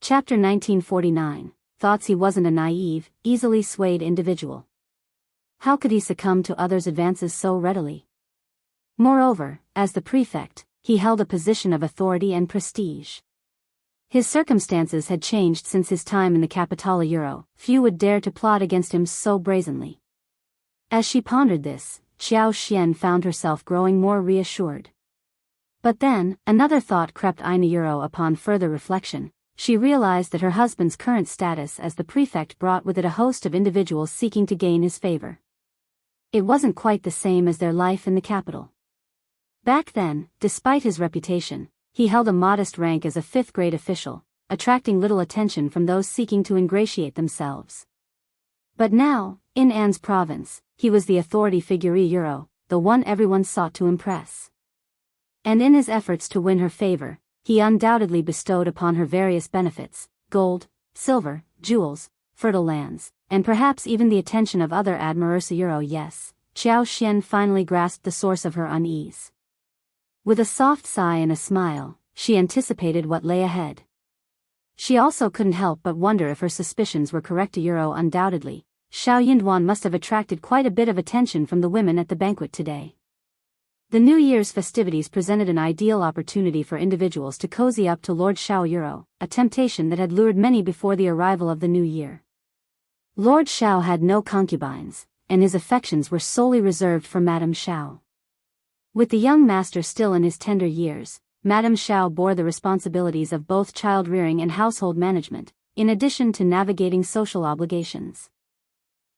Chapter 1949, Thoughts he wasn't a naive, easily swayed individual. How could he succumb to others' advances so readily? Moreover, as the prefect, he held a position of authority and prestige. His circumstances had changed since his time in the Capitale Euro. Few would dare to plot against him so brazenly. As she pondered this, Xiao Xian found herself growing more reassured. But then, another thought crept in Euro upon further reflection. She realized that her husband's current status as the prefect brought with it a host of individuals seeking to gain his favor. It wasn't quite the same as their life in the capital. Back then, despite his reputation, he held a modest rank as a fifth-grade official, attracting little attention from those seeking to ingratiate themselves. But now, in Anne's province, he was the authority figure Euro, the one everyone sought to impress. And in his efforts to win her favor, he undoubtedly bestowed upon her various benefits: gold, silver, jewels, fertile lands, and perhaps even the attention of other admirers. Yes, Xiao Xian finally grasped the source of her unease. With a soft sigh and a smile, she anticipated what lay ahead. She also couldn't help but wonder if her suspicions were correct. Undoubtedly, Xiao Yinduan must have attracted quite a bit of attention from the women at the banquet today. The New Year's festivities presented an ideal opportunity for individuals to cozy up to Lord Xiao, a temptation that had lured many before the arrival of the new year. Lord Xiao had no concubines, and his affections were solely reserved for Madame Xiao. With the young master still in his tender years, Madame Xiao bore the responsibilities of both child-rearing and household management, in addition to navigating social obligations.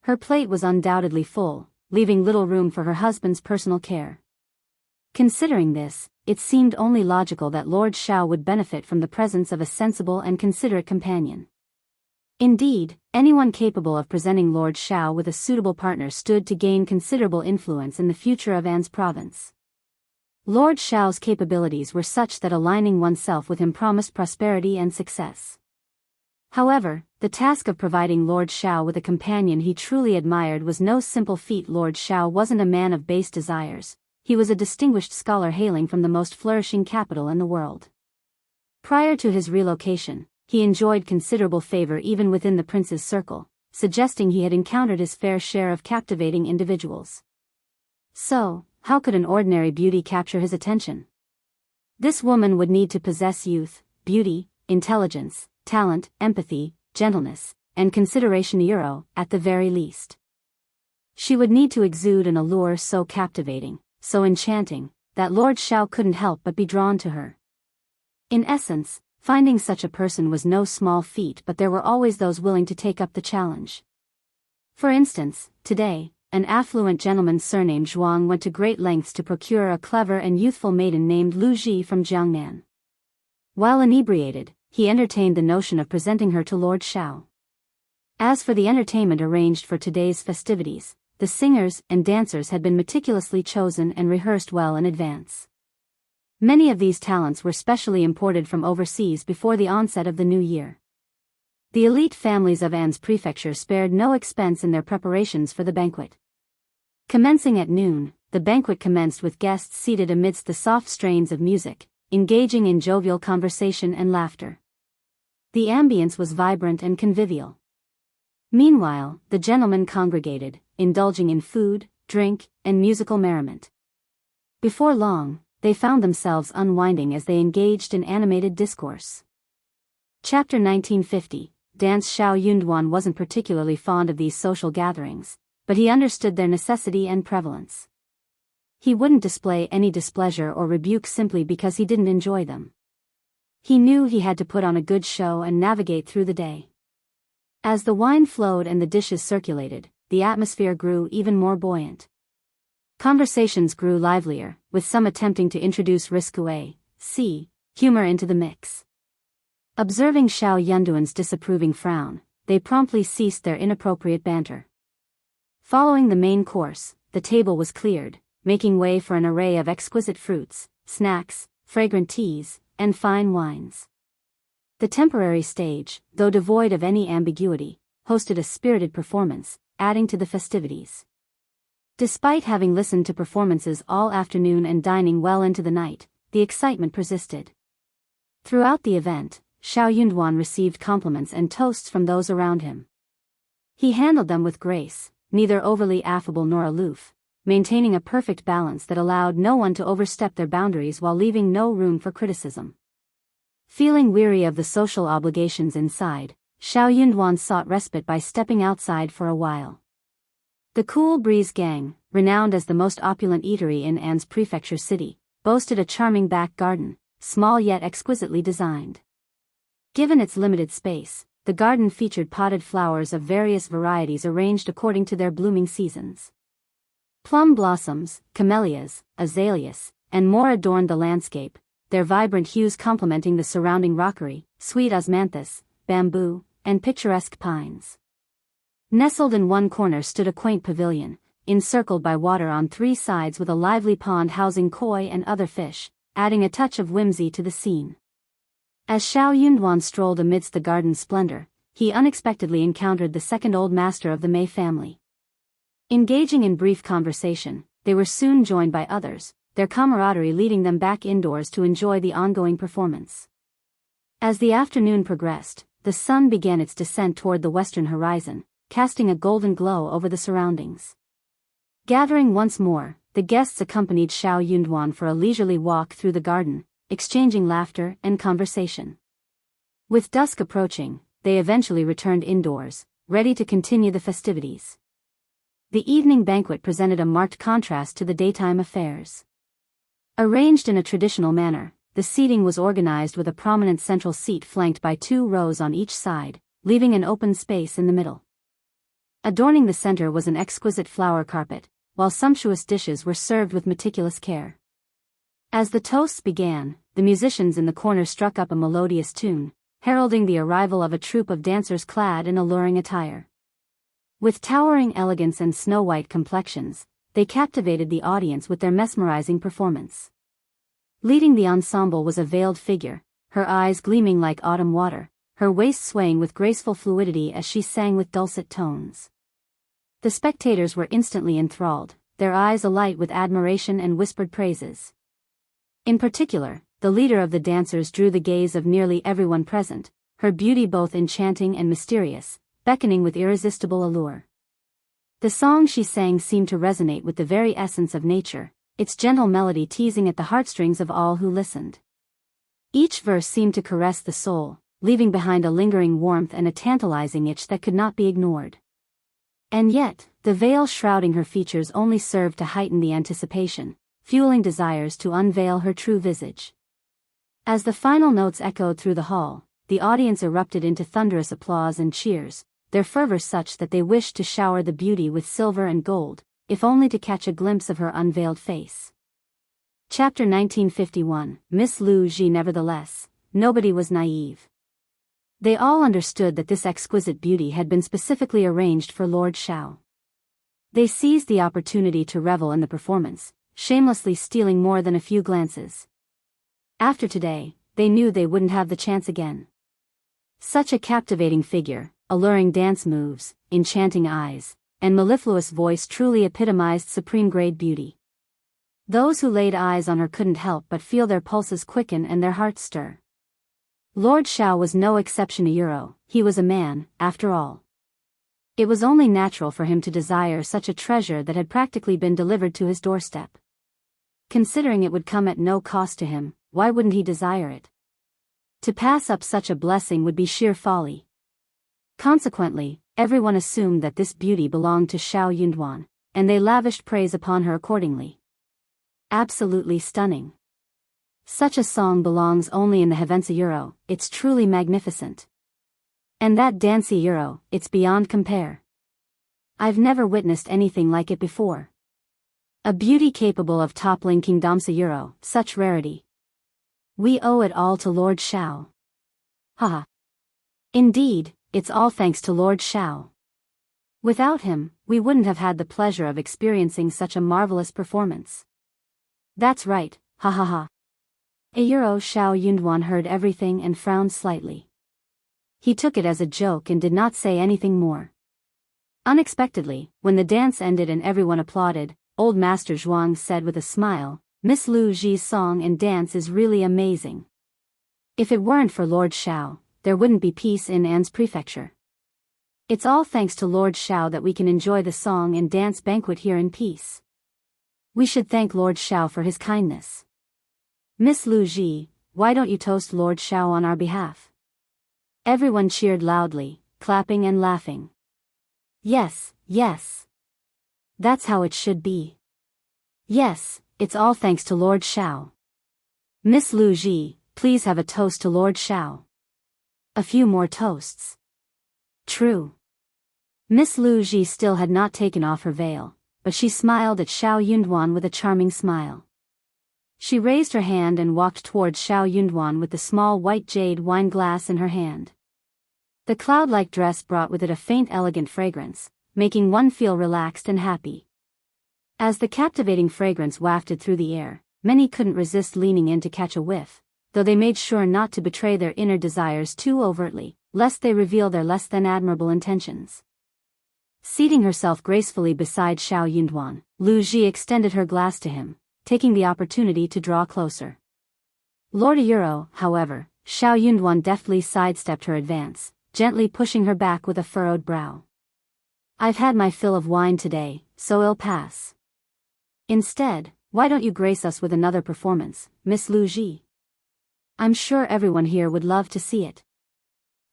Her plate was undoubtedly full, leaving little room for her husband's personal care. Considering this, it seemed only logical that Lord Xiao would benefit from the presence of a sensible and considerate companion. Indeed, anyone capable of presenting Lord Xiao with a suitable partner stood to gain considerable influence in the future of Anne's province. Lord Xiao's capabilities were such that aligning oneself with him promised prosperity and success. However, the task of providing Lord Xiao with a companion he truly admired was no simple feat. Lord Xiao wasn't a man of base desires. He was a distinguished scholar hailing from the most flourishing capital in the world. Prior to his relocation, he enjoyed considerable favor even within the prince's circle, suggesting he had encountered his fair share of captivating individuals. So, how could an ordinary beauty capture his attention? This woman would need to possess youth, beauty, intelligence, talent, empathy, gentleness, and consideration at the very least. She would need to exude an allure so captivating, so enchanting, that Lord Xiao couldn't help but be drawn to her. In essence, finding such a person was no small feat, but there were always those willing to take up the challenge. For instance, today, an affluent gentleman surnamed Zhuang went to great lengths to procure a clever and youthful maiden named Lu Ji from Jiangnan. While inebriated, he entertained the notion of presenting her to Lord Xiao. As for the entertainment arranged for today's festivities, the singers and dancers had been meticulously chosen and rehearsed well in advance. Many of these talents were specially imported from overseas before the onset of the new year. The elite families of Anne's prefecture spared no expense in their preparations for the banquet. Commencing at noon, the banquet commenced with guests seated amidst the soft strains of music, engaging in jovial conversation and laughter. The ambience was vibrant and convivial. Meanwhile, the gentlemen congregated, indulging in food, drink, and musical merriment. Before long, they found themselves unwinding as they engaged in animated discourse. Chapter 1950, Dance. Xiao Yunduan wasn't particularly fond of these social gatherings, but he understood their necessity and prevalence. He wouldn't display any displeasure or rebuke simply because he didn't enjoy them. He knew he had to put on a good show and navigate through the day. As the wine flowed and the dishes circulated, the atmosphere grew even more buoyant. Conversations grew livelier, with some attempting to introduce risque, humor into the mix. Observing Xiao Yunduan's disapproving frown, they promptly ceased their inappropriate banter. Following the main course, the table was cleared, making way for an array of exquisite fruits, snacks, fragrant teas, and fine wines. The temporary stage, though devoid of any ambiguity, hosted a spirited performance, adding to the festivities. Despite having listened to performances all afternoon and dining well into the night, the excitement persisted. Throughout the event, Xiao Yunduan received compliments and toasts from those around him. He handled them with grace, neither overly affable nor aloof, maintaining a perfect balance that allowed no one to overstep their boundaries while leaving no room for criticism. Feeling weary of the social obligations inside, Xiao Yunduan sought respite by stepping outside for a while. The Cool Breeze Gang, renowned as the most opulent eatery in An's prefecture city, boasted a charming back garden, small yet exquisitely designed. Given its limited space, the garden featured potted flowers of various varieties arranged according to their blooming seasons. Plum blossoms, camellias, azaleas, and more adorned the landscape, their vibrant hues complementing the surrounding rockery, sweet osmanthus, bamboo, and picturesque pines. Nestled in one corner stood a quaint pavilion, encircled by water on three sides with a lively pond housing koi and other fish, adding a touch of whimsy to the scene. As Xiao Yunduan strolled amidst the garden's splendor, he unexpectedly encountered the second old master of the Mei family. Engaging in brief conversation, they were soon joined by others, their camaraderie leading them back indoors to enjoy the ongoing performance. As the afternoon progressed, the sun began its descent toward the western horizon, casting a golden glow over the surroundings. Gathering once more, the guests accompanied Xiao Yunduan for a leisurely walk through the garden, exchanging laughter and conversation. With dusk approaching, they eventually returned indoors, ready to continue the festivities. The evening banquet presented a marked contrast to the daytime affairs. Arranged in a traditional manner, the seating was organized with a prominent central seat flanked by 2 rows on each side, leaving an open space in the middle. Adorning the center was an exquisite flower carpet, while sumptuous dishes were served with meticulous care. As the toasts began, the musicians in the corner struck up a melodious tune, heralding the arrival of a troupe of dancers clad in alluring attire. With towering elegance and snow-white complexions, they captivated the audience with their mesmerizing performance. Leading the ensemble was a veiled figure, her eyes gleaming like autumn water, her waist swaying with graceful fluidity as she sang with dulcet tones. The spectators were instantly enthralled, their eyes alight with admiration and whispered praises. In particular, the leader of the dancers drew the gaze of nearly everyone present, her beauty both enchanting and mysterious, beckoning with irresistible allure. The song she sang seemed to resonate with the very essence of nature, its gentle melody teasing at the heartstrings of all who listened. Each verse seemed to caress the soul, leaving behind a lingering warmth and a tantalizing itch that could not be ignored. And yet, the veil shrouding her features only served to heighten the anticipation, fueling desires to unveil her true visage. As the final notes echoed through the hall, the audience erupted into thunderous applause and cheers, their fervor such that they wished to shower the beauty with silver and gold, if only to catch a glimpse of her unveiled face. Chapter 1951, Miss Lu Ji. Nevertheless, nobody was naive. They all understood that this exquisite beauty had been specifically arranged for Lord Xiao. They seized the opportunity to revel in the performance, shamelessly stealing more than a few glances. After today, they knew they wouldn't have the chance again. Such a captivating figure, alluring dance moves, enchanting eyes, and mellifluous voice truly epitomized supreme-grade beauty. Those who laid eyes on her couldn't help but feel their pulses quicken and their hearts stir. Lord Xiao was no exception. He was a man, after all. It was only natural for him to desire such a treasure that had practically been delivered to his doorstep. Considering it would come at no cost to him, why wouldn't he desire it? To pass up such a blessing would be sheer folly. Consequently, everyone assumed that this beauty belonged to Xiao Yunduan, and they lavished praise upon her accordingly. Absolutely stunning. Such a song belongs only in the Hevensa. It's truly magnificent. And that Dancy, it's beyond compare. I've never witnessed anything like it before. A beauty capable of toppling Kingdomsa, such rarity. We owe it all to Lord Xiao. Haha. Indeed, it's all thanks to Lord Xiao. Without him, we wouldn't have had the pleasure of experiencing such a marvelous performance. That's right, ha ha ha. Xiao Yunduan heard everything and frowned slightly. He took it as a joke and did not say anything more. Unexpectedly, when the dance ended and everyone applauded, Old Master Zhuang said with a smile, Miss Lu Ji's song and dance is really amazing. If it weren't for Lord Xiao, there wouldn't be peace in An's prefecture. It's all thanks to Lord Xiao that we can enjoy the song and dance banquet here in peace. We should thank Lord Xiao for his kindness. Miss Lu Ji, why don't you toast Lord Xiao on our behalf? Everyone cheered loudly, clapping and laughing. Yes, yes. That's how it should be. Yes, it's all thanks to Lord Xiao. Miss Lu Ji, please have a toast to Lord Xiao. A few more toasts. True. Miss Lu Ji still had not taken off her veil, but she smiled at Xiao Yunduan with a charming smile. She raised her hand and walked towards Xiao Yunduan with the small white jade wine glass in her hand. The cloud-like dress brought with it a faint elegant fragrance, making one feel relaxed and happy. As the captivating fragrance wafted through the air, many couldn't resist leaning in to catch a whiff, though they made sure not to betray their inner desires too overtly, lest they reveal their less than admirable intentions. Seating herself gracefully beside Xiao Yunduan, Lu Ji extended her glass to him, taking the opportunity to draw closer. Lord Euro, however, Xiao Yunduan deftly sidestepped her advance, gently pushing her back with a furrowed brow. I've had my fill of wine today, so it'll pass. Instead, why don't you grace us with another performance, Miss Lu Ji? I'm sure everyone here would love to see it.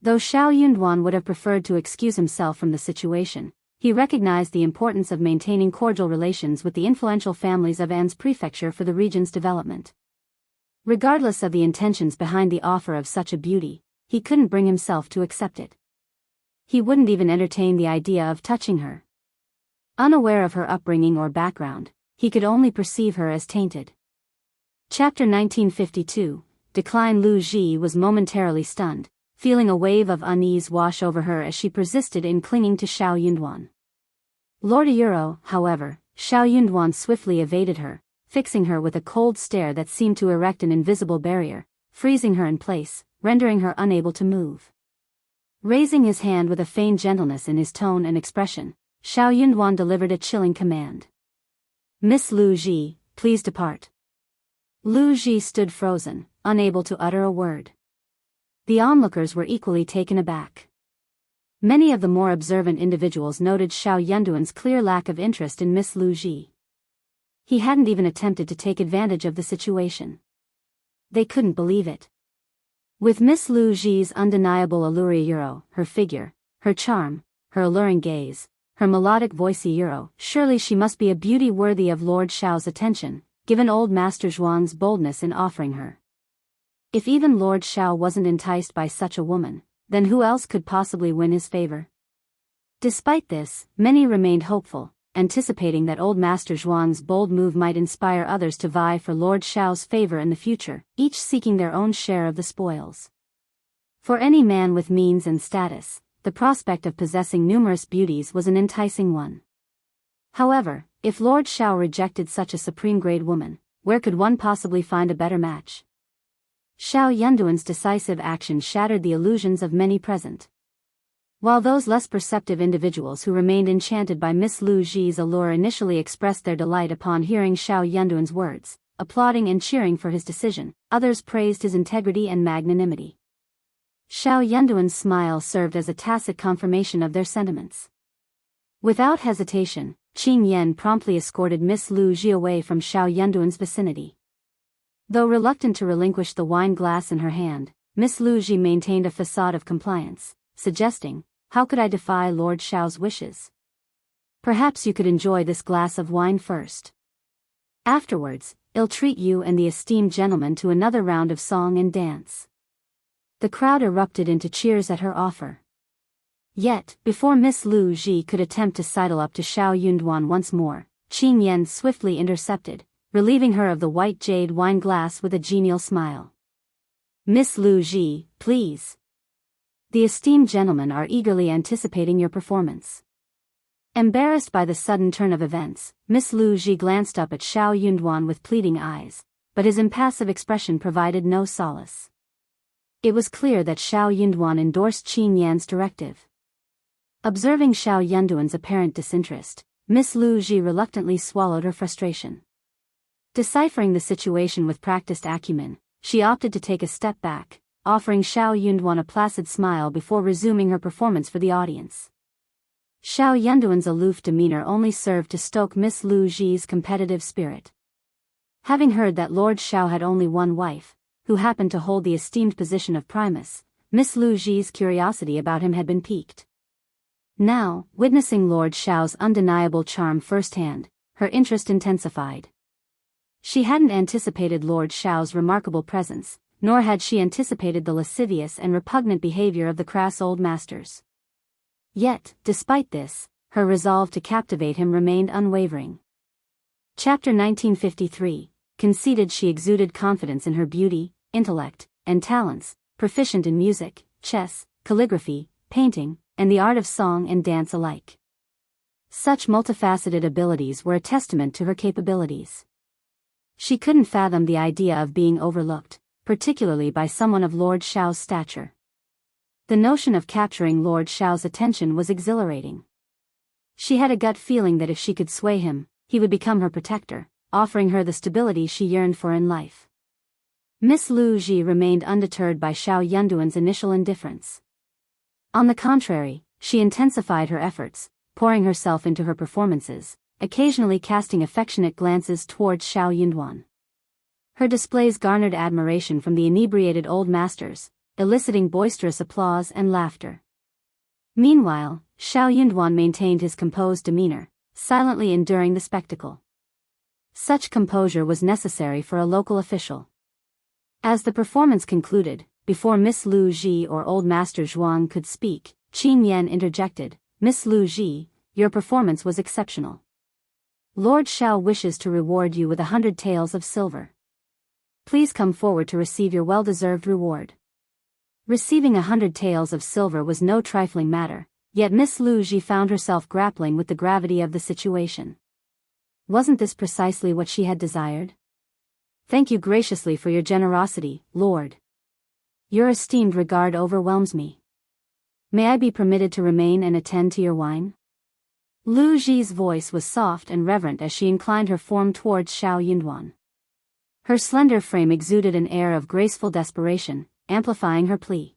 Though Xiao Yunduan would have preferred to excuse himself from the situation, he recognized the importance of maintaining cordial relations with the influential families of An's prefecture for the region's development. Regardless of the intentions behind the offer of such a beauty, he couldn't bring himself to accept it. He wouldn't even entertain the idea of touching her. Unaware of her upbringing or background, he could only perceive her as tainted. Chapter 1952, Decline. Lu Ji was momentarily stunned, feeling a wave of unease wash over her as she persisted in clinging to Xiao Yunduan. Lord Euro, however, Xiao Yunduan swiftly evaded her, fixing her with a cold stare that seemed to erect an invisible barrier, freezing her in place, rendering her unable to move. Raising his hand with a feigned gentleness in his tone and expression, Xiao Yunduan delivered a chilling command. Miss Lu Ji, please depart. Lu Ji stood frozen, unable to utter a word. The onlookers were equally taken aback. Many of the more observant individuals noted Xiao Yunduan's clear lack of interest in Miss Lu Ji. He hadn't even attempted to take advantage of the situation. They couldn't believe it. With Miss Lu Ji's undeniable allure, her figure, her charm, her alluring gaze, her melodic voice, surely she must be a beauty worthy of Lord Xiao's attention, given old Master Zhuang's boldness in offering her. If even Lord Xiao wasn't enticed by such a woman, then who else could possibly win his favor? Despite this, many remained hopeful, anticipating that old Master Zhuang's bold move might inspire others to vie for Lord Xiao's favor in the future, each seeking their own share of the spoils. For any man with means and status, the prospect of possessing numerous beauties was an enticing one. However, if Lord Xiao rejected such a supreme-grade woman, where could one possibly find a better match? Xiao Yunduan's decisive action shattered the illusions of many present. While those less perceptive individuals who remained enchanted by Miss Lu Ji's allure initially expressed their delight upon hearing Xiao Yunduan's words, applauding and cheering for his decision, others praised his integrity and magnanimity. Xiao Yunduan's smile served as a tacit confirmation of their sentiments. Without hesitation, Qing Yan promptly escorted Miss Lu Ji away from Xiao Yunduan's vicinity. Though reluctant to relinquish the wine glass in her hand, Miss Lu Ji maintained a facade of compliance, suggesting, "How could I defy Lord Xiao's wishes? Perhaps you could enjoy this glass of wine first. Afterwards, I'll treat you and the esteemed gentleman to another round of song and dance." The crowd erupted into cheers at her offer. Yet, before Miss Lu Ji could attempt to sidle up to Xiao Yunduan once more, Qing Yan swiftly intercepted, relieving her of the white jade wine glass with a genial smile. "Miss Lu Ji, please. The esteemed gentlemen are eagerly anticipating your performance." Embarrassed by the sudden turn of events, Miss Lu Ji glanced up at Xiao Yunduan with pleading eyes, but his impassive expression provided no solace. It was clear that Xiao Yunduan endorsed Qing Yan's directive. Observing Xiao Yunduan's apparent disinterest, Miss Lu Ji reluctantly swallowed her frustration. Deciphering the situation with practiced acumen, she opted to take a step back, offering Xiao Yunduan a placid smile before resuming her performance for the audience. Xiao Yunduan's aloof demeanor only served to stoke Miss Lu Ji's competitive spirit. Having heard that Lord Xiao had only one wife, who happened to hold the esteemed position of primus, Miss Lu Ji's curiosity about him had been piqued. Now, witnessing Lord Xiao's undeniable charm firsthand, her interest intensified. She hadn't anticipated Lord Xiao's remarkable presence, nor had she anticipated the lascivious and repugnant behavior of the crass old masters. Yet, despite this, her resolve to captivate him remained unwavering. Chapter 1953, conceded she exuded confidence in her beauty, intellect, and talents, proficient in music, chess, calligraphy, painting, and the art of song and dance alike. Such multifaceted abilities were a testament to her capabilities. She couldn't fathom the idea of being overlooked, particularly by someone of Lord Xiao's stature. The notion of capturing Lord Xiao's attention was exhilarating. She had a gut feeling that if she could sway him, he would become her protector, offering her the stability she yearned for in life. Miss Lu Ji remained undeterred by Xiao Yunduan's initial indifference. On the contrary, she intensified her efforts, pouring herself into her performances, occasionally casting affectionate glances towards Xiao Yunduan. Her displays garnered admiration from the inebriated old masters, eliciting boisterous applause and laughter. Meanwhile, Xiao Yunduan maintained his composed demeanor, silently enduring the spectacle. Such composure was necessary for a local official. As the performance concluded, before Miss Lu Ji or Old Master Zhuang could speak, Qin Yan interjected, "Miss Lu Ji, your performance was exceptional. Lord Xiao wishes to reward you with 100 taels of silver. Please come forward to receive your well-deserved reward." Receiving 100 taels of silver was no trifling matter, yet Miss Lu Ji found herself grappling with the gravity of the situation. Wasn't this precisely what she had desired? "Thank you graciously for your generosity, Lord. Your esteemed regard overwhelms me. May I be permitted to remain and attend to your wine?" Lu Ji's voice was soft and reverent as she inclined her form towards Xiao Yunduan. Her slender frame exuded an air of graceful desperation, amplifying her plea.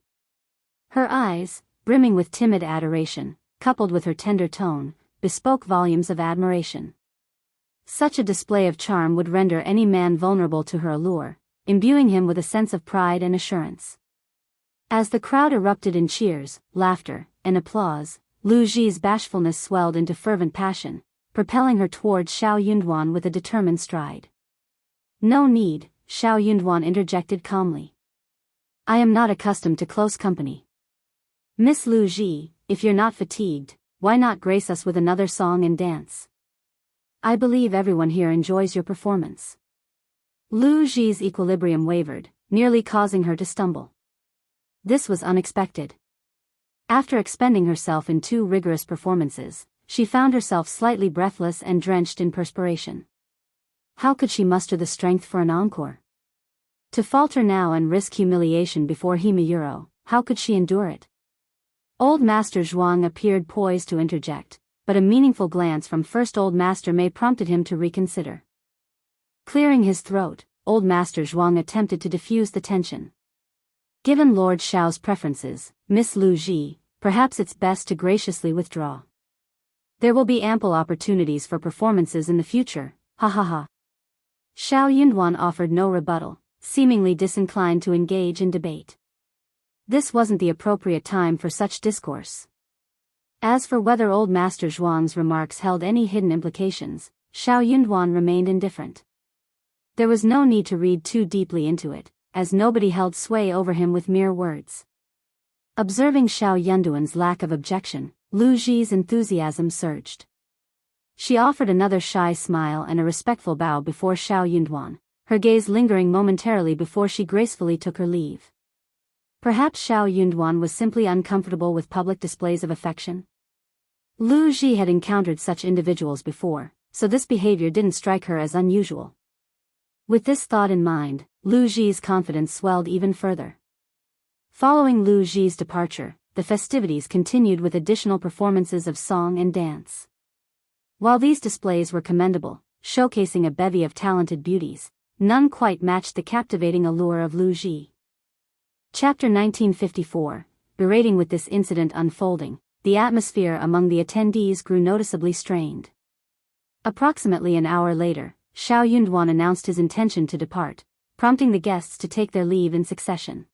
Her eyes, brimming with timid adoration, coupled with her tender tone, bespoke volumes of admiration. Such a display of charm would render any man vulnerable to her allure, imbuing him with a sense of pride and assurance. As the crowd erupted in cheers, laughter, and applause, Lu Ji's bashfulness swelled into fervent passion, propelling her towards Xiao Yunduan with a determined stride. "No need," Xiao Yunduan interjected calmly. "I am not accustomed to close company. Miss Lu Ji, if you're not fatigued, why not grace us with another song and dance? I believe everyone here enjoys your performance." Lu Ji's equilibrium wavered, nearly causing her to stumble. This was unexpected. After expending herself in 2 rigorous performances, she found herself slightly breathless and drenched in perspiration. How could she muster the strength for an encore? To falter now and risk humiliation before Himayuro, how could she endure it? Old Master Zhuang appeared poised to interject, but a meaningful glance from First Old Master Mei prompted him to reconsider. Clearing his throat, Old Master Zhuang attempted to diffuse the tension. "Given Lord Xiao's preferences, Miss Lu Ji, perhaps it's best to graciously withdraw. There will be ample opportunities for performances in the future, ha ha ha." Xiao Yunduan offered no rebuttal, seemingly disinclined to engage in debate. This wasn't the appropriate time for such discourse. As for whether Old Master Zhuang's remarks held any hidden implications, Xiao Yunduan remained indifferent. There was no need to read too deeply into it, as nobody held sway over him with mere words. Observing Xiao Yunduan's lack of objection, Lu Ji's enthusiasm surged. She offered another shy smile and a respectful bow before Xiao Yunduan, her gaze lingering momentarily before she gracefully took her leave. Perhaps Xiao Yunduan was simply uncomfortable with public displays of affection. Lu Ji had encountered such individuals before, so this behavior didn't strike her as unusual. With this thought in mind, Lu Ji's confidence swelled even further. Following Lu Ji's departure, the festivities continued with additional performances of song and dance. While these displays were commendable, showcasing a bevy of talented beauties, none quite matched the captivating allure of Lu Ji. Chapter 1954, berating with this incident unfolding, the atmosphere among the attendees grew noticeably strained. Approximately an hour later, Xiao Yunduan announced his intention to depart, prompting the guests to take their leave in succession.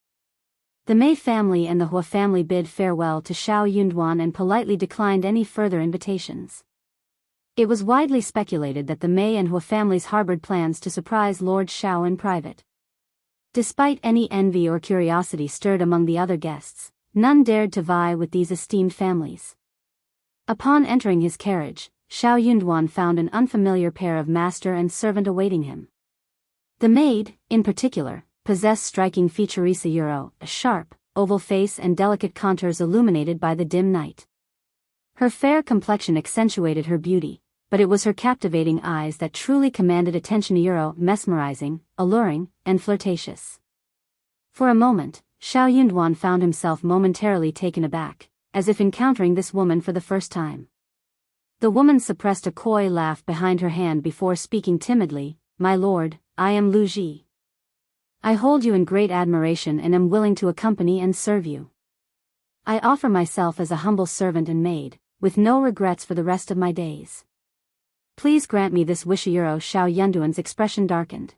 The Mei family and the Hua family bid farewell to Xiao Yunduan and politely declined any further invitations. It was widely speculated that the Mei and Hua families harbored plans to surprise Lord Xiao in private. Despite any envy or curiosity stirred among the other guests, none dared to vie with these esteemed families. Upon entering his carriage, Xiao Yunduan found an unfamiliar pair of master and servant awaiting him. The maid, in particular, possessed striking features, a sharp, oval face and delicate contours illuminated by the dim night. Her fair complexion accentuated her beauty, but it was her captivating eyes that truly commanded attention, mesmerizing, alluring, and flirtatious. For a moment, Xiao Yunduan found himself momentarily taken aback, as if encountering this woman for the first time. The woman suppressed a coy laugh behind her hand before speaking timidly, "My lord, I am Lu Ji. I hold you in great admiration and am willing to accompany and serve you. I offer myself as a humble servant and maid, with no regrets for the rest of my days. Please grant me this wish." Xiao Yunduan's expression darkened.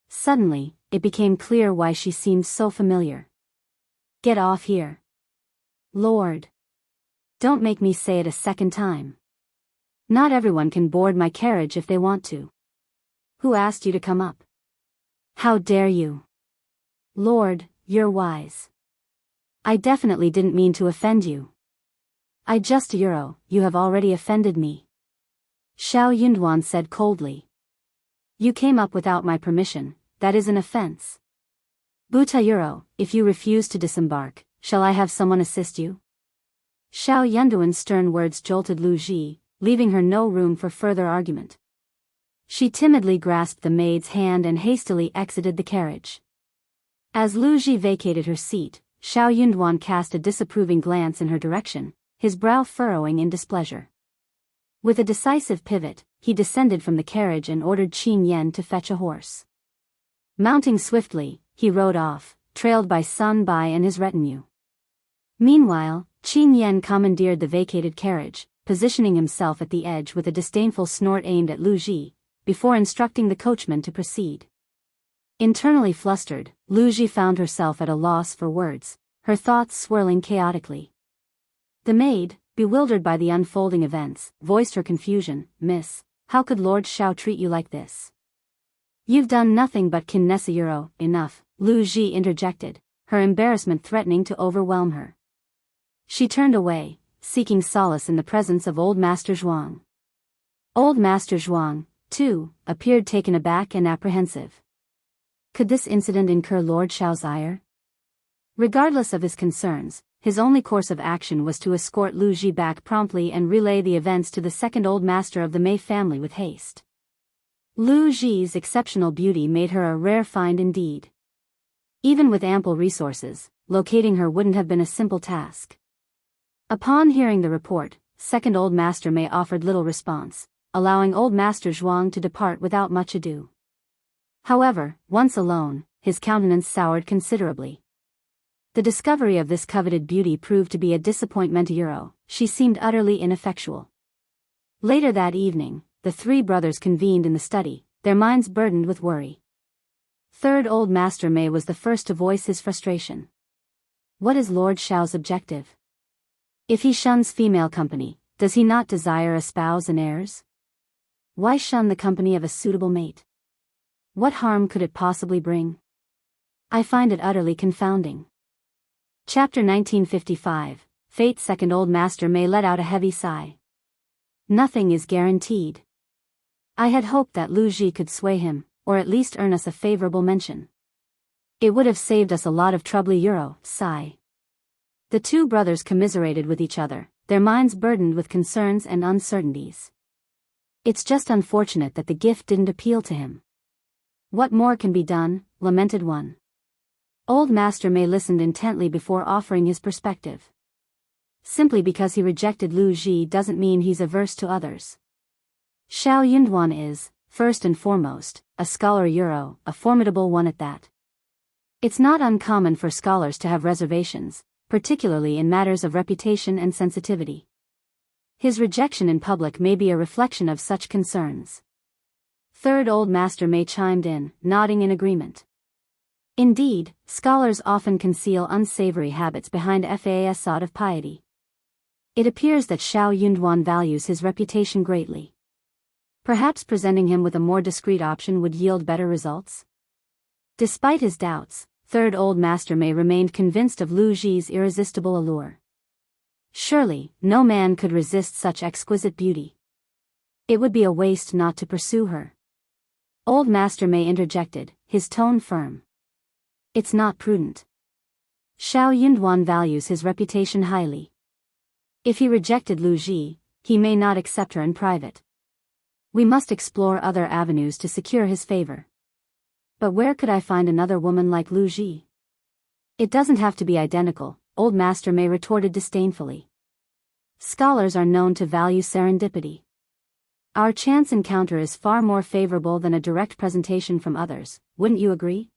Suddenly, it became clear why she seemed so familiar. "Get off here. Lord. Don't make me say it a second time. Not everyone can board my carriage if they want to. Who asked you to come up? How dare you? Lord, you're wise. I definitely didn't mean to offend you. You have already offended me," Xiao Yunduan said coldly. "You came up without my permission, that is an offense. Buta if you refuse to disembark, shall I have someone assist you?" Xiao Yunduan's stern words jolted Lu Ji, leaving her no room for further argument. She timidly grasped the maid's hand and hastily exited the carriage. As Lu Ji vacated her seat, Xiao Yunduan cast a disapproving glance in her direction, his brow furrowing in displeasure. With a decisive pivot, he descended from the carriage and ordered Qin Yan to fetch a horse. Mounting swiftly, he rode off, trailed by Sun Bai and his retinue. Meanwhile, Qin Yan commandeered the vacated carriage, positioning himself at the edge with a disdainful snort aimed at Lu Ji, before instructing the coachman to proceed. Internally flustered, Lu Ji found herself at a loss for words, her thoughts swirling chaotically. The maid, bewildered by the unfolding events, voiced her confusion. "Miss, how could Lord Xiao treat you like this? You've done nothing but kinesa." "Enough," Lu Ji interjected, her embarrassment threatening to overwhelm her. She turned away, seeking solace in the presence of Old Master Zhuang. Old Master Zhuang, too, appeared taken aback and apprehensive. Could this incident incur Lord Xiao's ire? Regardless of his concerns, his only course of action was to escort Lu Ji back promptly and relay the events to the second Old Master of the Mei family with haste. Lu Ji's exceptional beauty made her a rare find indeed. Even with ample resources, locating her wouldn't have been a simple task. Upon hearing the report, second Old Master Mei offered little response, allowing Old Master Zhuang to depart without much ado. However, once alone, his countenance soured considerably. The discovery of this coveted beauty proved to be a disappointment. She seemed utterly ineffectual. Later that evening, the three brothers convened in the study, their minds burdened with worry. Third Old Master Mei was the first to voice his frustration. What is Lord Xiao's objective? If he shuns female company, does he not desire a spouse and heirs? Why shun the company of a suitable mate? What harm could it possibly bring? I find it utterly confounding. Chapter 1955, Fate. Second Old Master Mei let out a heavy sigh. Nothing is guaranteed. I had hoped that Lu Ji could sway him, or at least earn us a favorable mention. It would have saved us a lot of trouble. Sigh. The two brothers commiserated with each other, their minds burdened with concerns and uncertainties. It's just unfortunate that the gift didn't appeal to him. What more can be done, lamented one. Old Master Mei listened intently before offering his perspective. Simply because he rejected Lu Ji doesn't mean he's averse to others. Xiao Yunduan is, first and foremost, a scholar, a formidable one at that. It's not uncommon for scholars to have reservations, particularly in matters of reputation and sensitivity. His rejection in public may be a reflection of such concerns. Third Old Master May chimed in, nodding in agreement. Indeed, scholars often conceal unsavory habits behind a facade of piety. It appears that Xiao Yunduan values his reputation greatly. Perhaps presenting him with a more discreet option would yield better results? Despite his doubts, Third Old Master May remained convinced of Lu Ji's irresistible allure. Surely, no man could resist such exquisite beauty. It would be a waste not to pursue her. Old Master May interjected, his tone firm. It's not prudent. Xiao Yunduan values his reputation highly. If he rejected Lu Ji, he may not accept her in private. We must explore other avenues to secure his favor. But where could I find another woman like Lu Ji? It doesn't have to be identical, Old Master May retorted disdainfully. Scholars are known to value serendipity. Our chance encounter is far more favorable than a direct presentation from others, wouldn't you agree?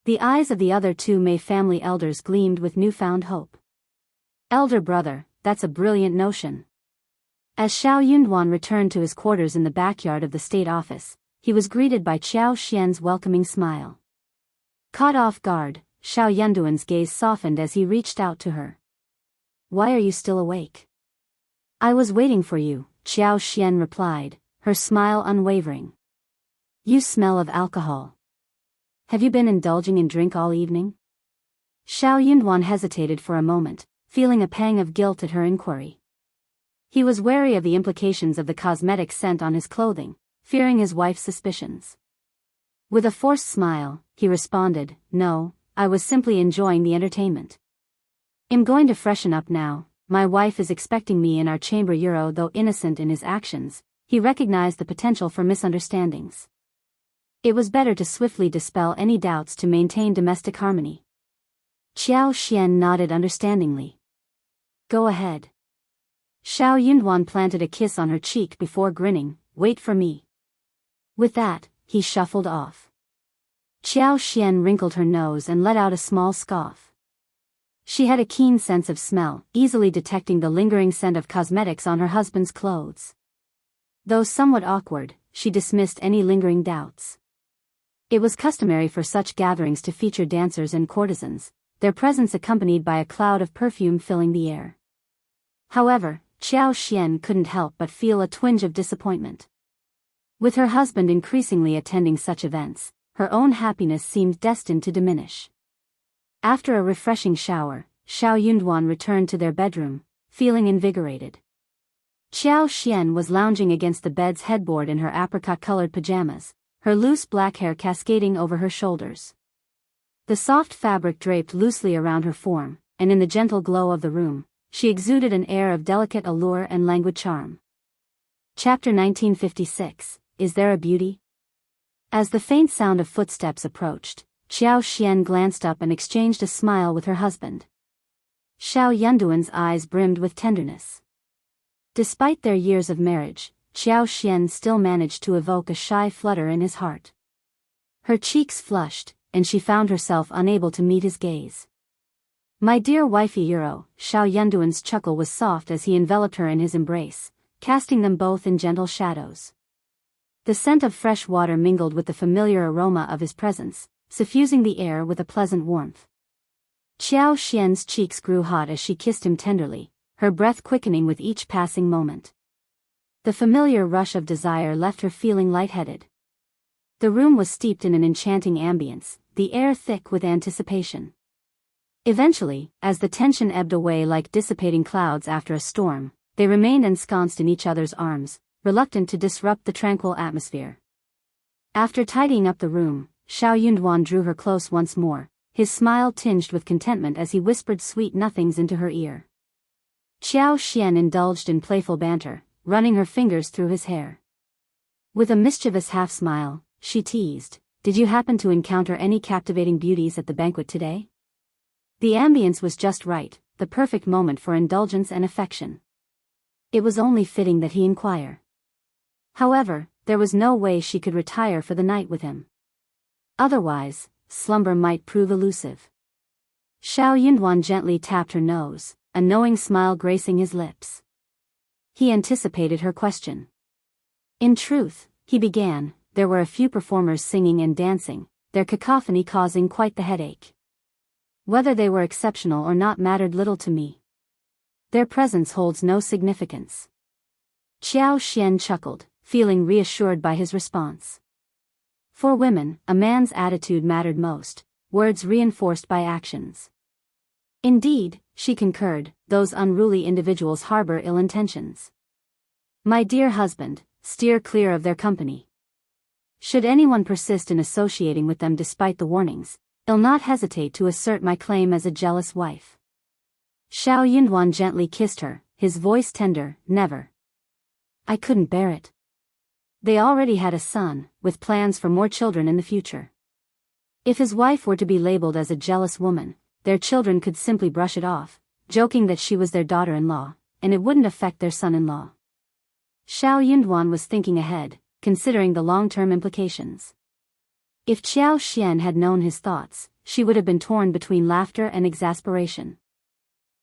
The eyes of the other two May family elders gleamed with newfound hope. Elder brother, that's a brilliant notion. As Xiao Yunduan returned to his quarters in the backyard of the state office, he was greeted by Qiao Xian's welcoming smile. Caught off guard, Xiao Yunduan's gaze softened as he reached out to her. Why are you still awake? I was waiting for you, Qiao Xian replied, her smile unwavering. You smell of alcohol. Have you been indulging in drink all evening? Xiao Yunduan hesitated for a moment, feeling a pang of guilt at her inquiry. He was wary of the implications of the cosmetic scent on his clothing, fearing his wife's suspicions. With a forced smile, he responded, No, I was simply enjoying the entertainment. I'm going to freshen up now, my wife is expecting me in our chamber. Though innocent in his actions, he recognized the potential for misunderstandings. It was better to swiftly dispel any doubts to maintain domestic harmony. Qiao Xian nodded understandingly. Go ahead. Xiao Yunduan planted a kiss on her cheek before grinning, Wait for me. With that, he shuffled off. Qiao Xian wrinkled her nose and let out a small scoff. She had a keen sense of smell, easily detecting the lingering scent of cosmetics on her husband's clothes. Though somewhat awkward, she dismissed any lingering doubts. It was customary for such gatherings to feature dancers and courtesans, their presence accompanied by a cloud of perfume filling the air. However, Qiao Xian couldn't help but feel a twinge of disappointment. With her husband increasingly attending such events, her own happiness seemed destined to diminish. After a refreshing shower, Xiao Yunduan returned to their bedroom, feeling invigorated. Qiao Xian was lounging against the bed's headboard in her apricot-colored pajamas, her loose black hair cascading over her shoulders. The soft fabric draped loosely around her form, and in the gentle glow of the room, she exuded an air of delicate allure and languid charm. Chapter 1956, Is There a Beauty? As the faint sound of footsteps approached, Qiao Xian glanced up and exchanged a smile with her husband. Xiao Yunduan's eyes brimmed with tenderness. Despite their years of marriage, Qiao Xian still managed to evoke a shy flutter in his heart. Her cheeks flushed, and she found herself unable to meet his gaze. My dear wifey Xiao Yunduan's chuckle was soft as he enveloped her in his embrace, casting them both in gentle shadows. The scent of fresh water mingled with the familiar aroma of his presence, suffusing the air with a pleasant warmth. Qiao Xian's cheeks grew hot as she kissed him tenderly, her breath quickening with each passing moment. The familiar rush of desire left her feeling lightheaded. The room was steeped in an enchanting ambience, the air thick with anticipation. Eventually, as the tension ebbed away like dissipating clouds after a storm, they remained ensconced in each other's arms, reluctant to disrupt the tranquil atmosphere. After tidying up the room, Xiao Yunduan drew her close once more, his smile tinged with contentment as he whispered sweet nothings into her ear. Qiao Xian indulged in playful banter, running her fingers through his hair. With a mischievous half-smile, she teased, Did you happen to encounter any captivating beauties at the banquet today? The ambience was just right, the perfect moment for indulgence and affection. It was only fitting that he inquire. However, there was no way she could retire for the night with him. Otherwise, slumber might prove elusive. Xiao Yunduan gently tapped her nose, a knowing smile gracing his lips. He anticipated her question. In truth, he began, there were a few performers singing and dancing, their cacophony causing quite the headache. Whether they were exceptional or not mattered little to me. Their presence holds no significance. Xiao Xian chuckled, feeling reassured by his response. For women, a man's attitude mattered most, words reinforced by actions. Indeed, she concurred, those unruly individuals harbor ill intentions. My dear husband, steer clear of their company. Should anyone persist in associating with them despite the warnings, I'll not hesitate to assert my claim as a jealous wife. Xiao Yunduan gently kissed her, his voice tender, never. I couldn't bear it. They already had a son, with plans for more children in the future. If his wife were to be labeled as a jealous woman, their children could simply brush it off, joking that she was their daughter-in-law, and it wouldn't affect their son-in-law. Xiao Yunduan was thinking ahead, considering the long-term implications. If Xiao Xian had known his thoughts, she would have been torn between laughter and exasperation.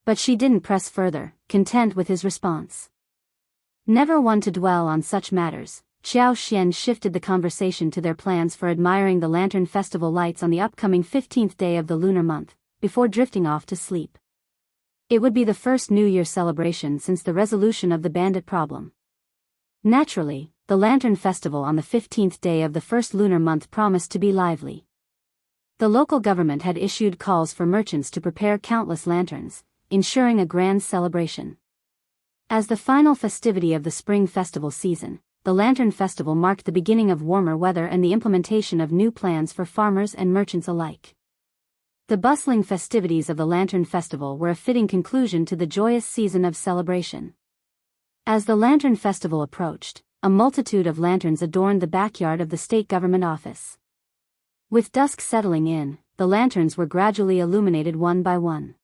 But she didn't press further, content with his response. Never one to dwell on such matters, Xiao Xian shifted the conversation to their plans for admiring the Lantern Festival lights on the upcoming 15th day of the lunar month, before drifting off to sleep. It would be the first New Year celebration since the resolution of the bandit problem. Naturally, the Lantern Festival on the 15th day of the first lunar month promised to be lively. The local government had issued calls for merchants to prepare countless lanterns, ensuring a grand celebration. As the final festivity of the spring festival season, the Lantern Festival marked the beginning of warmer weather and the implementation of new plans for farmers and merchants alike. The bustling festivities of the Lantern Festival were a fitting conclusion to the joyous season of celebration. As the Lantern Festival approached, a multitude of lanterns adorned the backyard of the state government office. With dusk settling in, the lanterns were gradually illuminated one by one.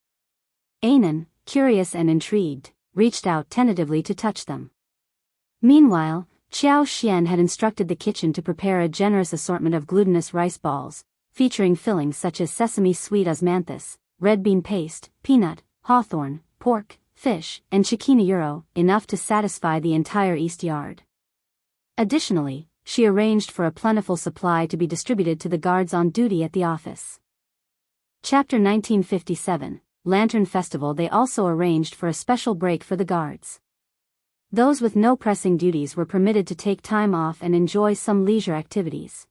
Anan, curious and intrigued, reached out tentatively to touch them. Meanwhile, Xiao Xian had instructed the kitchen to prepare a generous assortment of glutinous rice balls, featuring fillings such as sesame sweet osmanthus, red bean paste, peanut, hawthorn, pork, fish, and chiquina euro, enough to satisfy the entire east yard. Additionally, she arranged for a plentiful supply to be distributed to the guards on duty at the office. Chapter 1957, Lantern Festival. They also arranged for a special break for the guards. Those with no pressing duties were permitted to take time off and enjoy some leisure activities.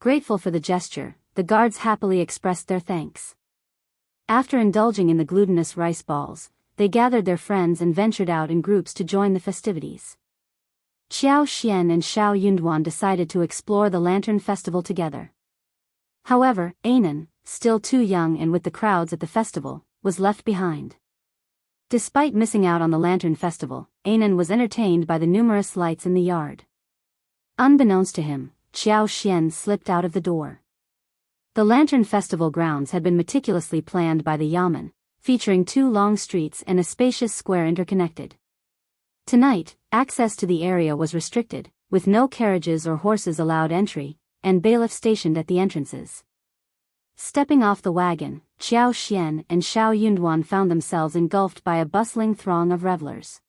Grateful for the gesture, the guards happily expressed their thanks. After indulging in the glutinous rice balls, they gathered their friends and ventured out in groups to join the festivities. Xiao Xian and Xiao Yunduan decided to explore the Lantern Festival together. However, Anan, still too young and with the crowds at the festival, was left behind. Despite missing out on the Lantern Festival, Anan was entertained by the numerous lights in the yard. Unbeknownst to him, Xiao Xian slipped out of the door. The Lantern Festival grounds had been meticulously planned by the Yamen, featuring 2 long streets and a spacious square interconnected. Tonight, access to the area was restricted, with no carriages or horses allowed entry, and bailiffs stationed at the entrances. Stepping off the wagon, Xiao Xian and Xiao Yunduan found themselves engulfed by a bustling throng of revelers.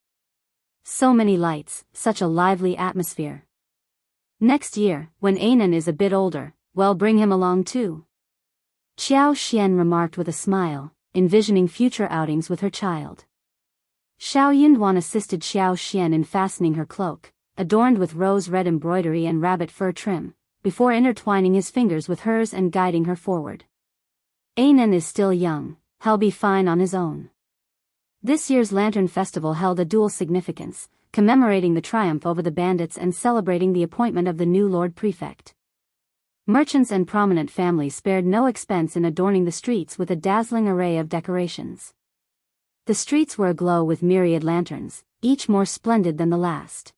So many lights, such a lively atmosphere. Next year, when Anan is a bit older, well, bring him along too. Xiao Xian remarked with a smile, envisioning future outings with her child. Xiao Yunduan assisted Xiao Xian in fastening her cloak, adorned with rose-red embroidery and rabbit fur trim, before intertwining his fingers with hers and guiding her forward. Anan is still young, he'll be fine on his own. This year's Lantern Festival held a dual significance, commemorating the triumph over the bandits and celebrating the appointment of the new Lord Prefect. Merchants and prominent families spared no expense in adorning the streets with a dazzling array of decorations. The streets were aglow with myriad lanterns, each more splendid than the last.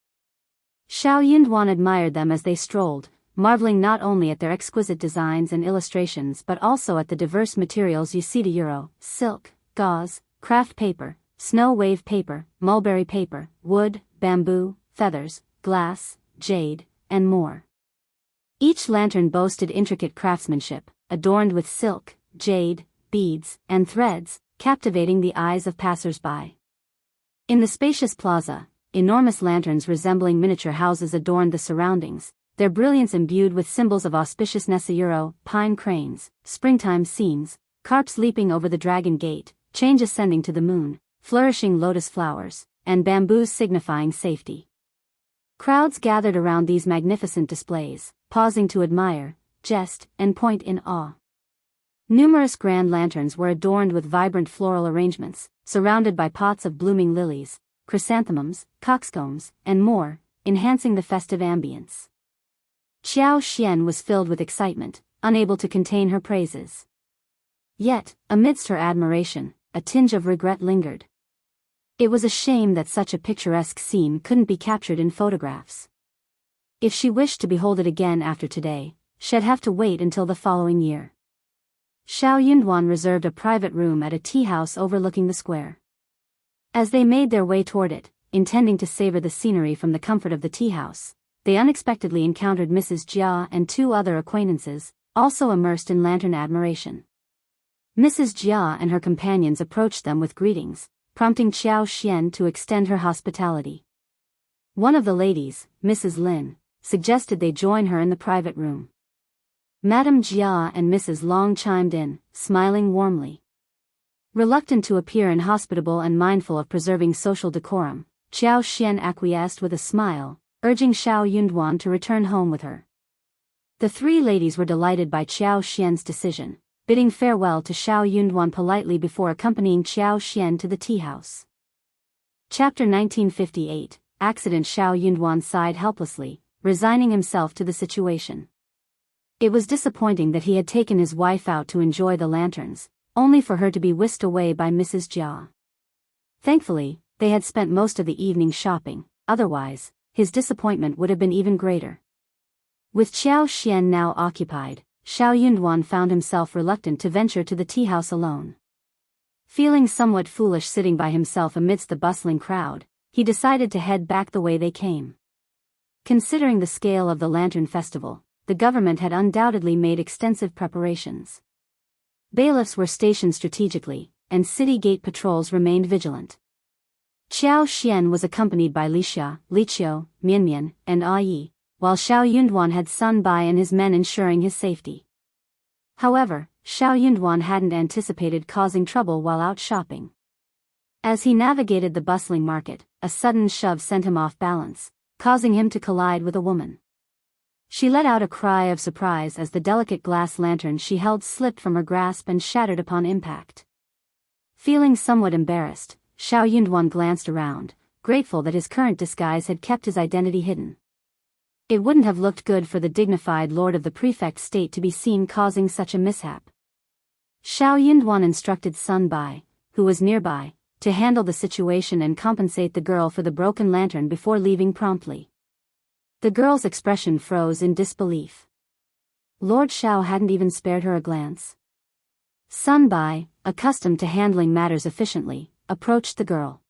Xiao Yunduan admired them as they strolled, marveling not only at their exquisite designs and illustrations but also at the diverse materials euro, silk, gauze, craft paper, snow wave paper, mulberry paper, wood, bamboo, feathers, glass, jade, and more. Each lantern boasted intricate craftsmanship, adorned with silk, jade, beads, and threads, captivating the eyes of passers-by. In the spacious plaza, enormous lanterns resembling miniature houses adorned the surroundings, their brilliance imbued with symbols of auspiciousness: pine cranes, springtime scenes, carps leaping over the dragon gate, change ascending to the moon, flourishing lotus flowers, and bamboos signifying safety. Crowds gathered around these magnificent displays, pausing to admire, jest, and point in awe. Numerous grand lanterns were adorned with vibrant floral arrangements, surrounded by pots of blooming lilies, chrysanthemums, coxcombs, and more, enhancing the festive ambience. Xiao Xian was filled with excitement, unable to contain her praises. Yet, amidst her admiration, a tinge of regret lingered. It was a shame that such a picturesque scene couldn't be captured in photographs. If she wished to behold it again after today, she'd have to wait until the following year. Xiao Yunduan reserved a private room at a tea house overlooking the square. As they made their way toward it, intending to savor the scenery from the comfort of the tea house, they unexpectedly encountered Mrs. Jia and two other acquaintances, also immersed in lantern admiration. Mrs. Jia and her companions approached them with greetings, prompting Xiao Xian to extend her hospitality. One of the ladies, Mrs. Lin, suggested they join her in the private room. Madame Jia and Mrs. Long chimed in, smiling warmly. Reluctant to appear inhospitable and mindful of preserving social decorum, Xiao Xian acquiesced with a smile, urging Xiao Yunduan to return home with her. The three ladies were delighted by Xiao Xian's decision, bidding farewell to Xiao Yunduan politely before accompanying Xiao Xian to the tea house. Chapter 1958, Accident. Xiao Yunduan sighed helplessly, resigning himself to the situation. It was disappointing that he had taken his wife out to enjoy the lanterns, only for her to be whisked away by Mrs. Jia. Thankfully, they had spent most of the evening shopping, otherwise, his disappointment would have been even greater. With Xiao Xian now occupied, Xiao Yunduan found himself reluctant to venture to the tea house alone. Feeling somewhat foolish sitting by himself amidst the bustling crowd, he decided to head back the way they came. Considering the scale of the Lantern Festival, the government had undoubtedly made extensive preparations. Bailiffs were stationed strategically, and city gate patrols remained vigilant. Xiao Xian was accompanied by Li Xia, Li Qiu, Mian, and Yi, while Xiao Yunduan had Sun Bai and his men ensuring his safety. However, Xiao Yunduan hadn't anticipated causing trouble while out shopping. As he navigated the bustling market, a sudden shove sent him off balance, causing him to collide with a woman. She let out a cry of surprise as the delicate glass lantern she held slipped from her grasp and shattered upon impact. Feeling somewhat embarrassed, Xiao Yunduan glanced around, grateful that his current disguise had kept his identity hidden. It wouldn't have looked good for the dignified lord of the prefect state to be seen causing such a mishap. Xiao Yunduan instructed Sun Bai, who was nearby, to handle the situation and compensate the girl for the broken lantern before leaving promptly. The girl's expression froze in disbelief. Lord Xiao hadn't even spared her a glance. Sun Bai, accustomed to handling matters efficiently, approached the girl.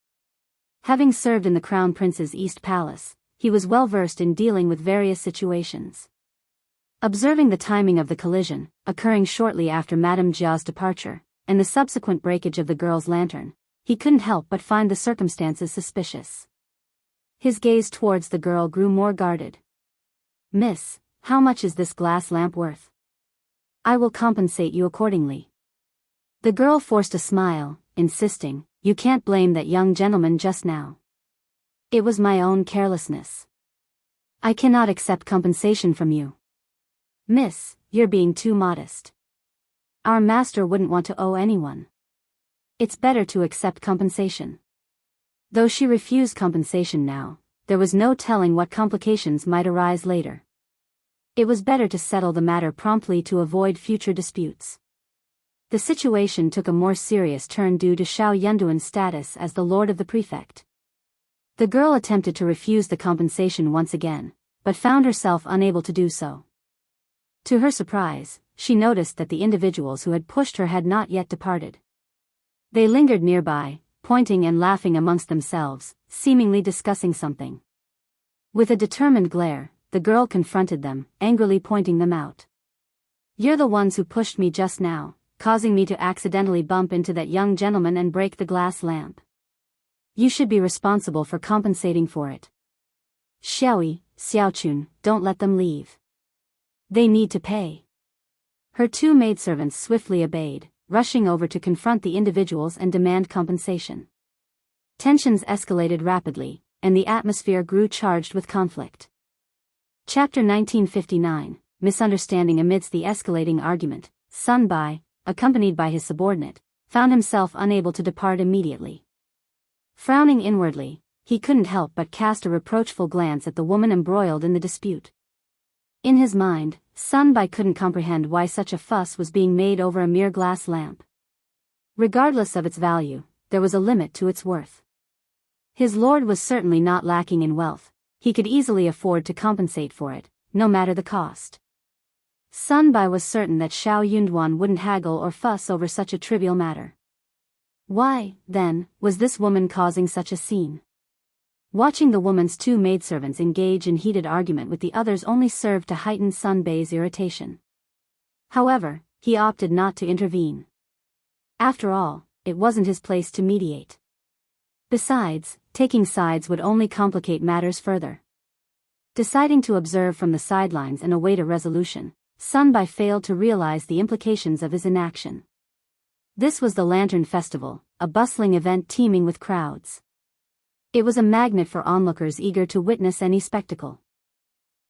Having served in the Crown Prince's East Palace, he was well versed in dealing with various situations. Observing the timing of the collision, occurring shortly after Madame Jia's departure, and the subsequent breakage of the girl's lantern, he couldn't help but find the circumstances suspicious. His gaze towards the girl grew more guarded. "Miss, how much is this glass lamp worth? I will compensate you accordingly." The girl forced a smile, insisting, "You can't blame that young gentleman just now. It was my own carelessness. I cannot accept compensation from you. Miss, you're being too modest. Our master wouldn't want to owe anyone. It's better to accept compensation." Though she refused compensation now, there was no telling what complications might arise later. It was better to settle the matter promptly to avoid future disputes. The situation took a more serious turn due to Xiao Yunduan's status as the lord of the prefect. The girl attempted to refuse the compensation once again, but found herself unable to do so. To her surprise, she noticed that the individuals who had pushed her had not yet departed. They lingered nearby, pointing and laughing amongst themselves, seemingly discussing something. With a determined glare, the girl confronted them, angrily pointing them out. You're the ones who pushed me just now, causing me to accidentally bump into that young gentleman and break the glass lamp. You should be responsible for compensating for it. Xiaoyi, Xiaochun, don't let them leave. They need to pay. Her two maidservants swiftly obeyed, rushing over to confront the individuals and demand compensation. Tensions escalated rapidly, and the atmosphere grew charged with conflict. Chapter 1959, Misunderstanding. Amidst the escalating argument, Sun Bai, accompanied by his subordinate, found himself unable to depart immediately. Frowning inwardly, he couldn't help but cast a reproachful glance at the woman embroiled in the dispute. In his mind, Sun Bai couldn't comprehend why such a fuss was being made over a mere glass lamp. Regardless of its value, there was a limit to its worth. His lord was certainly not lacking in wealth. He could easily afford to compensate for it, no matter the cost. Sun Bai was certain that Xiao Yunduan wouldn't haggle or fuss over such a trivial matter. Why, then, was this woman causing such a scene? Watching the woman's two maidservants engage in heated argument with the others only served to heighten Sun Bai's irritation. However, he opted not to intervene. After all, it wasn't his place to mediate. Besides, taking sides would only complicate matters further. Deciding to observe from the sidelines and await a resolution, Sun Bai failed to realize the implications of his inaction. This was the Lantern Festival, a bustling event teeming with crowds. It was a magnet for onlookers eager to witness any spectacle.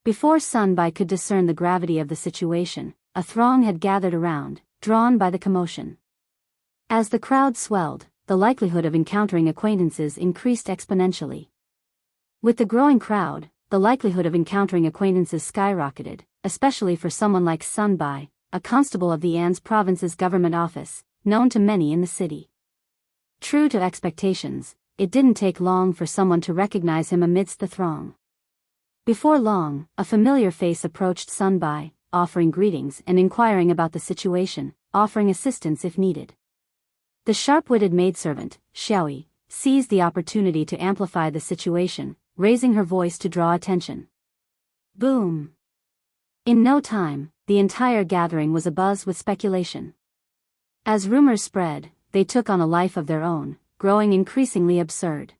Before Sun Bai could discern the gravity of the situation, a throng had gathered around, drawn by the commotion. As the crowd swelled, the likelihood of encountering acquaintances increased exponentially. With the growing crowd, the likelihood of encountering acquaintances skyrocketed, especially for someone like Sun Bai, a constable of the An's province's government office, known to many in the city. True to expectations, it didn't take long for someone to recognize him amidst the throng. Before long, a familiar face approached Sun Bai, offering greetings and inquiring about the situation, offering assistance if needed. The sharp-witted maidservant, Xiaoyi, seized the opportunity to amplify the situation, raising her voice to draw attention. Boom! In no time, the entire gathering was abuzz with speculation. As rumors spread, they took on a life of their own, growing increasingly absurd.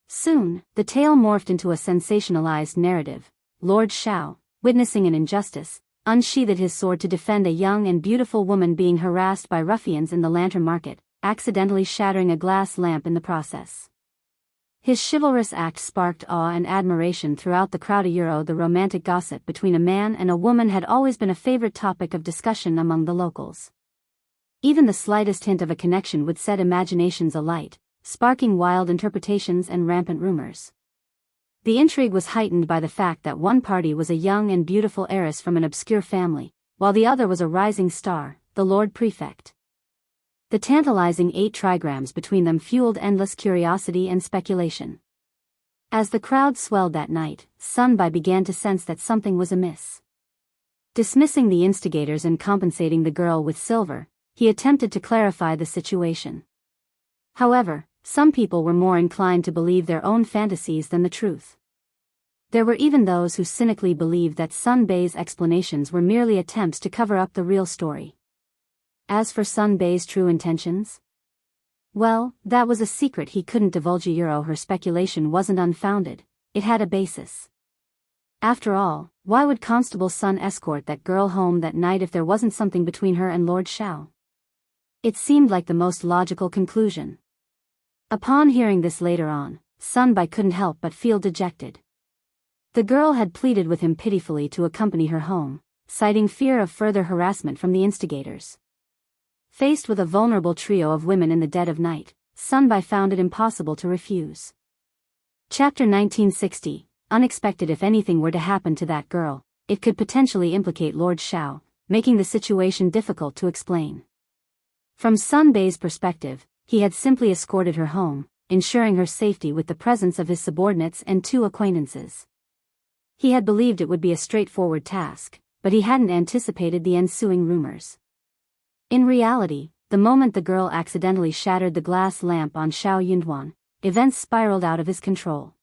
Soon, the tale morphed into a sensationalized narrative. Lord Xiao, witnessing an injustice, unsheathed his sword to defend a young and beautiful woman being harassed by ruffians in the lantern market, accidentally shattering a glass lamp in the process. His chivalrous act sparked awe and admiration throughout the crowd. The romantic gossip between a man and a woman had always been a favorite topic of discussion among the locals. Even the slightest hint of a connection would set imaginations alight, sparking wild interpretations and rampant rumors. The intrigue was heightened by the fact that one party was a young and beautiful heiress from an obscure family, while the other was a rising star, the Lord Prefect. The tantalizing 8 trigrams between them fueled endless curiosity and speculation. As the crowd swelled that night, Sun Bai began to sense that something was amiss. Dismissing the instigators and compensating the girl with silver, he attempted to clarify the situation. However, some people were more inclined to believe their own fantasies than the truth. There were even those who cynically believed that Sun Bai's explanations were merely attempts to cover up the real story. As for Sun Bai's true intentions? Well, that was a secret he couldn't divulge. Her speculation wasn't unfounded, it had a basis. After all, why would Constable Sun escort that girl home that night if there wasn't something between her and Lord Xiao? It seemed like the most logical conclusion. Upon hearing this later on, Sun Bai couldn't help but feel dejected. The girl had pleaded with him pitifully to accompany her home, citing fear of further harassment from the instigators. Faced with a vulnerable trio of women in the dead of night, Sun Bai found it impossible to refuse. Chapter 1960, Unexpected. If anything were to happen to that girl, it could potentially implicate Lord Xiao, making the situation difficult to explain. From Sun Bai's perspective, he had simply escorted her home, ensuring her safety with the presence of his subordinates and 2 acquaintances. He had believed it would be a straightforward task, but he hadn't anticipated the ensuing rumors. In reality, the moment the girl accidentally shattered the glass lamp on Xiao Yunduan, events spiraled out of his control.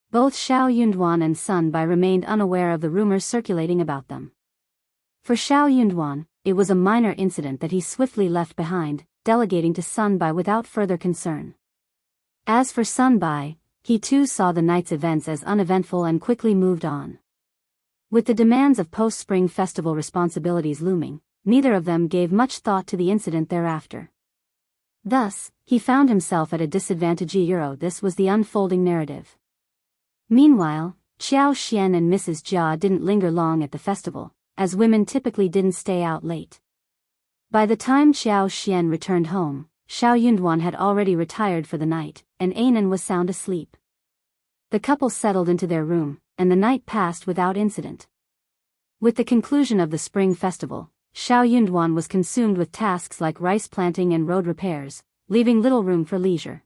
Both Xiao Yunduan and Sun Bai remained unaware of the rumors circulating about them. For Xiao Yunduan, it was a minor incident that he swiftly left behind, delegating to Sun Bai without further concern. As for Sun Bai, he too saw the night's events as uneventful and quickly moved on. With the demands of post-spring festival responsibilities looming, neither of them gave much thought to the incident thereafter. Thus, he found himself at a disadvantage. This was the unfolding narrative. Meanwhile, Xiao Xian and Mrs. Jia didn't linger long at the festival, as women typically didn't stay out late. By the time Xiao Xian returned home, Xiao Yunduan had already retired for the night, and Ainan was sound asleep. The couple settled into their room, and the night passed without incident. With the conclusion of the spring festival, Xiao Yunduan was consumed with tasks like rice planting and road repairs, leaving little room for leisure.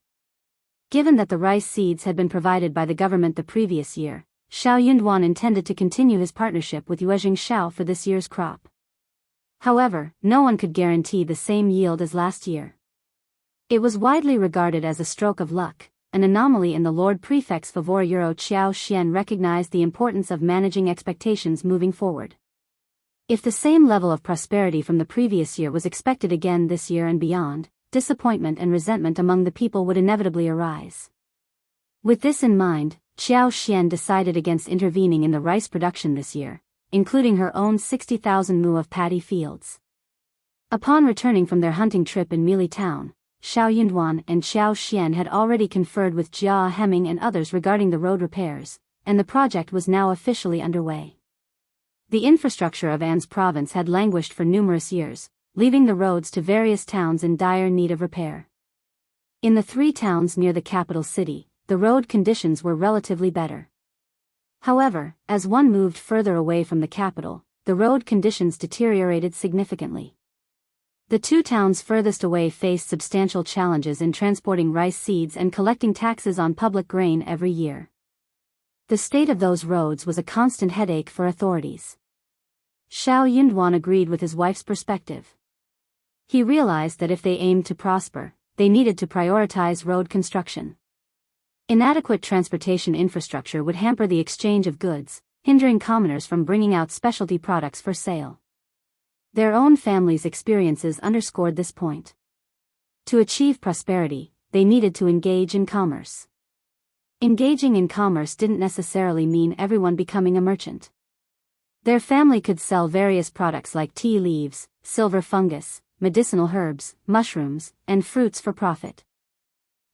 Given that the rice seeds had been provided by the government the previous year, Xiao Yunduan intended to continue his partnership with Yuezhing Shao for this year's crop. However, no one could guarantee the same yield as last year. It was widely regarded as a stroke of luck, an anomaly in the Lord Prefect's favor. Xiao Xian recognized the importance of managing expectations moving forward. If the same level of prosperity from the previous year was expected again this year and beyond, disappointment and resentment among the people would inevitably arise. With this in mind, Xiao Xian decided against intervening in the rice production this year, including her own 60,000 mu of paddy fields. Upon returning from their hunting trip in Meili town, Xiao Yunduan and Xiao Xian had already conferred with Jia Hemming and others regarding the road repairs, and the project was now officially underway. The infrastructure of An's province had languished for numerous years, leaving the roads to various towns in dire need of repair. In the 3 towns near the capital city, the road conditions were relatively better. However, as one moved further away from the capital, the road conditions deteriorated significantly. The 2 towns furthest away faced substantial challenges in transporting rice seeds and collecting taxes on public grain every year. The state of those roads was a constant headache for authorities. Xiao Yunduan agreed with his wife's perspective. He realized that if they aimed to prosper, they needed to prioritize road construction. Inadequate transportation infrastructure would hamper the exchange of goods, hindering commoners from bringing out specialty products for sale. Their own families' experiences underscored this point. To achieve prosperity, they needed to engage in commerce. Engaging in commerce didn't necessarily mean everyone becoming a merchant. Their family could sell various products like tea leaves, silver fungus, medicinal herbs, mushrooms, and fruits for profit.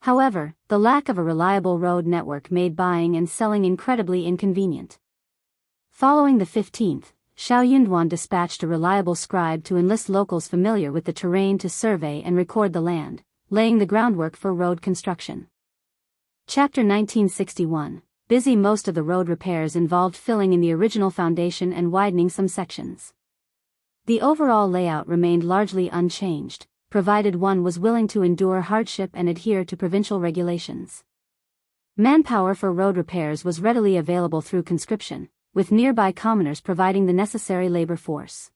However, the lack of a reliable road network made buying and selling incredibly inconvenient. Following the 15th, Xiao Yunduan dispatched a reliable scribe to enlist locals familiar with the terrain to survey and record the land, laying the groundwork for road construction. Chapter 1961. Busy. Most of the road repairs involved filling in the original foundation and widening some sections. The overall layout remained largely unchanged, provided one was willing to endure hardship and adhere to provincial regulations. Manpower for road repairs was readily available through conscription, with nearby commoners providing the necessary labor force.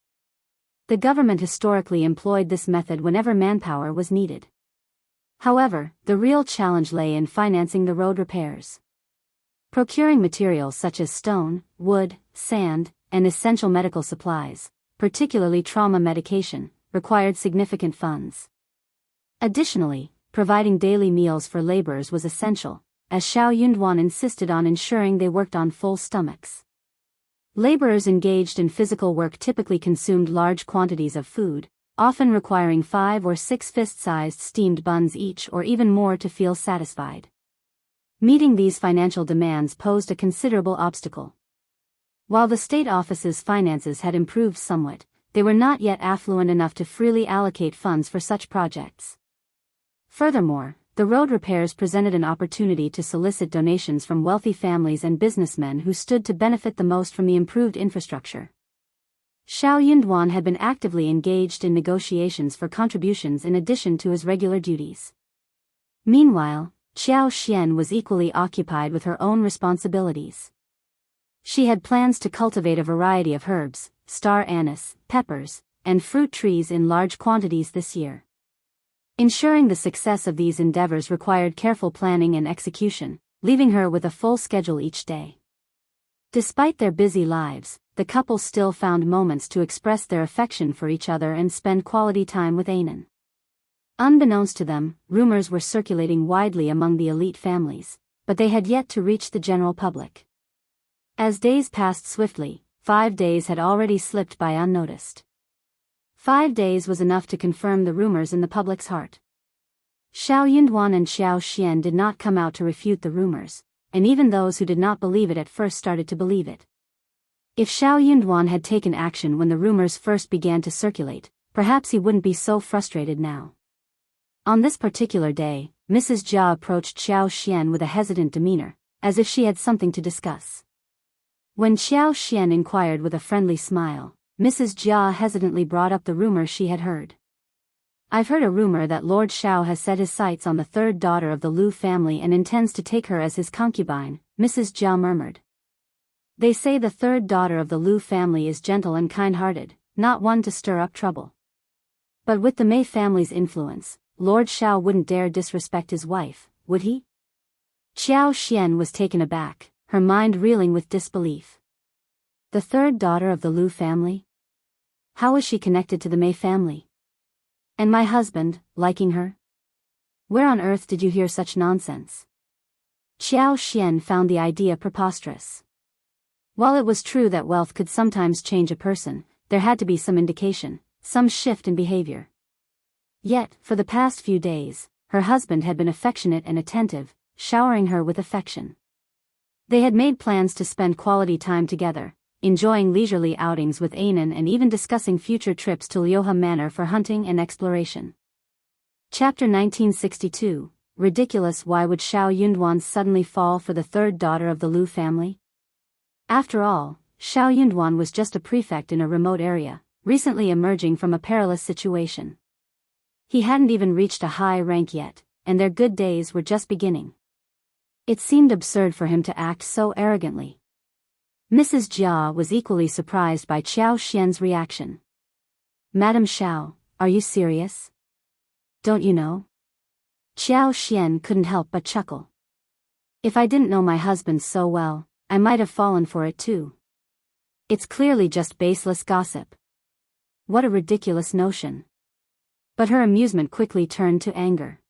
The government historically employed this method whenever manpower was needed. However, the real challenge lay in financing the road repairs. Procuring materials such as stone, wood, sand, and essential medical supplies, particularly trauma medication, required significant funds. Additionally, providing daily meals for laborers was essential, as Xiao Yunduan insisted on ensuring they worked on full stomachs. Laborers engaged in physical work typically consumed large quantities of food, often requiring 5 or 6 fist-sized steamed buns each or even more to feel satisfied. Meeting these financial demands posed a considerable obstacle. While the state office's finances had improved somewhat, they were not yet affluent enough to freely allocate funds for such projects. Furthermore, the road repairs presented an opportunity to solicit donations from wealthy families and businessmen who stood to benefit the most from the improved infrastructure. Xiao Yunduan had been actively engaged in negotiations for contributions in addition to his regular duties. Meanwhile, Xiao Xian was equally occupied with her own responsibilities. She had plans to cultivate a variety of herbs, star anise, peppers, and fruit trees in large quantities this year. Ensuring the success of these endeavors required careful planning and execution, leaving her with a full schedule each day. Despite their busy lives, the couple still found moments to express their affection for each other and spend quality time with Anan. Unbeknownst to them, rumors were circulating widely among the elite families, but they had yet to reach the general public. As days passed swiftly, 5 days had already slipped by unnoticed. 5 days was enough to confirm the rumors in the public's heart. Xiao Yunduan and Xiao Xian did not come out to refute the rumors, and even those who did not believe it at first started to believe it. If Xiao Yunduan had taken action when the rumors first began to circulate, perhaps he wouldn't be so frustrated now. On this particular day, Mrs. Jia approached Xiao Xian with a hesitant demeanor, as if she had something to discuss. When Xiao Xian inquired with a friendly smile, Mrs. Jia hesitantly brought up the rumor she had heard. "I've heard a rumor that Lord Xiao has set his sights on the third daughter of the Lu family and intends to take her as his concubine," Mrs. Jia murmured. "They say the third daughter of the Lu family is gentle and kind-hearted, not one to stir up trouble. But with the Mei family's influence, Lord Xiao wouldn't dare disrespect his wife, would he?" Xiao Xian was taken aback, her mind reeling with disbelief. The third daughter of the Lu family? How is she connected to the Mei family? And my husband, liking her? Where on earth did you hear such nonsense? Xiao Xian found the idea preposterous. While it was true that wealth could sometimes change a person, there had to be some indication, some shift in behavior. Yet, for the past few days, her husband had been affectionate and attentive, showering her with affection. They had made plans to spend quality time together, enjoying leisurely outings with Anan and even discussing future trips to Liuhe Manor for hunting and exploration. Chapter 1962, Ridiculous. Why would Xiao Yunduan suddenly fall for the third daughter of the Lu family? After all, Xiao Yunduan was just a prefect in a remote area, recently emerging from a perilous situation. He hadn't even reached a high rank yet, and their good days were just beginning. It seemed absurd for him to act so arrogantly. Mrs. Jia was equally surprised by Xiao Xian's reaction. "Madam Xiao, are you serious? Don't you know?" Xiao Xian couldn't help but chuckle. "If I didn't know my husband so well, I might have fallen for it too. It's clearly just baseless gossip. What a ridiculous notion." But her amusement quickly turned to anger.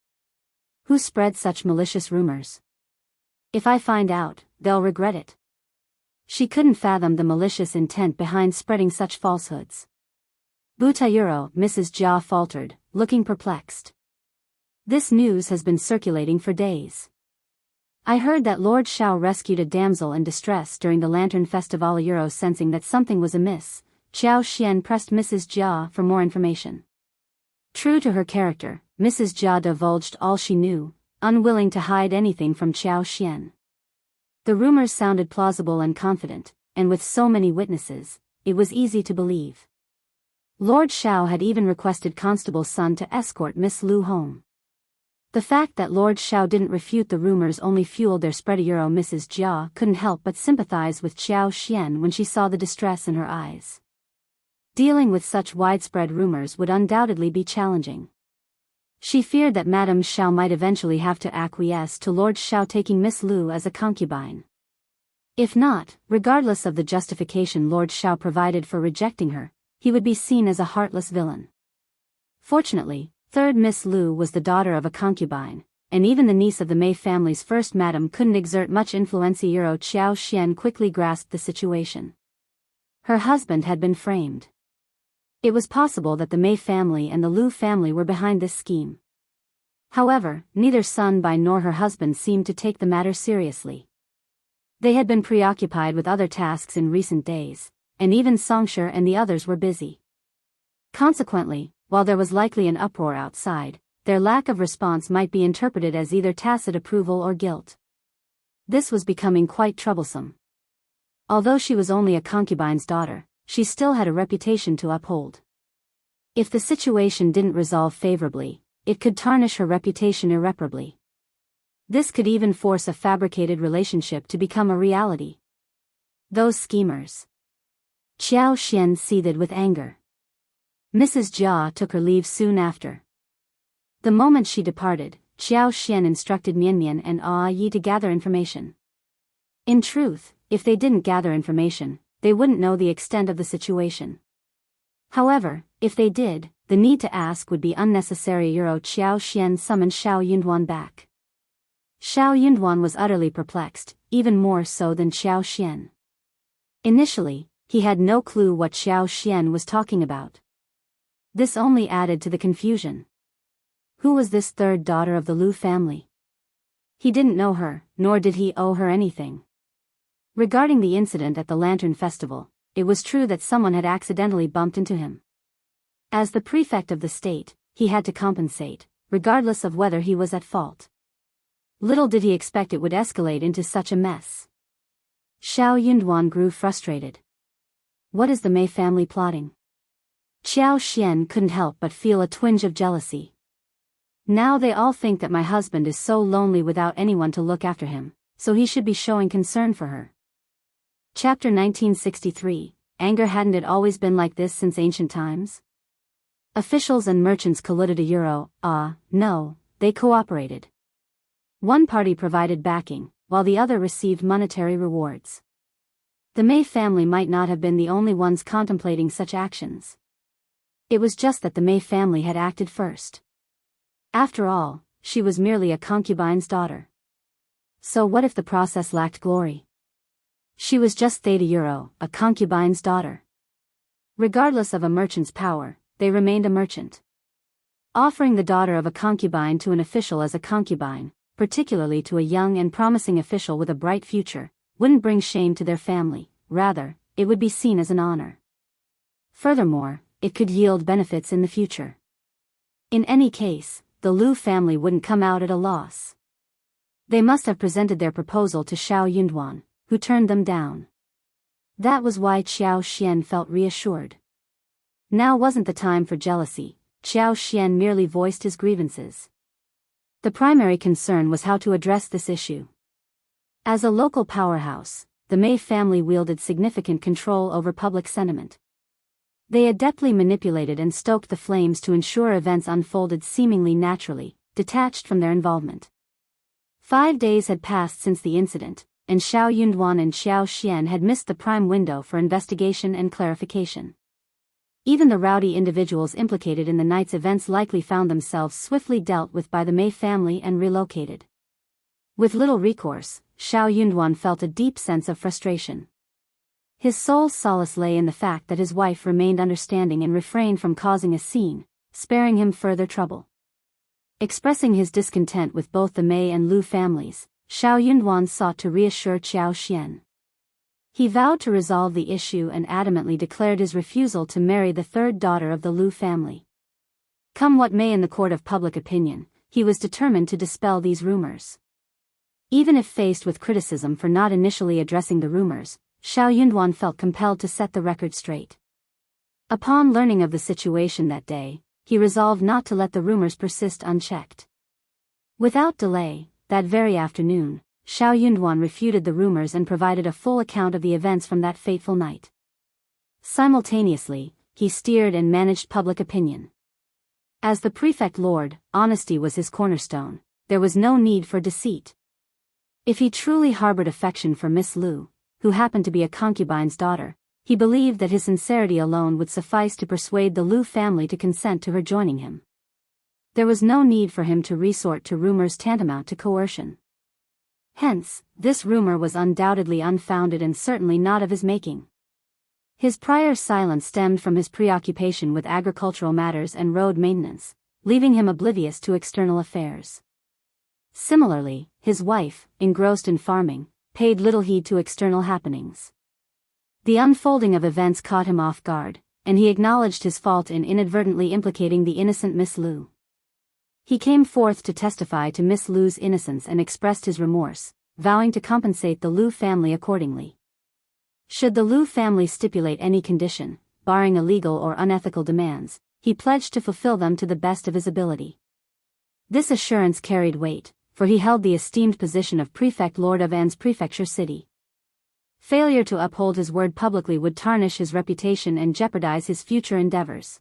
Who spread such malicious rumors? If I find out, they'll regret it. She couldn't fathom the malicious intent behind spreading such falsehoods. "Butayuro," Mrs. Jia faltered, looking perplexed. "This news has been circulating for days. I heard that Lord Xiao rescued a damsel in distress during the Lantern Festival." Sensing that something was amiss, Xiao Xian pressed Mrs. Jia for more information. True to her character, Mrs. Jia divulged all she knew, unwilling to hide anything from Xiao Xian. The rumors sounded plausible and confident, and with so many witnesses, it was easy to believe. Lord Xiao had even requested Constable Sun to escort Miss Lu home. The fact that Lord Xiao didn't refute the rumors only fueled their spread. Mrs. Jia couldn't help but sympathize with Xiao Xian when she saw the distress in her eyes. Dealing with such widespread rumors would undoubtedly be challenging. She feared that Madame Xiao might eventually have to acquiesce to Lord Xiao taking Miss Lu as a concubine. If not, regardless of the justification Lord Xiao provided for rejecting her, he would be seen as a heartless villain. Fortunately, third Miss Lu was the daughter of a concubine, and even the niece of the Mei family's first madam couldn't exert much influence. Xiao Xian quickly grasped the situation. Her husband had been framed. It was possible that the Mei family and the Lu family were behind this scheme. However, neither Sun Bai nor her husband seemed to take the matter seriously. They had been preoccupied with other tasks in recent days, and even Songsher and the others were busy. Consequently, while there was likely an uproar outside, their lack of response might be interpreted as either tacit approval or guilt. This was becoming quite troublesome. Although she was only a concubine's daughter, she still had a reputation to uphold. If the situation didn't resolve favorably, it could tarnish her reputation irreparably. This could even force a fabricated relationship to become a reality. Those schemers. Xiao Xian seethed with anger. Mrs. Jia took her leave soon after. The moment she departed, Xiao Xian instructed Mian and Yi to gather information. In truth, if they didn't gather information, they wouldn't know the extent of the situation. However, if they did, the need to ask would be unnecessary. Xiao Xian summoned Xiao Yunduan back. Xiao Yunduan was utterly perplexed, even more so than Xiao Xian. Initially, he had no clue what Xiao Xian was talking about. This only added to the confusion. Who was this third daughter of the Lu family? He didn't know her, nor did he owe her anything. Regarding the incident at the Lantern Festival, it was true that someone had accidentally bumped into him. As the prefect of the state, he had to compensate, regardless of whether he was at fault. Little did he expect it would escalate into such a mess. Xiao Yunduan grew frustrated. What is the Mei family plotting? Xiao Xian couldn't help but feel a twinge of jealousy. Now they all think that my husband is so lonely without anyone to look after him, so he should be showing concern for her. Chapter 1963, Anger. Hadn't it always been like this since ancient times? Officials and merchants colluded no, they cooperated. One party provided backing, while the other received monetary rewards. The Mei family might not have been the only ones contemplating such actions. It was just that the Mei family had acted first. After all, she was merely a concubine's daughter. So what if the process lacked glory? She was just Theta, a concubine's daughter. Regardless of a merchant's power, they remained a merchant. Offering the daughter of a concubine to an official as a concubine, particularly to a young and promising official with a bright future, wouldn't bring shame to their family, rather, it would be seen as an honor. Furthermore, it could yield benefits in the future. In any case, the Lu family wouldn't come out at a loss. They must have presented their proposal to Xiao Yunduan, who turned them down. That was why Xiao Xian felt reassured. Now wasn't the time for jealousy. Xiao Xian merely voiced his grievances. The primary concern was how to address this issue. As a local powerhouse, the Mei family wielded significant control over public sentiment. They adeptly manipulated and stoked the flames to ensure events unfolded seemingly naturally, detached from their involvement. 5 days had passed since the incident, and Xiao Yunduan and Xiao Xian had missed the prime window for investigation and clarification. Even the rowdy individuals implicated in the night's events likely found themselves swiftly dealt with by the Mei family and relocated. With little recourse, Xiao Yunduan felt a deep sense of frustration. His sole solace lay in the fact that his wife remained understanding and refrained from causing a scene, sparing him further trouble. Expressing his discontent with both the Mei and Lu families, Xiao Yunduan sought to reassure Xiao Xian. He vowed to resolve the issue and adamantly declared his refusal to marry the third daughter of the Lu family. Come what may in the court of public opinion, he was determined to dispel these rumors. Even if faced with criticism for not initially addressing the rumors, Xiao Yunduan felt compelled to set the record straight. Upon learning of the situation that day, he resolved not to let the rumors persist unchecked. Without delay, that very afternoon, Xiao Yunduan refuted the rumors and provided a full account of the events from that fateful night. Simultaneously, he steered and managed public opinion. As the prefect lord, honesty was his cornerstone. There was no need for deceit. If he truly harbored affection for Miss Lu, who happened to be a concubine's daughter, he believed that his sincerity alone would suffice to persuade the Lu family to consent to her joining him. There was no need for him to resort to rumors tantamount to coercion. Hence, this rumor was undoubtedly unfounded and certainly not of his making. His prior silence stemmed from his preoccupation with agricultural matters and road maintenance, leaving him oblivious to external affairs. Similarly, his wife, engrossed in farming, paid little heed to external happenings. The unfolding of events caught him off guard, and he acknowledged his fault in inadvertently implicating the innocent Miss Lu. He came forth to testify to Miss Lu's innocence and expressed his remorse, vowing to compensate the Lu family accordingly. Should the Lu family stipulate any condition, barring illegal or unethical demands, he pledged to fulfill them to the best of his ability. This assurance carried weight, for he held the esteemed position of prefect lord of An's prefecture city. Failure to uphold his word publicly would tarnish his reputation and jeopardize his future endeavors.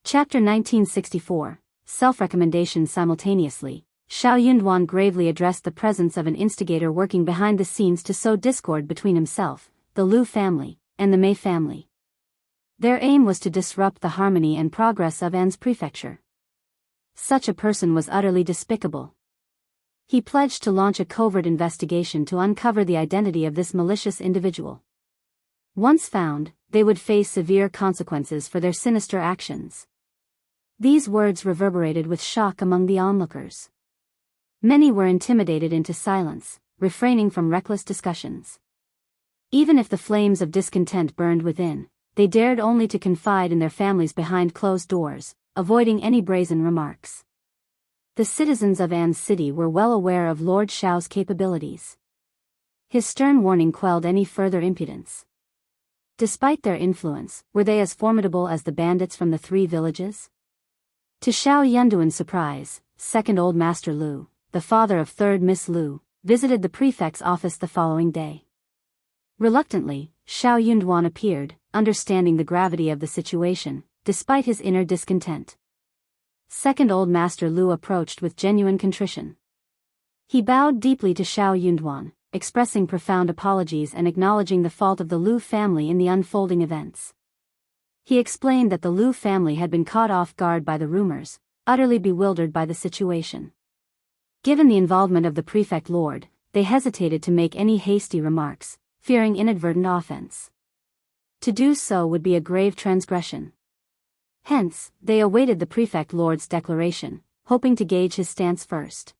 Chapter 1964, Self-Recommendation. Simultaneously, Xiao Yunduan gravely addressed the presence of an instigator working behind the scenes to sow discord between himself, the Lu family, and the Mei family. Their aim was to disrupt the harmony and progress of An's prefecture. Such a person was utterly despicable. He pledged to launch a covert investigation to uncover the identity of this malicious individual. Once found, they would face severe consequences for their sinister actions. These words reverberated with shock among the onlookers. Many were intimidated into silence, refraining from reckless discussions. Even if the flames of discontent burned within, they dared only to confide in their families behind closed doors, avoiding any brazen remarks. The citizens of An's city were well aware of Lord Xiao's capabilities. His stern warning quelled any further impudence. Despite their influence, were they as formidable as the bandits from the 3 villages? To Xiao Yunduan's surprise, second Old Master Lu, the father of third Miss Lu, visited the prefect's office the following day. Reluctantly, Xiao Yunduan appeared, understanding the gravity of the situation, despite his inner discontent. Second Old Master Lu approached with genuine contrition. He bowed deeply to Xiao Yunduan, expressing profound apologies and acknowledging the fault of the Lu family in the unfolding events. He explained that the Lu family had been caught off guard by the rumors, utterly bewildered by the situation. Given the involvement of the prefect lord, they hesitated to make any hasty remarks, fearing inadvertent offense. To do so would be a grave transgression. Hence, they awaited the prefect lord's declaration, hoping to gauge his stance first.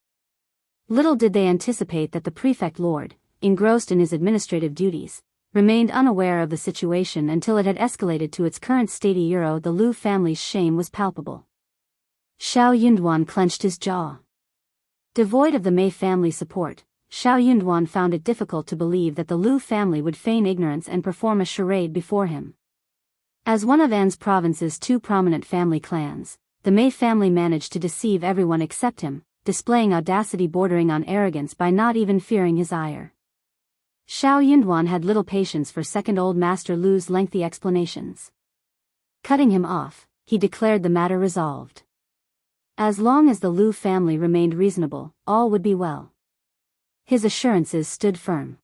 Little did they anticipate that the prefect lord, engrossed in his administrative duties, remained unaware of the situation until it had escalated to its current state. The Lu family's shame was palpable. Xiao Yunduan clenched his jaw. Devoid of the Mei family support, Xiao Yunduan found it difficult to believe that the Lu family would feign ignorance and perform a charade before him. As one of An's province's 2 prominent family clans, the Mei family managed to deceive everyone except him, displaying audacity bordering on arrogance by not even fearing his ire. Xiao Yunduan had little patience for second Old Master Lu's lengthy explanations. Cutting him off, he declared the matter resolved. As long as the Lu family remained reasonable, all would be well. His assurances stood firm.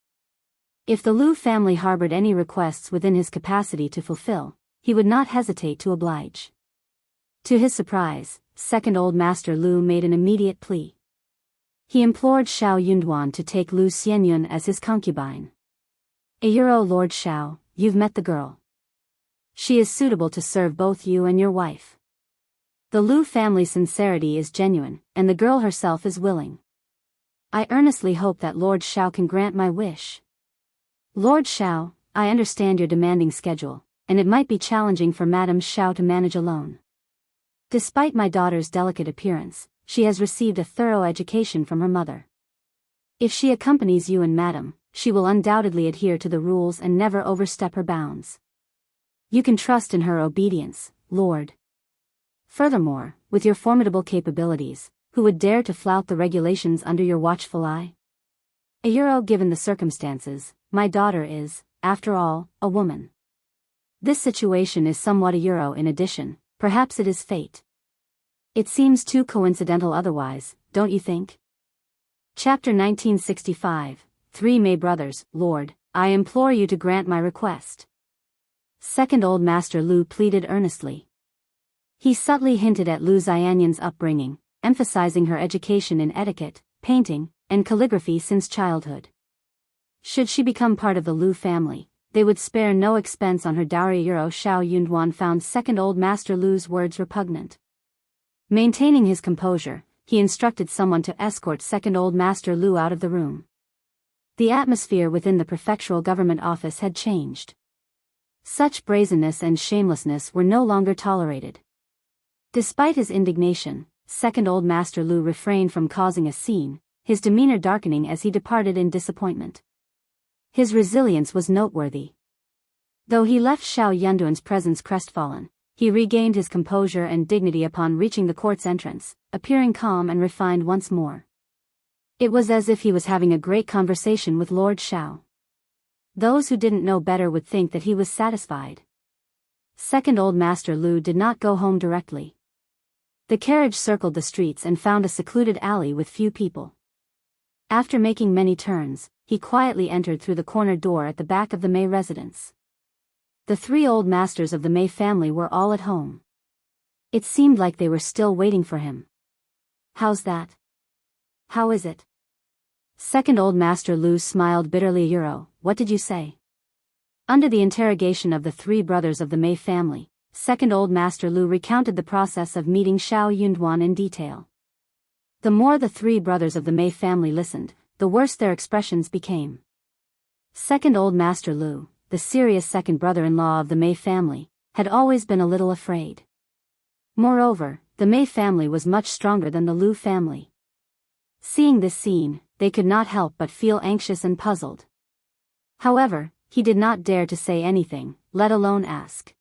If the Lu family harbored any requests within his capacity to fulfill, he would not hesitate to oblige. To his surprise, second Old Master Lu made an immediate plea. He implored Xiao Yunduan to take Lu Xianyun as his concubine. Lord Xiao, you've met the girl. She is suitable to serve both you and your wife. The Lu family's sincerity is genuine, and the girl herself is willing. I earnestly hope that Lord Xiao can grant my wish. Lord Xiao, I understand your demanding schedule, and it might be challenging for Madame Xiao to manage alone. Despite my daughter's delicate appearance, she has received a thorough education from her mother. If she accompanies you and Madame, she will undoubtedly adhere to the rules and never overstep her bounds. You can trust in her obedience, Lord. Furthermore, with your formidable capabilities, who would dare to flout the regulations under your watchful eye? Given the circumstances, my daughter is, after all, a woman. This situation is somewhat in addition, perhaps it is fate. It seems too coincidental otherwise, don't you think? Chapter 1965, 3 Mei Brothers, Lord, I implore you to grant my request. Second Old Master Lu pleaded earnestly. He subtly hinted at Lu Xianyun's upbringing, emphasizing her education in etiquette, painting, and calligraphy since childhood. Should she become part of the Lu family, they would spare no expense on her dowry. Xiao Yunduan found second Old Master Lu's words repugnant. Maintaining his composure, he instructed someone to escort second Old Master Lu out of the room. The atmosphere within the prefectural government office had changed. Such brazenness and shamelessness were no longer tolerated. Despite his indignation, second Old Master Lu refrained from causing a scene, his demeanor darkening as he departed in disappointment. His resilience was noteworthy. Though he left Xiao Yunduan's presence crestfallen, he regained his composure and dignity upon reaching the court's entrance, appearing calm and refined once more. It was as if he was having a great conversation with Lord Xiao. Those who didn't know better would think that he was satisfied. Second Old Master Lu did not go home directly. The carriage circled the streets and found a secluded alley with few people. After making many turns, he quietly entered through the corner door at the back of the Mei residence. The three old masters of the Mei family were all at home. It seemed like they were still waiting for him. "How's that? How is it?" Second Old Master Lu smiled bitterly. What did you say?" Under the interrogation of the three brothers of the Mei family, Second Old Master Lu recounted the process of meeting Xiao Yunduan in detail. The more the three brothers of the Mei family listened, the worse their expressions became. Second Old Master Lu, the serious second brother-in-law of the Mei family, had always been a little afraid. Moreover, the Mei family was much stronger than the Lu family. Seeing this scene, they could not help but feel anxious and puzzled. However, he did not dare to say anything, let alone ask.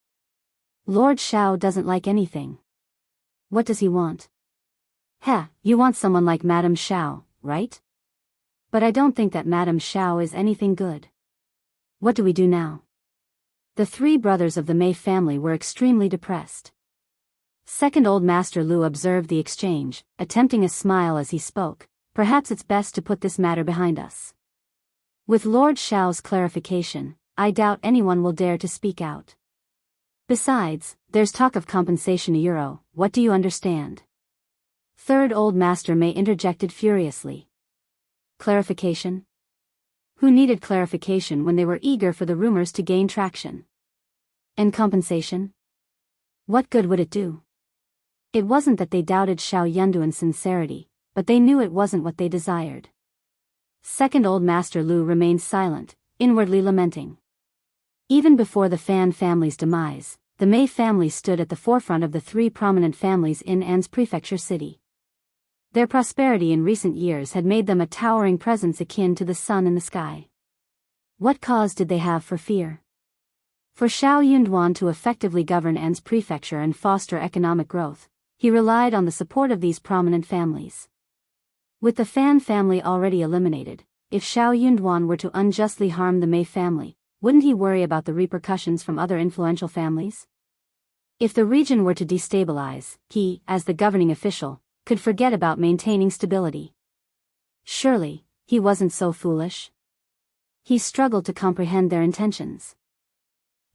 "Lord Xiao doesn't like anything. What does he want?" "Heh, you want someone like Madame Xiao, right? But I don't think that Madame Xiao is anything good. What do we do now?" The three brothers of the Mei family were extremely depressed. Second Old Master Lu observed the exchange, attempting a smile as he spoke. "Perhaps it's best to put this matter behind us. With Lord Xiao's clarification, I doubt anyone will dare to speak out. Besides, there's talk of compensation €. What do you understand?" Third Old Master Mei interjected furiously. Clarification? Who needed clarification when they were eager for the rumors to gain traction? And compensation? What good would it do? It wasn't that they doubted Xiao Yunduan's sincerity, but they knew it wasn't what they desired. Second Old Master Lu remained silent, inwardly lamenting. Even before the Fan family's demise, the Mei family stood at the forefront of the three prominent families in An's prefecture city. Their prosperity in recent years had made them a towering presence akin to the sun in the sky. What cause did they have for fear? For Xiao Yunduan to effectively govern An's prefecture and foster economic growth, he relied on the support of these prominent families. With the Fan family already eliminated, if Xiao Yunduan were to unjustly harm the Mei family, wouldn't he worry about the repercussions from other influential families? If the region were to destabilize, he, as the governing official, could forget about maintaining stability. Surely, he wasn't so foolish. He struggled to comprehend their intentions.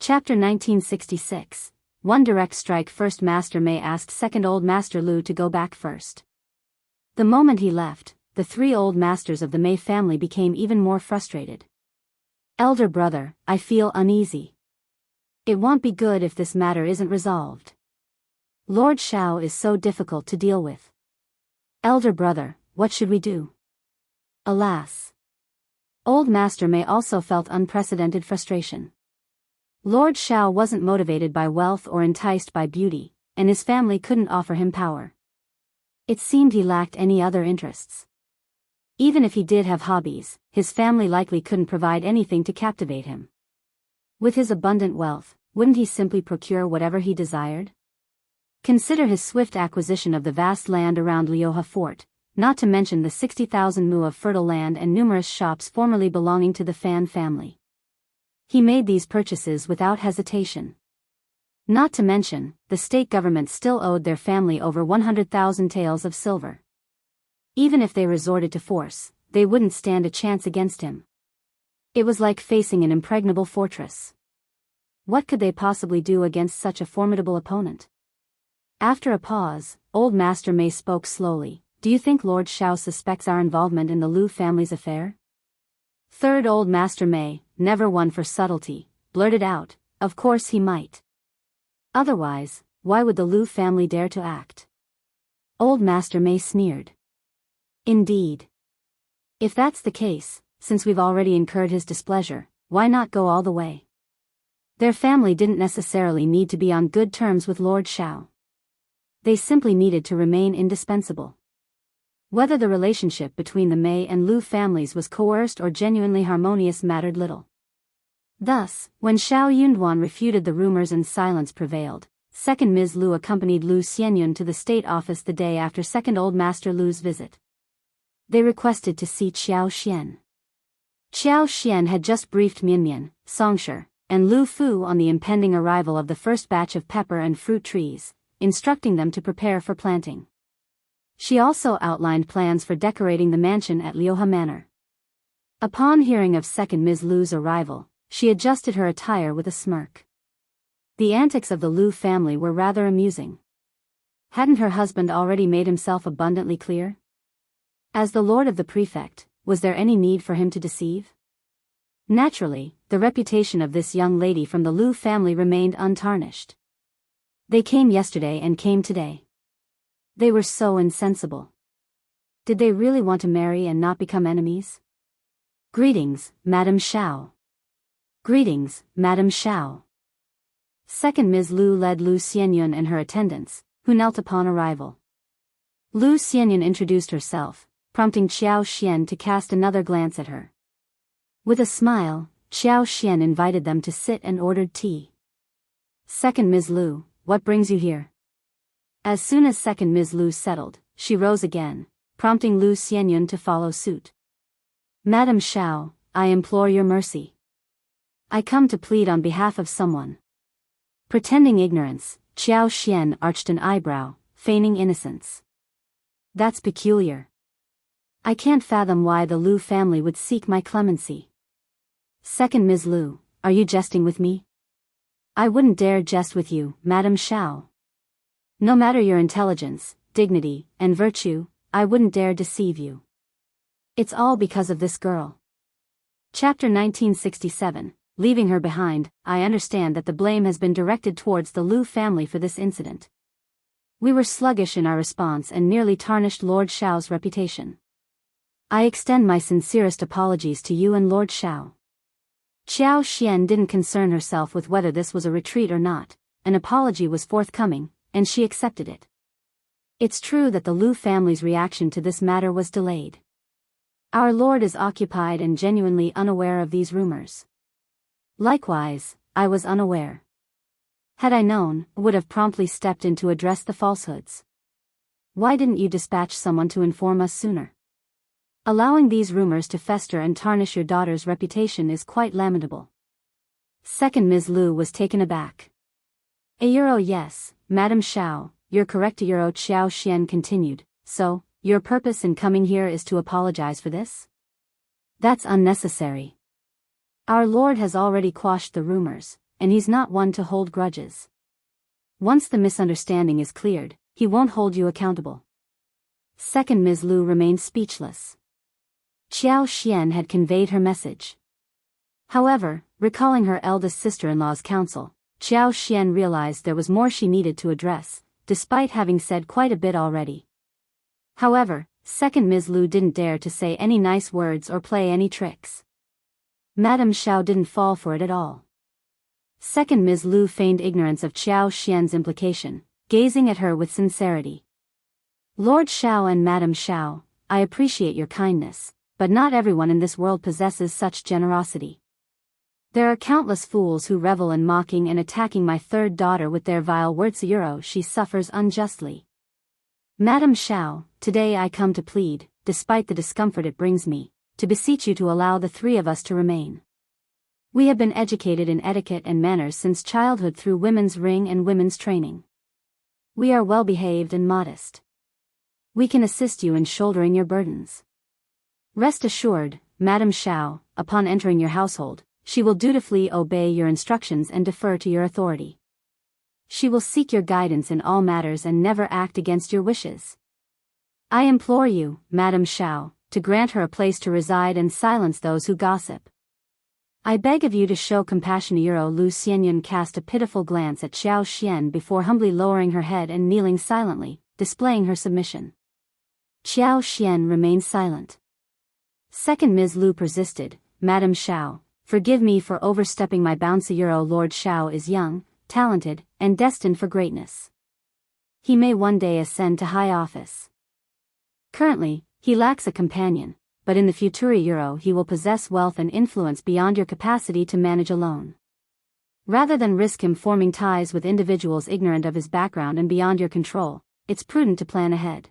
Chapter 1966. One direct strike. First Master Mei asked Second Old Master Lu to go back first. The moment he left, the three old masters of the Mei family became even more frustrated. "Elder brother, I feel uneasy. It won't be good if this matter isn't resolved. Lord Xiao is so difficult to deal with. Elder brother, what should we do?" Alas! Old Master Mei also felt unprecedented frustration. Lord Xiao wasn't motivated by wealth or enticed by beauty, and his family couldn't offer him power. It seemed he lacked any other interests. Even if he did have hobbies, his family likely couldn't provide anything to captivate him. With his abundant wealth, wouldn't he simply procure whatever he desired? Consider his swift acquisition of the vast land around Liuhe Fort, not to mention the 60,000 mu of fertile land and numerous shops formerly belonging to the Fan family. He made these purchases without hesitation. Not to mention, the state government still owed their family over 100,000 taels of silver. Even if they resorted to force, they wouldn't stand a chance against him. It was like facing an impregnable fortress. What could they possibly do against such a formidable opponent? After a pause, Old Master Mei spoke slowly. "Do you think Lord Xiao suspects our involvement in the Lu family's affair?" Third Old Master Mei, never one for subtlety, blurted out, "Of course he might. Otherwise, why would the Lu family dare to act?" Old Master Mei sneered. "Indeed. If that's the case, since we've already incurred his displeasure, why not go all the way?" Their family didn't necessarily need to be on good terms with Lord Xiao. They simply needed to remain indispensable. Whether the relationship between the Mei and Lu families was coerced or genuinely harmonious mattered little. Thus, when Xiao Yunduan refuted the rumors and silence prevailed, Second Ms. Lu accompanied Lu Xianyun to the state office the day after Second Old Master Lu's visit. They requested to see Qiao Xian. Qiao Xian had just briefed Mianmian, Songshi, and Lu Fu on the impending arrival of the first batch of pepper and fruit trees, instructing them to prepare for planting. She also outlined plans for decorating the mansion at Liuhe Manor. Upon hearing of second Ms. Lu's arrival, she adjusted her attire with a smirk. The antics of the Lu family were rather amusing. Hadn't her husband already made himself abundantly clear? As the lord of the prefect, was there any need for him to deceive? Naturally, the reputation of this young lady from the Lu family remained untarnished. They came yesterday and came today. They were so insensible. Did they really want to marry and not become enemies? Greetings, Madame Xiao. Greetings, Madame Xiao. Second Ms. Lu led Lu Xianyun and her attendants, who knelt upon arrival. Lu Xianyun introduced herself, prompting Xiao Xian to cast another glance at her. With a smile, Xiao Xian invited them to sit and ordered tea. Second Ms. Lu, what brings you here? As soon as second Ms. Lu settled, she rose again, prompting Lu Xianyun to follow suit. Madame Xiao, I implore your mercy. I come to plead on behalf of someone. Pretending ignorance, Xiao Xian arched an eyebrow, feigning innocence. That's peculiar. I can't fathom why the Lu family would seek my clemency. Second Ms. Lu, are you jesting with me? I wouldn't dare jest with you, Madame Xiao. No matter your intelligence, dignity, and virtue, I wouldn't dare deceive you. It's all because of this girl. Chapter 1967, Leaving her behind. I understand that the blame has been directed towards the Lu family for this incident. We were sluggish in our response and nearly tarnished Lord Xiao's reputation. I extend my sincerest apologies to you and Lord Xiao. Xiao Xian didn't concern herself with whether this was a retreat or not. An apology was forthcoming, and she accepted it. It's true that the Lu family's reaction to this matter was delayed. Our lord is occupied and genuinely unaware of these rumors. Likewise, I was unaware. Had I known, would have promptly stepped in to address the falsehoods. Why didn't you dispatch someone to inform us sooner? Allowing these rumors to fester and tarnish your daughter's reputation is quite lamentable. Second Ms. Lu was taken aback. Yes, Madame Xiao, you're correct. Xiao Xian continued. So, your purpose in coming here is to apologize for this? That's unnecessary. Our lord has already quashed the rumors, and he's not one to hold grudges. Once the misunderstanding is cleared, he won't hold you accountable. Second Ms. Lu remained speechless. Xiao Xian had conveyed her message. However, recalling her eldest sister-in-law's counsel, Xiao Xian realized there was more she needed to address, despite having said quite a bit already. However, second Ms. Lu didn't dare to say any nice words or play any tricks. Madame Xiao didn't fall for it at all. Second Ms. Lu feigned ignorance of Xiao Xian's implication, gazing at her with sincerity. Lord Xiao and Madame Xiao, I appreciate your kindness, but not everyone in this world possesses such generosity. There are countless fools who revel in mocking and attacking my third daughter with their vile words. She suffers unjustly. Madame Xiao, today I come to plead, despite the discomfort it brings me, to beseech you to allow the three of us to remain. We have been educated in etiquette and manners since childhood through women's ring and women's training. We are well behaved and modest. We can assist you in shouldering your burdens. Rest assured, Madame Xiao, upon entering your household, she will dutifully obey your instructions and defer to your authority. She will seek your guidance in all matters and never act against your wishes. I implore you, Madame Xiao, to grant her a place to reside and silence those who gossip. I beg of you to show compassion. Lu Xianyun cast a pitiful glance at Xiao Xian before humbly lowering her head and kneeling silently, displaying her submission. Xiao Xian remained silent. Second Ms. Lu persisted, Madame Xiao, forgive me for overstepping my bounds. Lord Xiao is young, talented, and destined for greatness. He may one day ascend to high office. Currently, he lacks a companion, but in the future he will possess wealth and influence beyond your capacity to manage alone. Rather than risk him forming ties with individuals ignorant of his background and beyond your control, it's prudent to plan ahead.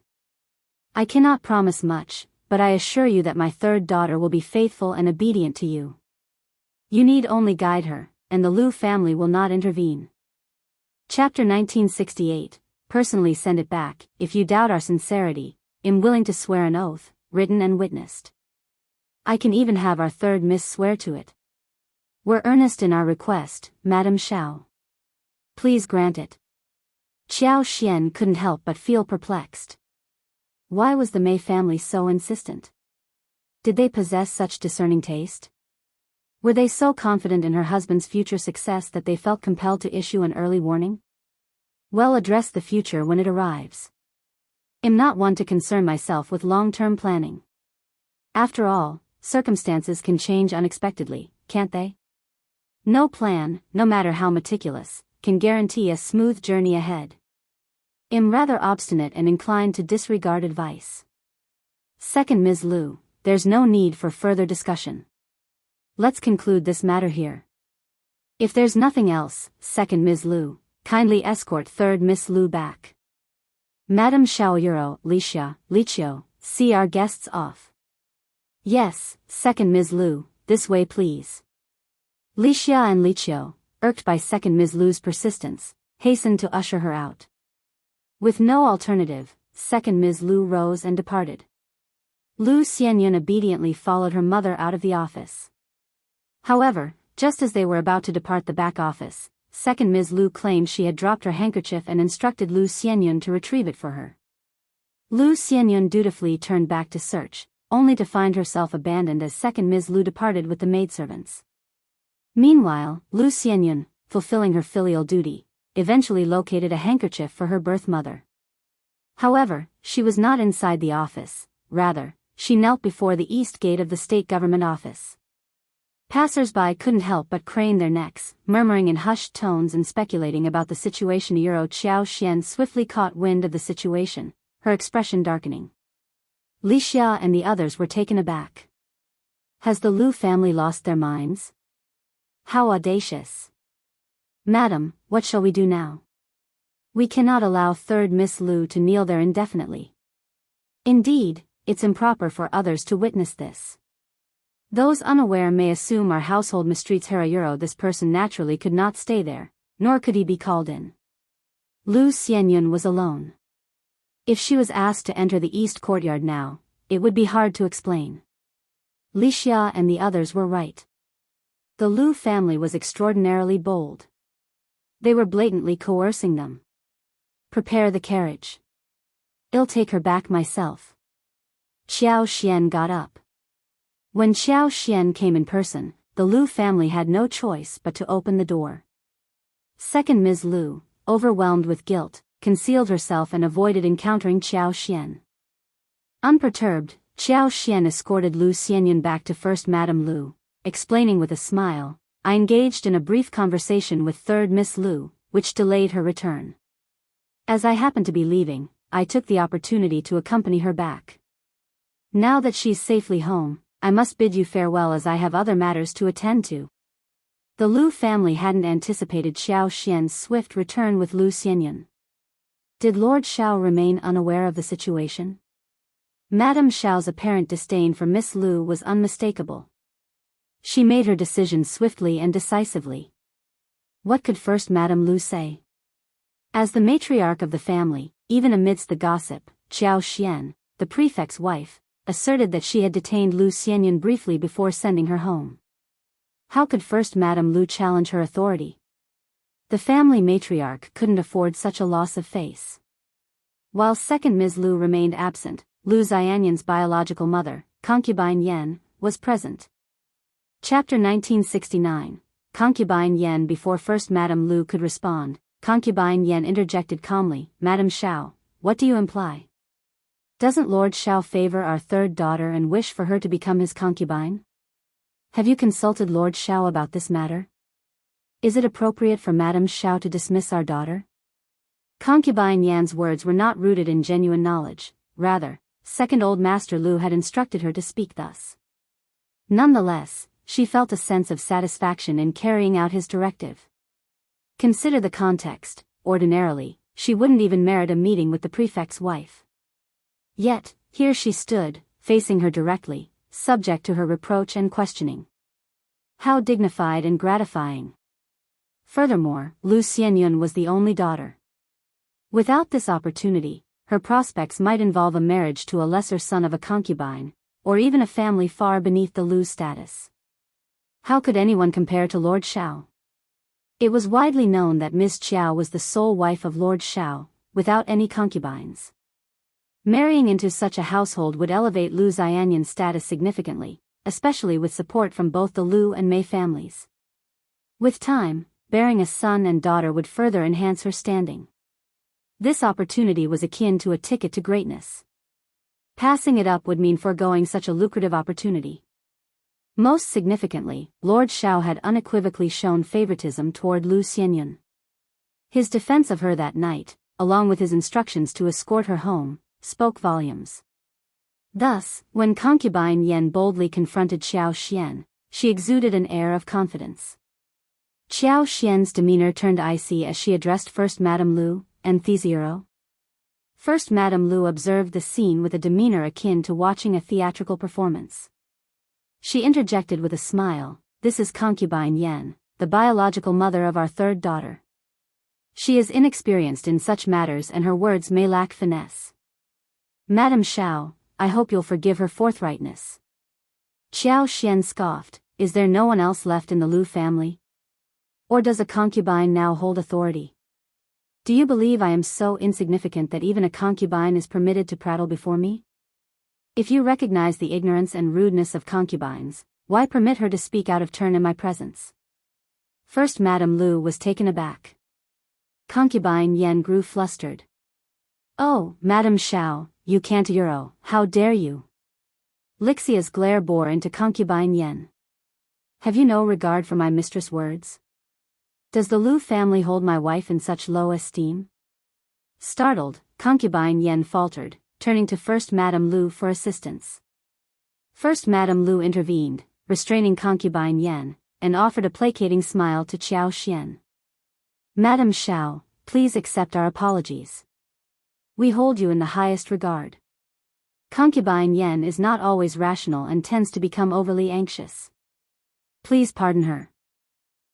I cannot promise much, but I assure you that my third daughter will be faithful and obedient to you. You need only guide her, and the Lu family will not intervene. Chapter 1968, Personally send it back. If you doubt our sincerity, am willing to swear an oath, written and witnessed. I can even have our third miss swear to it. We're earnest in our request, Madame Xiao. Please grant it. Xiao Xian couldn't help but feel perplexed. Why was the Mei family so insistent? Did they possess such discerning taste? Were they so confident in her husband's future success that they felt compelled to issue an early warning? Well, address the future when it arrives. I'm not one to concern myself with long-term planning. After all, circumstances can change unexpectedly, can't they? No plan, no matter how meticulous, can guarantee a smooth journey ahead. I'm rather obstinate and inclined to disregard advice. Second Ms. Lu, there's no need for further discussion. Let's conclude this matter here. If there's nothing else, Second Ms. Lu, kindly escort Third Miss Lu back. Madame Xiaoyuro, Liqiu, see our guests off. Yes, Second Ms. Lu, this way please. Liqia and Liqiu, irked by Second Ms. Lu's persistence, hastened to usher her out. With no alternative, Second Ms. Lu rose and departed. Lu Xianyun obediently followed her mother out of the office. However, just as they were about to depart the back office, Second Ms. Lu claimed she had dropped her handkerchief and instructed Lu Xianyun to retrieve it for her. Lu Xianyun dutifully turned back to search, only to find herself abandoned as Second Ms. Lu departed with the maidservants. Meanwhile, Lu Xianyun, fulfilling her filial duty, eventually located a handkerchief for her birth mother. However, she was not inside the office, rather, she knelt before the east gate of the state government office. Passers-by couldn't help but crane their necks, murmuring in hushed tones and speculating about the situation. Xiao Xian swiftly caught wind of the situation, her expression darkening. Liqia and the others were taken aback. Has the Lu family lost their minds? How audacious! Madam, what shall we do now? We cannot allow Third Miss Lu to kneel there indefinitely. Indeed, it's improper for others to witness this. Those unaware may assume our household mistreats Harayuro. This person naturally could not stay there, nor could he be called in. Lu Xianyun was alone. If she was asked to enter the east courtyard now, it would be hard to explain. Liqia and the others were right. The Lu family was extraordinarily bold. They were blatantly coercing them. Prepare the carriage. I'll take her back myself. Xiao Xian got up. When Xiao Xian came in person, the Lu family had no choice but to open the door. Second Ms. Lu, overwhelmed with guilt, concealed herself and avoided encountering Xiao Xian. Unperturbed, Xiao Xian escorted Lu Xianyun back to First Madame Lu, explaining with a smile, I engaged in a brief conversation with Third Miss Lu, which delayed her return. As I happened to be leaving, I took the opportunity to accompany her back. Now that she's safely home, I must bid you farewell as I have other matters to attend to. The Lu family hadn't anticipated Xiao Xian's swift return with Lu Xianyun. Did Lord Xiao remain unaware of the situation? Madame Xiao's apparent disdain for Miss Lu was unmistakable. She made her decision swiftly and decisively. What could First Madame Lu say? As the matriarch of the family, even amidst the gossip, Xiao Xian, the prefect's wife, asserted that she had detained Lu Xianyun briefly before sending her home. How could First Madame Lu challenge her authority? The family matriarch couldn't afford such a loss of face. While Second Ms. Lu remained absent, Lu Xianyun's biological mother, Concubine Yan, was present. Chapter 1969, Concubine Yan. Before First Madame Lu could respond, Concubine Yan interjected calmly, Madame Xiao, what do you imply? Doesn't Lord Xiao favor our third daughter and wish for her to become his concubine? Have you consulted Lord Xiao about this matter? Is it appropriate for Madame Xiao to dismiss our daughter? Concubine Yan's words were not rooted in genuine knowledge, rather, Second Old Master Lu had instructed her to speak thus. Nonetheless, she felt a sense of satisfaction in carrying out his directive. Consider the context, ordinarily, she wouldn't even merit a meeting with the prefect's wife. Yet, here she stood, facing her directly, subject to her reproach and questioning. How dignified and gratifying. Furthermore, Lu Xianyun was the only daughter. Without this opportunity, her prospects might involve a marriage to a lesser son of a concubine, or even a family far beneath the Lu's status. How could anyone compare to Lord Xiao? It was widely known that Miss Xiao was the sole wife of Lord Xiao, without any concubines. Marrying into such a household would elevate Lu Xianyan's status significantly, especially with support from both the Lu and Mei families. With time, bearing a son and daughter would further enhance her standing. This opportunity was akin to a ticket to greatness. Passing it up would mean foregoing such a lucrative opportunity. Most significantly, Lord Xiao had unequivocally shown favoritism toward Lu Xianyun. His defense of her that night, along with his instructions to escort her home, spoke volumes. Thus, when concubine Yan boldly confronted Xiao Xian, she exuded an air of confidence. Xiao Xian's demeanor turned icy as she addressed First Madame Lu, and Thizero. First Madame Lu observed the scene with a demeanor akin to watching a theatrical performance. She interjected with a smile, "This is concubine Yan, the biological mother of our third daughter. She is inexperienced in such matters and her words may lack finesse. Madame Xiao, I hope you'll forgive her forthrightness." Xiao Xian scoffed, "Is there no one else left in the Lu family? Or does a concubine now hold authority? Do you believe I am so insignificant that even a concubine is permitted to prattle before me? If you recognize the ignorance and rudeness of concubines, why permit her to speak out of turn in my presence?" First Madame Lu was taken aback. Concubine Yan grew flustered. "Oh, Madame Xiao, you can't euro, how dare you?" Lixia's glare bore into concubine Yan. "Have you no regard for my mistress' words? Does the Lu family hold my wife in such low esteem?" Startled, concubine Yan faltered, turning to First Madame Lu for assistance. First Madame Lu intervened, restraining concubine Yan, and offered a placating smile to Xiao Xian. "Madame Xiao, please accept our apologies. We hold you in the highest regard." Concubine Yan is not always rational and tends to become overly anxious. "Please pardon her."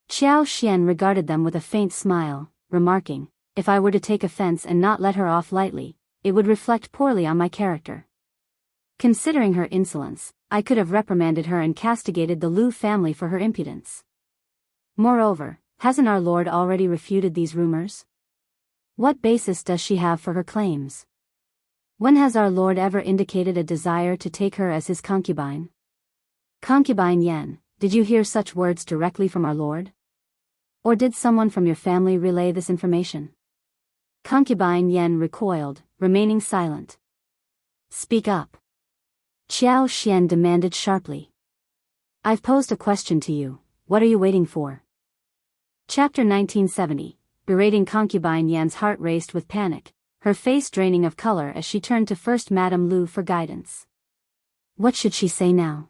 Xiao Xian regarded them with a faint smile, remarking, "If I were to take offense and not let her off lightly, it would reflect poorly on my character. Considering her insolence, I could have reprimanded her and castigated the Lu family for her impudence. Moreover, hasn't our lord already refuted these rumors? What basis does she have for her claims? When has our lord ever indicated a desire to take her as his concubine? Concubine Yan, did you hear such words directly from our lord? Or did someone from your family relay this information?" Concubine Yan recoiled, remaining silent. "Speak up." Xiao Xian demanded sharply. "I've posed a question to you, what are you waiting for?" Chapter 1970, berating concubine Yan's heart raced with panic, her face draining of color as she turned to First Madame Lu for guidance. What should she say now?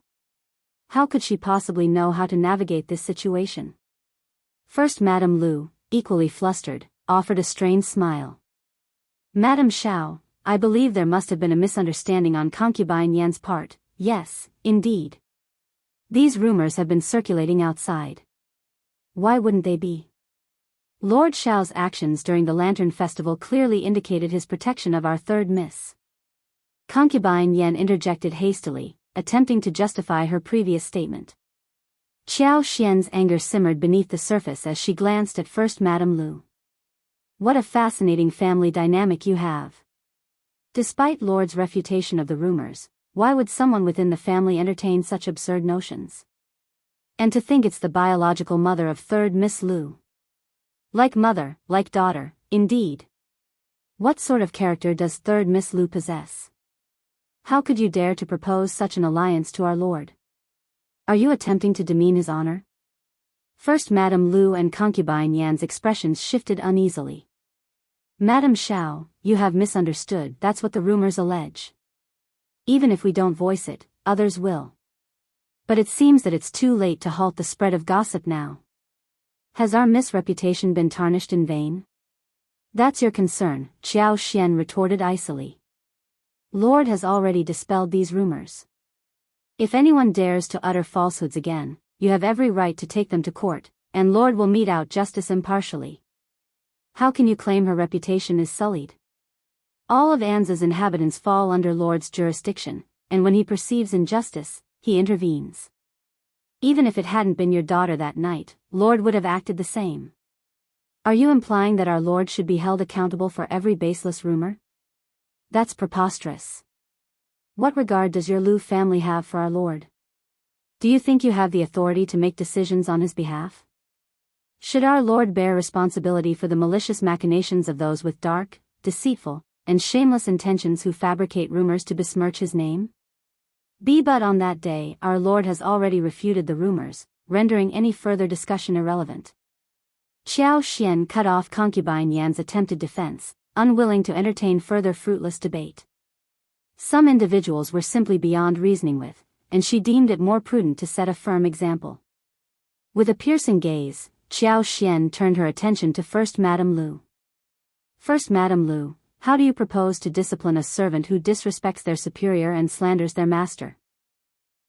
How could she possibly know how to navigate this situation? First Madame Lu, equally flustered, offered a strained smile. "Madame Xiao, I believe there must have been a misunderstanding on concubine Yan's part. Yes, indeed. These rumors have been circulating outside. Why wouldn't they be? Lord Xiao's actions during the Lantern Festival clearly indicated his protection of our third miss." Concubine Yan interjected hastily, attempting to justify her previous statement. Xiao Xian's anger simmered beneath the surface as she glanced at First Madame Lu. "What a fascinating family dynamic you have. Despite Lord's refutation of the rumors, why would someone within the family entertain such absurd notions? And to think it's the biological mother of third Miss Lu. Like mother, like daughter, indeed. What sort of character does third Miss Lu possess? How could you dare to propose such an alliance to our lord? Are you attempting to demean his honor?" First Madame Lu and concubine Yan's expressions shifted uneasily. "Madame Xiao, you have misunderstood, that's what the rumors allege. Even if we don't voice it, others will. But it seems that it's too late to halt the spread of gossip now. Has our misreputation been tarnished in vain?" "That's your concern," Xiao Xian retorted icily. "Lord has already dispelled these rumors. If anyone dares to utter falsehoods again, you have every right to take them to court, and Lord will mete out justice impartially. How can you claim her reputation is sullied? All of Anza's inhabitants fall under Lord's jurisdiction, and when he perceives injustice, he intervenes. Even if it hadn't been your daughter that night, Lord would have acted the same. Are you implying that our Lord should be held accountable for every baseless rumor? That's preposterous. What regard does your Lu family have for our Lord? Do you think you have the authority to make decisions on his behalf? Should our Lord bear responsibility for the malicious machinations of those with dark, deceitful, and shameless intentions who fabricate rumors to besmirch his name? But on that day, our Lord has already refuted the rumors, rendering any further discussion irrelevant. Xiao Xian cut off concubine Yan's attempted defense, unwilling to entertain further fruitless debate. Some individuals were simply beyond reasoning with, and she deemed it more prudent to set a firm example. With a piercing gaze, Xiao Xian turned her attention to First Madame Lu. First Madame Lu, how do you propose to discipline a servant who disrespects their superior and slanders their master?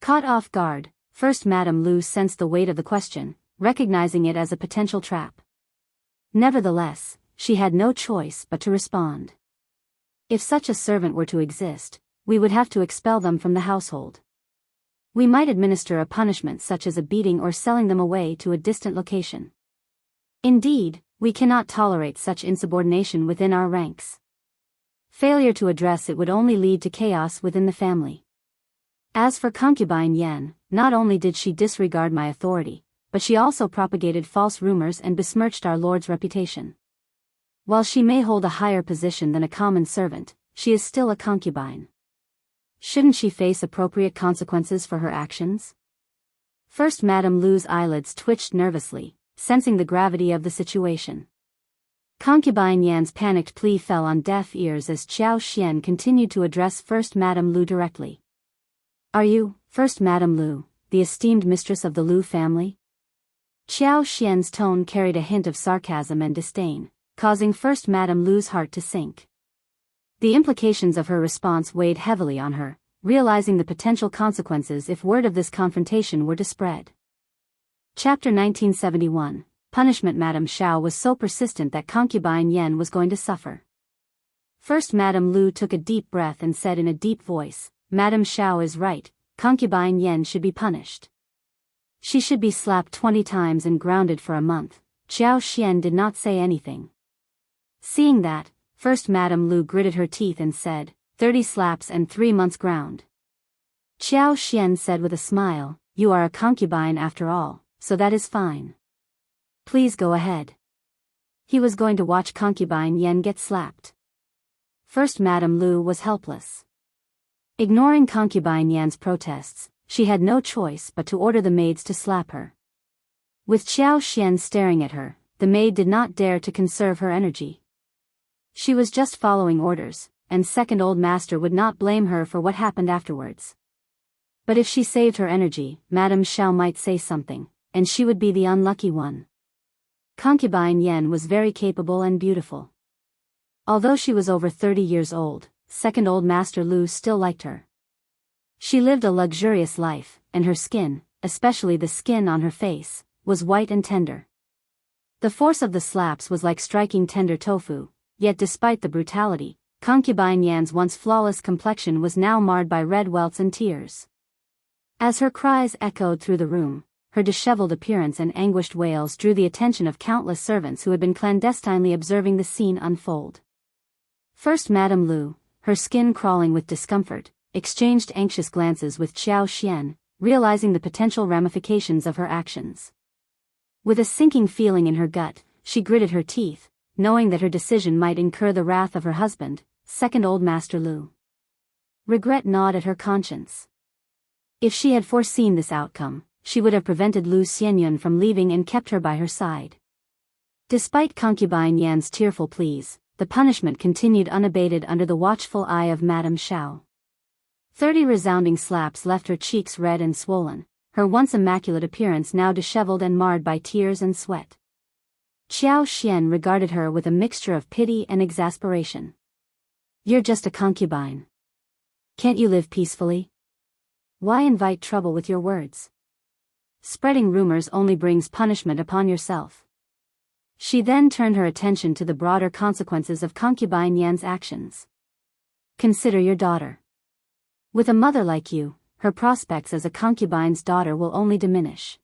Caught off guard, First Madame Lu sensed the weight of the question, recognizing it as a potential trap. Nevertheless, she had no choice but to respond. If such a servant were to exist, we would have to expel them from the household. We might administer a punishment such as a beating or selling them away to a distant location. Indeed, we cannot tolerate such insubordination within our ranks. Failure to address it would only lead to chaos within the family. As for concubine Yan, not only did she disregard my authority, but she also propagated false rumors and besmirched our Lord's reputation. While she may hold a higher position than a common servant, she is still a concubine. Shouldn't she face appropriate consequences for her actions? First Madame Lu's eyelids twitched nervously, sensing the gravity of the situation. Concubine Yan's panicked plea fell on deaf ears as Xiao Xian continued to address First Madame Lu directly. Are you, First Madame Lu, the esteemed mistress of the Lu family? Xiao Xian's tone carried a hint of sarcasm and disdain, causing First Madame Lu's heart to sink. The implications of her response weighed heavily on her, realizing the potential consequences if word of this confrontation were to spread. Chapter 1971, Punishment. Madame Xiao was so persistent that concubine Yan was going to suffer. First Madame Lu took a deep breath and said in a deep voice, Madame Xiao is right, concubine Yan should be punished. She should be slapped 20 times and grounded for a month. Xiao Xian did not say anything. Seeing that, First Madame Lu gritted her teeth and said, 30 slaps and 3 months ground. Xiao Xian said with a smile, you are a concubine after all, so that is fine. Please go ahead. He was going to watch concubine Yan get slapped. First Madame Lu was helpless. Ignoring concubine Yan's protests, she had no choice but to order the maids to slap her. With Xiao Xian staring at her, the maid did not dare to conserve her energy. She was just following orders, and second old master would not blame her for what happened afterwards. But if she saved her energy, Madame Xiao might say something, and she would be the unlucky one. Concubine Yan was very capable and beautiful. Although she was over 30 years old, second old master Lu still liked her. She lived a luxurious life, and her skin, especially the skin on her face, was white and tender. The force of the slaps was like striking tender tofu, yet despite the brutality, concubine Yan's once flawless complexion was now marred by red welts and tears. As her cries echoed through the room, her disheveled appearance and anguished wails drew the attention of countless servants who had been clandestinely observing the scene unfold. First Madame Lu, her skin crawling with discomfort, exchanged anxious glances with Xiao Xian, realizing the potential ramifications of her actions. With a sinking feeling in her gut, she gritted her teeth, knowing that her decision might incur the wrath of her husband, second old master Lu. Regret gnawed at her conscience. If she had foreseen this outcome, she would have prevented Lu Xianyun from leaving and kept her by her side. Despite concubine Yan's tearful pleas, the punishment continued unabated under the watchful eye of Madame Xiao. 30 resounding slaps left her cheeks red and swollen, her once immaculate appearance now disheveled and marred by tears and sweat. Xiao Xian regarded her with a mixture of pity and exasperation. You're just a concubine. Can't you live peacefully? Why invite trouble with your words? Spreading rumors only brings punishment upon yourself. She then turned her attention to the broader consequences of concubine Yan's actions. Consider your daughter. With a mother like you, her prospects as a concubine's daughter will only diminish.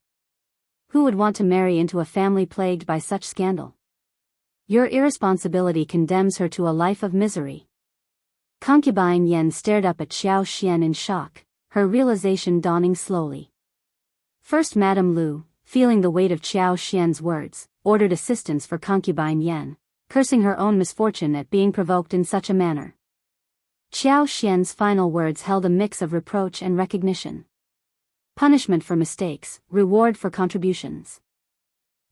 Who would want to marry into a family plagued by such scandal? Your irresponsibility condemns her to a life of misery. Concubine Yan stared up at Xiao Xian in shock, her realization dawning slowly. First Madame Lu, feeling the weight of Xiao Xian's words, ordered assistance for concubine Yan, cursing her own misfortune at being provoked in such a manner. Xiao Xian's final words held a mix of reproach and recognition. Punishment for mistakes, reward for contributions.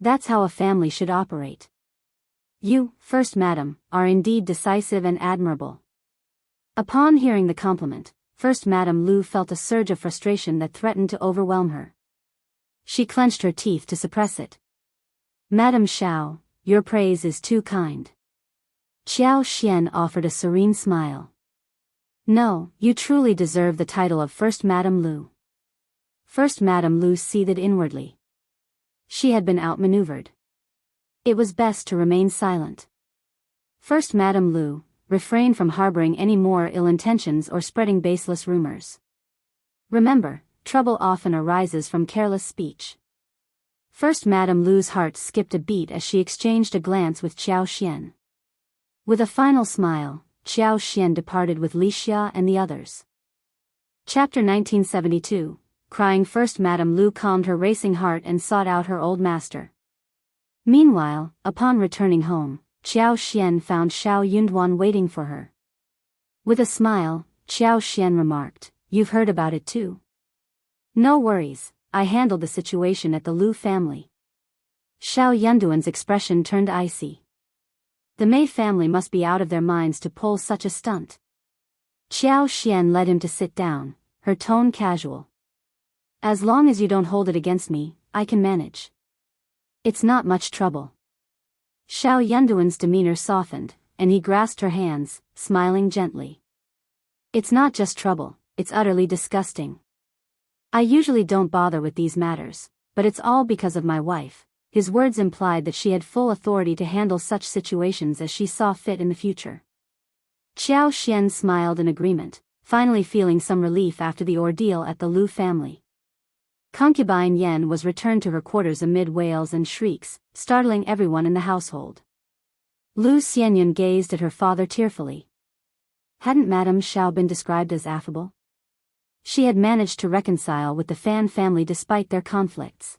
That's how a family should operate. You, First Madam, are indeed decisive and admirable. Upon hearing the compliment, First Madame Lu felt a surge of frustration that threatened to overwhelm her. She clenched her teeth to suppress it. Madame Xiao, your praise is too kind. Xiao Xian offered a serene smile. No, you truly deserve the title of First Madame Lu. First Madame Lu seethed inwardly. She had been outmaneuvered. It was best to remain silent. First Madame Lu, refrain from harboring any more ill intentions or spreading baseless rumors. Remember, trouble often arises from careless speech. First Madame Lu's heart skipped a beat as she exchanged a glance with Xiao Xian. With a final smile, Xiao Xian departed with Li Xia and the others. Chapter 1972. Crying First Madame Lu calmed her racing heart and sought out her old master. Meanwhile, upon returning home, Xiao Xian found Xiao Yunduan waiting for her. With a smile, Xiao Xian remarked, "You've heard about it too." "No worries, I handled the situation at the Lu family." Xiao Yunduan's expression turned icy. The Mei family must be out of their minds to pull such a stunt. Xiao Xian led him to sit down, her tone casual. "As long as you don't hold it against me, I can manage. It's not much trouble." Xiao Yunduan's demeanor softened, and he grasped her hands, smiling gently. "It's not just trouble, it's utterly disgusting. I usually don't bother with these matters, but it's all because of my wife." His words implied that she had full authority to handle such situations as she saw fit in the future. Xiao Xian smiled in agreement, finally feeling some relief after the ordeal at the Lu family. Concubine Yan was returned to her quarters amid wails and shrieks, startling everyone in the household. Lu Xianyun gazed at her father tearfully. Hadn't Madame Xiao been described as affable? She had managed to reconcile with the Fan family despite their conflicts.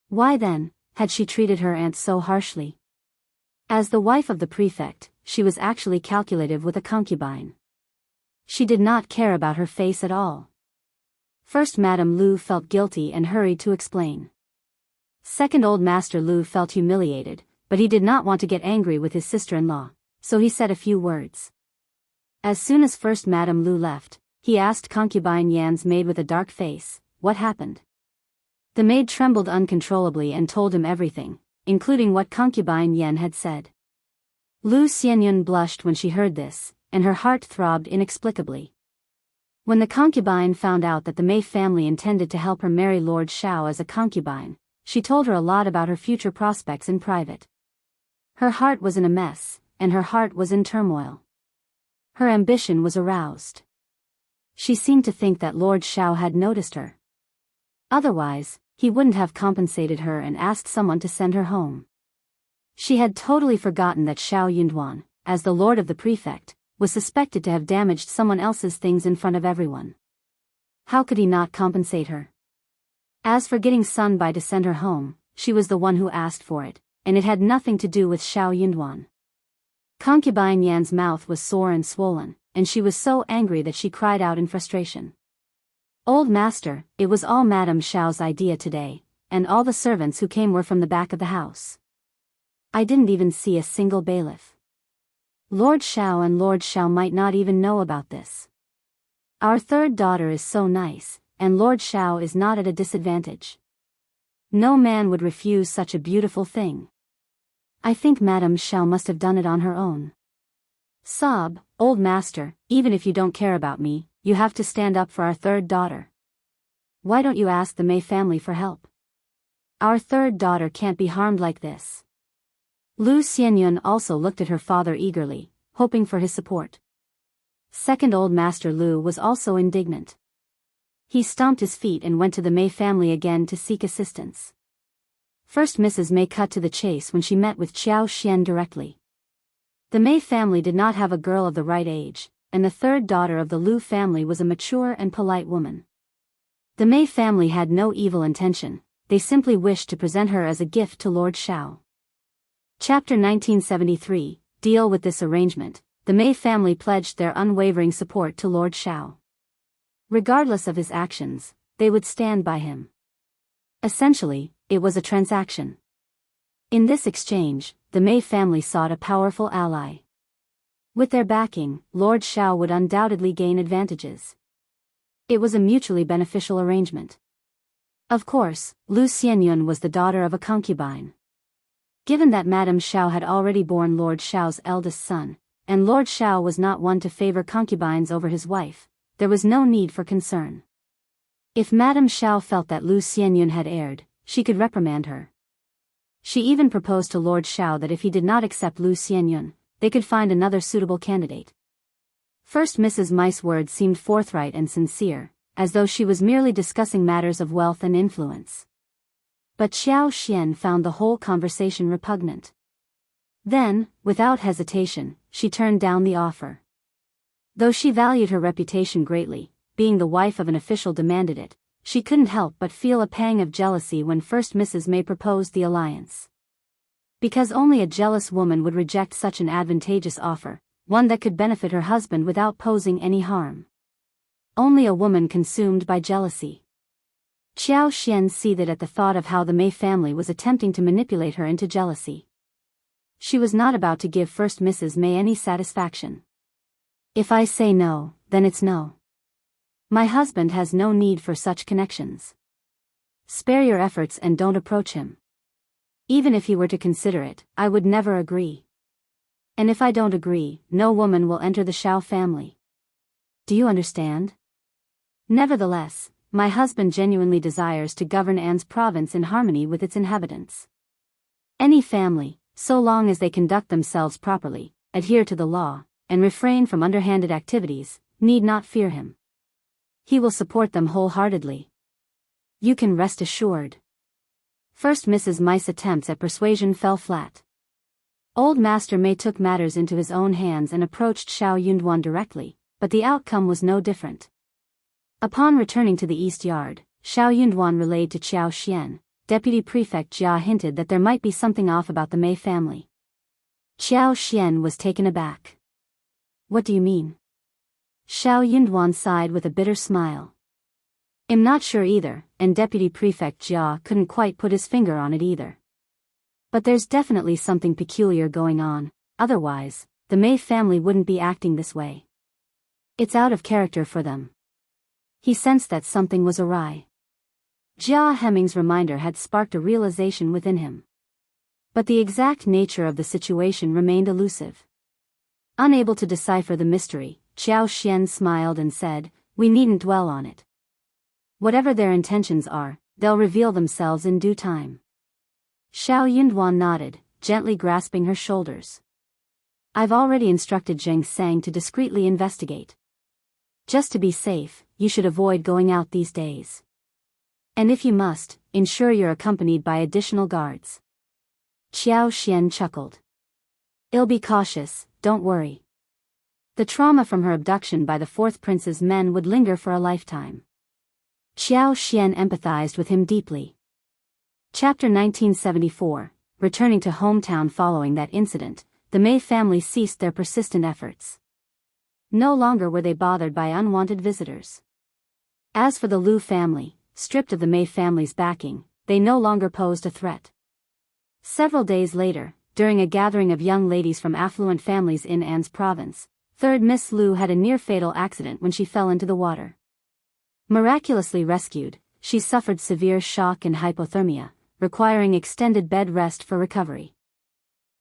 Why then, had she treated her aunt so harshly? As the wife of the prefect, she was actually calculative with a concubine. She did not care about her face at all. First Madame Lu felt guilty and hurried to explain. Second Old Master Lu felt humiliated, but he did not want to get angry with his sister-in-law, so he said a few words. As soon as First Madame Lu left, he asked concubine Yan's maid with a dark face, "What happened?" The maid trembled uncontrollably and told him everything, including what concubine Yan had said. Lu Xianyun blushed when she heard this, and her heart throbbed inexplicably. When the concubine found out that the Mei family intended to help her marry Lord Xiao as a concubine, she told her a lot about her future prospects in private. Her heart was in a mess, and her heart was in turmoil. Her ambition was aroused. She seemed to think that Lord Xiao had noticed her. Otherwise, he wouldn't have compensated her and asked someone to send her home. She had totally forgotten that Xiao Yunduan, as the lord of the prefect, was suspected to have damaged someone else's things in front of everyone. How could he not compensate her? As for getting Sun Bai to send her home, she was the one who asked for it, and it had nothing to do with Xiao Yunduan. Concubine Yan's mouth was sore and swollen, and she was so angry that she cried out in frustration. "Old master, it was all Madame Xiao's idea today, and all the servants who came were from the back of the house. I didn't even see a single bailiff. Lord Xiao and Lord Xiao might not even know about this. Our third daughter is so nice, and Lord Xiao is not at a disadvantage. No man would refuse such a beautiful thing. I think Madame Xiao must have done it on her own. Sob, old master, even if you don't care about me, you have to stand up for our third daughter. Why don't you ask the Mei family for help? Our third daughter can't be harmed like this." Lu Xianyun also looked at her father eagerly, hoping for his support. Second Old Master Lu was also indignant. He stomped his feet and went to the Mei family again to seek assistance. First Mrs. Mei cut to the chase when she met with Xiao Xian directly. The Mei family did not have a girl of the right age, and the third daughter of the Lu family was a mature and polite woman. The Mei family had no evil intention, they simply wished to present her as a gift to Lord Xiao. Chapter 1973, Deal with this arrangement. The Mei family pledged their unwavering support to Lord Xiao. Regardless of his actions, they would stand by him. Essentially, it was a transaction. In this exchange, the Mei family sought a powerful ally. With their backing, Lord Xiao would undoubtedly gain advantages. It was a mutually beneficial arrangement. Of course, Lu Xianyun was the daughter of a concubine. Given that Madame Xiao had already borne Lord Xiao's eldest son, and Lord Xiao was not one to favor concubines over his wife, there was no need for concern. If Madame Xiao felt that Lu Xianyun had erred, she could reprimand her. She even proposed to Lord Xiao that if he did not accept Lu Xianyun, they could find another suitable candidate. First Mrs. Mei's words seemed forthright and sincere, as though she was merely discussing matters of wealth and influence. But Xiao Xian found the whole conversation repugnant. Then, without hesitation, she turned down the offer. Though she valued her reputation greatly, being the wife of an official demanded it, she couldn't help but feel a pang of jealousy when First Mrs. Mei proposed the alliance. Because only a jealous woman would reject such an advantageous offer, one that could benefit her husband without posing any harm. Only a woman consumed by jealousy. Xiao Xian seethed at the thought of how the Mei family was attempting to manipulate her into jealousy. She was not about to give First Mrs. Mei any satisfaction. If I say no, then it's no. My husband has no need for such connections. Spare your efforts and don't approach him. Even if he were to consider it, I would never agree. And if I don't agree, no woman will enter the Xiao family. Do you understand? Nevertheless, my husband genuinely desires to govern An's province in harmony with its inhabitants. Any family, so long as they conduct themselves properly, adhere to the law, and refrain from underhanded activities, need not fear him. He will support them wholeheartedly. You can rest assured. First Mrs. Mei's attempts at persuasion fell flat. Old Master Mei took matters into his own hands and approached Xiao Yunduan directly, but the outcome was no different. Upon returning to the East Yard, Xiao Yunduan relayed to Xiao Xian, Deputy Prefect Jia hinted that there might be something off about the Mei family. Xiao Xian was taken aback. What do you mean? Xiao Yunduan sighed with a bitter smile. I'm not sure either, and Deputy Prefect Jia couldn't quite put his finger on it either. But there's definitely something peculiar going on, otherwise, the Mei family wouldn't be acting this way. It's out of character for them. He sensed that something was awry. Jia Hemming's reminder had sparked a realization within him. But the exact nature of the situation remained elusive. Unable to decipher the mystery, Xiao Xian smiled and said, "We needn't dwell on it. Whatever their intentions are, they'll reveal themselves in due time." Xiao Yunduan nodded, gently grasping her shoulders. "I've already instructed Zheng Sang to discreetly investigate. Just to be safe, you should avoid going out these days. And if you must, ensure you're accompanied by additional guards." Xiao Xian chuckled. "I'll be cautious, don't worry. The trauma from her abduction by the fourth prince's men would linger for a lifetime." Xiao Xian empathized with him deeply. Chapter 1974, Returning to hometown. Following that incident, the Mei family ceased their persistent efforts. No longer were they bothered by unwanted visitors. As for the Lu family, stripped of the Mei family's backing, they no longer posed a threat. Several days later, during a gathering of young ladies from affluent families in An's province, third Miss Lu had a near-fatal accident when she fell into the water. Miraculously rescued, she suffered severe shock and hypothermia, requiring extended bed rest for recovery.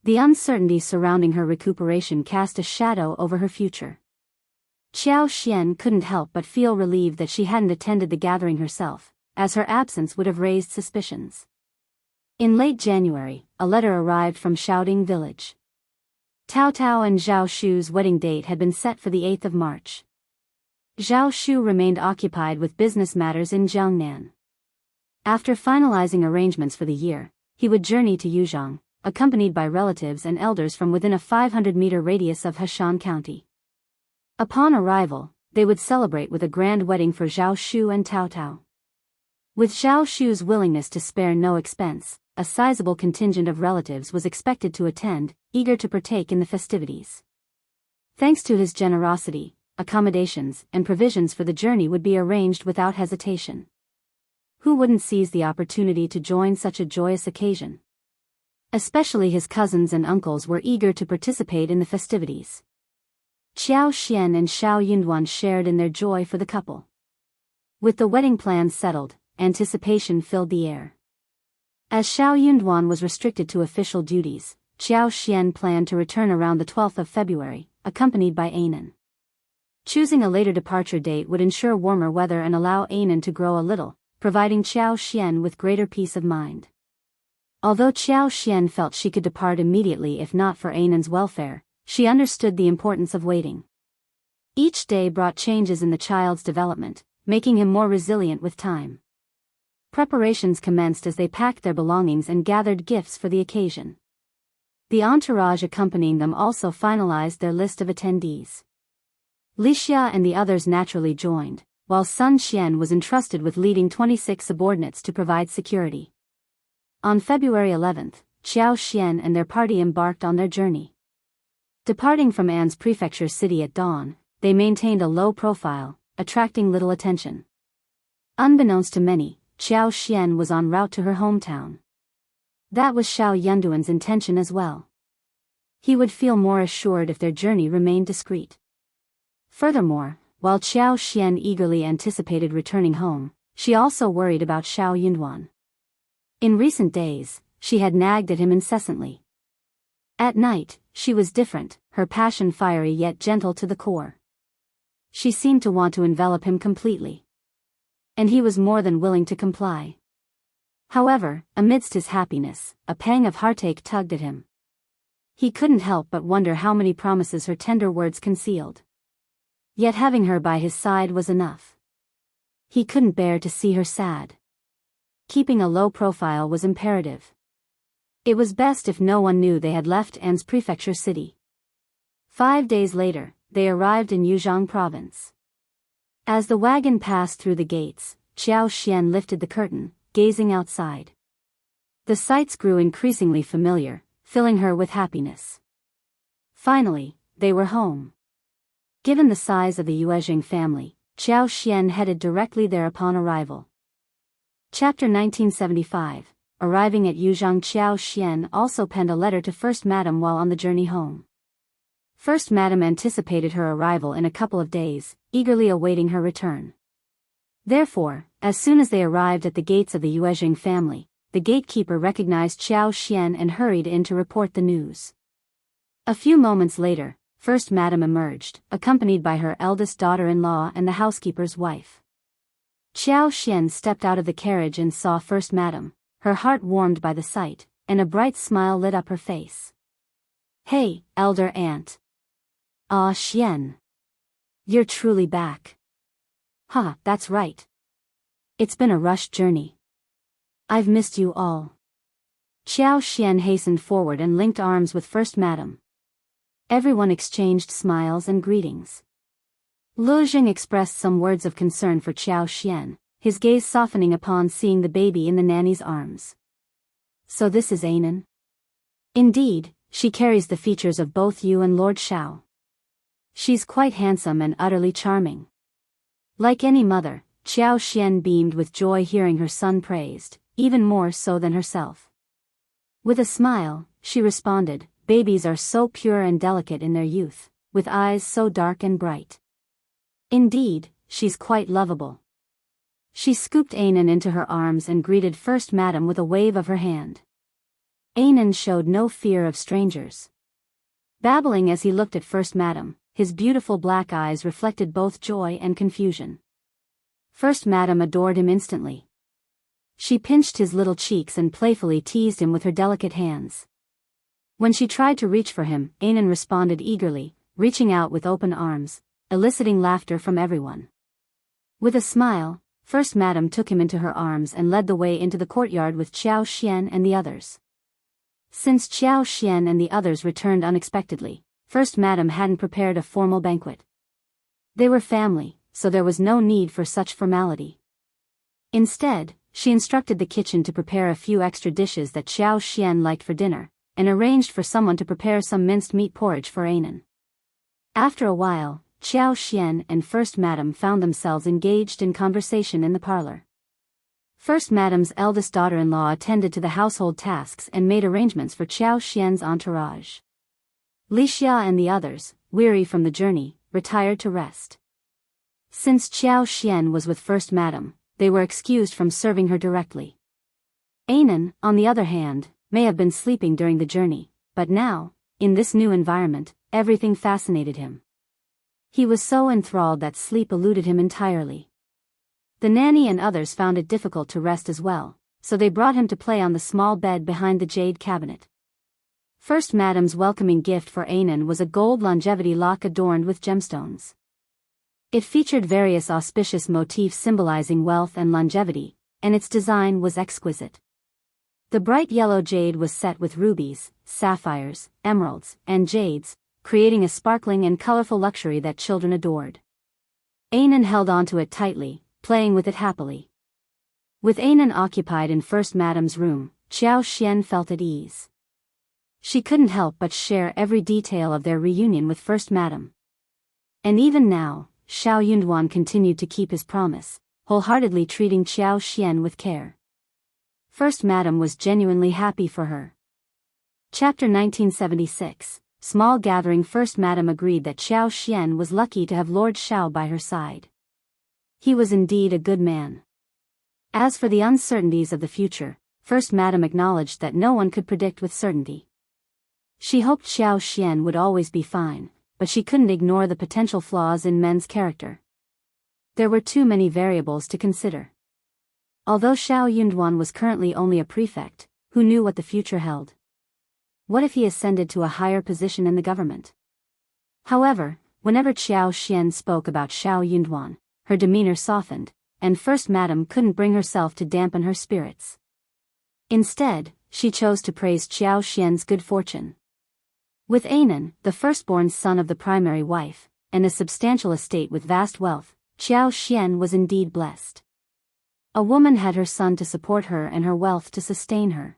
The uncertainty surrounding her recuperation cast a shadow over her future. Xiao Xian couldn't help but feel relieved that she hadn't attended the gathering herself, as her absence would have raised suspicions. In late January, a letter arrived from Xiaoding village. Tao Tao and Zhao Shu's wedding date had been set for the 8th of March. Zhao Shu remained occupied with business matters in Jiangnan. After finalizing arrangements for the year, he would journey to Yuzhong, accompanied by relatives and elders from within a 500-meter radius of Heshan County. Upon arrival, they would celebrate with a grand wedding for Zhao Shu and Tao Tao. With Zhao Shu's willingness to spare no expense, a sizable contingent of relatives was expected to attend, eager to partake in the festivities. Thanks to his generosity, accommodations and provisions for the journey would be arranged without hesitation. Who wouldn't seize the opportunity to join such a joyous occasion? Especially his cousins and uncles were eager to participate in the festivities. Qiao Xian and Xiao Yunduan shared in their joy for the couple. With the wedding plans settled, anticipation filled the air. As Xiao Yunduan was restricted to official duties, Qiao Xian planned to return around the 12th of February, accompanied by Anan. Choosing a later departure date would ensure warmer weather and allow Anan to grow a little, providing Qiao Xian with greater peace of mind. Although Qiao Xian felt she could depart immediately if not for Anan's welfare, she understood the importance of waiting. Each day brought changes in the child's development, making him more resilient with time. Preparations commenced as they packed their belongings and gathered gifts for the occasion. The entourage accompanying them also finalized their list of attendees. Li Xia and the others naturally joined, while Sun Xian was entrusted with leading 26 subordinates to provide security. On February 11th, Qiao Xian and their party embarked on their journey. Departing from An's prefecture city at dawn, they maintained a low profile, attracting little attention. Unbeknownst to many, Qiao Xian was en route to her hometown. That was Xiao Yunduan's intention as well. He would feel more assured if their journey remained discreet. Furthermore, while Qiao Xian eagerly anticipated returning home, she also worried about Xiao Yunduan. In recent days, she had nagged at him incessantly. At night, she was different, her passion fiery yet gentle to the core. She seemed to want to envelop him completely. And he was more than willing to comply. However, amidst his happiness, a pang of heartache tugged at him. He couldn't help but wonder how many promises her tender words concealed. Yet having her by his side was enough. He couldn't bear to see her sad. Keeping a low profile was imperative. It was best if no one knew they had left An's prefecture city. 5 days later, they arrived in Yuzhong province. As the wagon passed through the gates, Qiao Xian lifted the curtain, gazing outside. The sights grew increasingly familiar, filling her with happiness. Finally, they were home. Given the size of the Yuezheng family, Qiao Xian headed directly there upon arrival. Chapter 1975. Arriving at Yuzhong, Qiao Xian also penned a letter to First Madam while on the journey home. First Madam anticipated her arrival in a couple of days, eagerly awaiting her return. Therefore, as soon as they arrived at the gates of the Yuezheng family, the gatekeeper recognized Qiao Xian and hurried in to report the news. A few moments later, First Madam emerged, accompanied by her eldest daughter-in-law and the housekeeper's wife. Qiao Xian stepped out of the carriage and saw First Madam, her heart warmed by the sight, and a bright smile lit up her face. "Hey, elder aunt. Ah, Xian. You're truly back." "Ha, that's right. It's been a rushed journey. I've missed you all." Qiao Xian hastened forward and linked arms with First Madam. Everyone exchanged smiles and greetings. Lu Jing expressed some words of concern for Qiao Xian, his gaze softening upon seeing the baby in the nanny's arms. "So this is Anan?" "Indeed, she carries the features of both you and Lord Xiao. She's quite handsome and utterly charming." Like any mother, Qiao Xian beamed with joy hearing her son praised, even more so than herself. With a smile, she responded, "Babies are so pure and delicate in their youth, with eyes so dark and bright. Indeed, she's quite lovable." She scooped Anan into her arms and greeted First Madam with a wave of her hand. Anan showed no fear of strangers. Babbling as he looked at First Madam, his beautiful black eyes reflected both joy and confusion. First Madam adored him instantly. She pinched his little cheeks and playfully teased him with her delicate hands. When she tried to reach for him, Anan responded eagerly, reaching out with open arms, eliciting laughter from everyone. With a smile, First Madam took him into her arms and led the way into the courtyard with Xiao Xian and the others. Since Xiao Xian and the others returned unexpectedly, First Madam hadn't prepared a formal banquet. They were family, so there was no need for such formality. Instead, she instructed the kitchen to prepare a few extra dishes that Xiao Xian liked for dinner, and arranged for someone to prepare some minced meat porridge for Anan. After a while, Xiao Xian and First Madam found themselves engaged in conversation in the parlor. First Madam's eldest daughter-in-law attended to the household tasks and made arrangements for Xiao Xian's entourage. Li Xia and the others, weary from the journey, retired to rest. Since Xiao Xian was with First Madam, they were excused from serving her directly. Anan, on the other hand, may have been sleeping during the journey, but now, in this new environment, everything fascinated him. He was so enthralled that sleep eluded him entirely. The nanny and others found it difficult to rest as well, so they brought him to play on the small bed behind the jade cabinet. First Madam's welcoming gift for Anan was a gold longevity lock adorned with gemstones. It featured various auspicious motifs symbolizing wealth and longevity, and its design was exquisite. The bright yellow jade was set with rubies, sapphires, emeralds, and jades, creating a sparkling and colorful luxury that children adored. Anan held onto it tightly, playing with it happily. With Anan occupied in First Madam's room, Xiao Xian felt at ease. She couldn't help but share every detail of their reunion with First Madam. And even now, Xiao Yunduan continued to keep his promise, wholeheartedly treating Xiao Xian with care. First Madam was genuinely happy for her. Chapter 1976, Small Gathering. First Madam agreed that Xiao Xian was lucky to have Lord Xiao by her side. He was indeed a good man. As for the uncertainties of the future, First Madam acknowledged that no one could predict with certainty. She hoped Xiao Xian would always be fine, but she couldn't ignore the potential flaws in men's character. There were too many variables to consider. Although Xiao Yunduan was currently only a prefect, who knew what the future held? What if he ascended to a higher position in the government? However, whenever Xiao Xian spoke about Xiao Yunduan, her demeanor softened, and First Madam couldn't bring herself to dampen her spirits. Instead, she chose to praise Xiao Xian's good fortune. With Anan, the firstborn son of the primary wife, and a substantial estate with vast wealth, Xiao Xian was indeed blessed. A woman had her son to support her and her wealth to sustain her.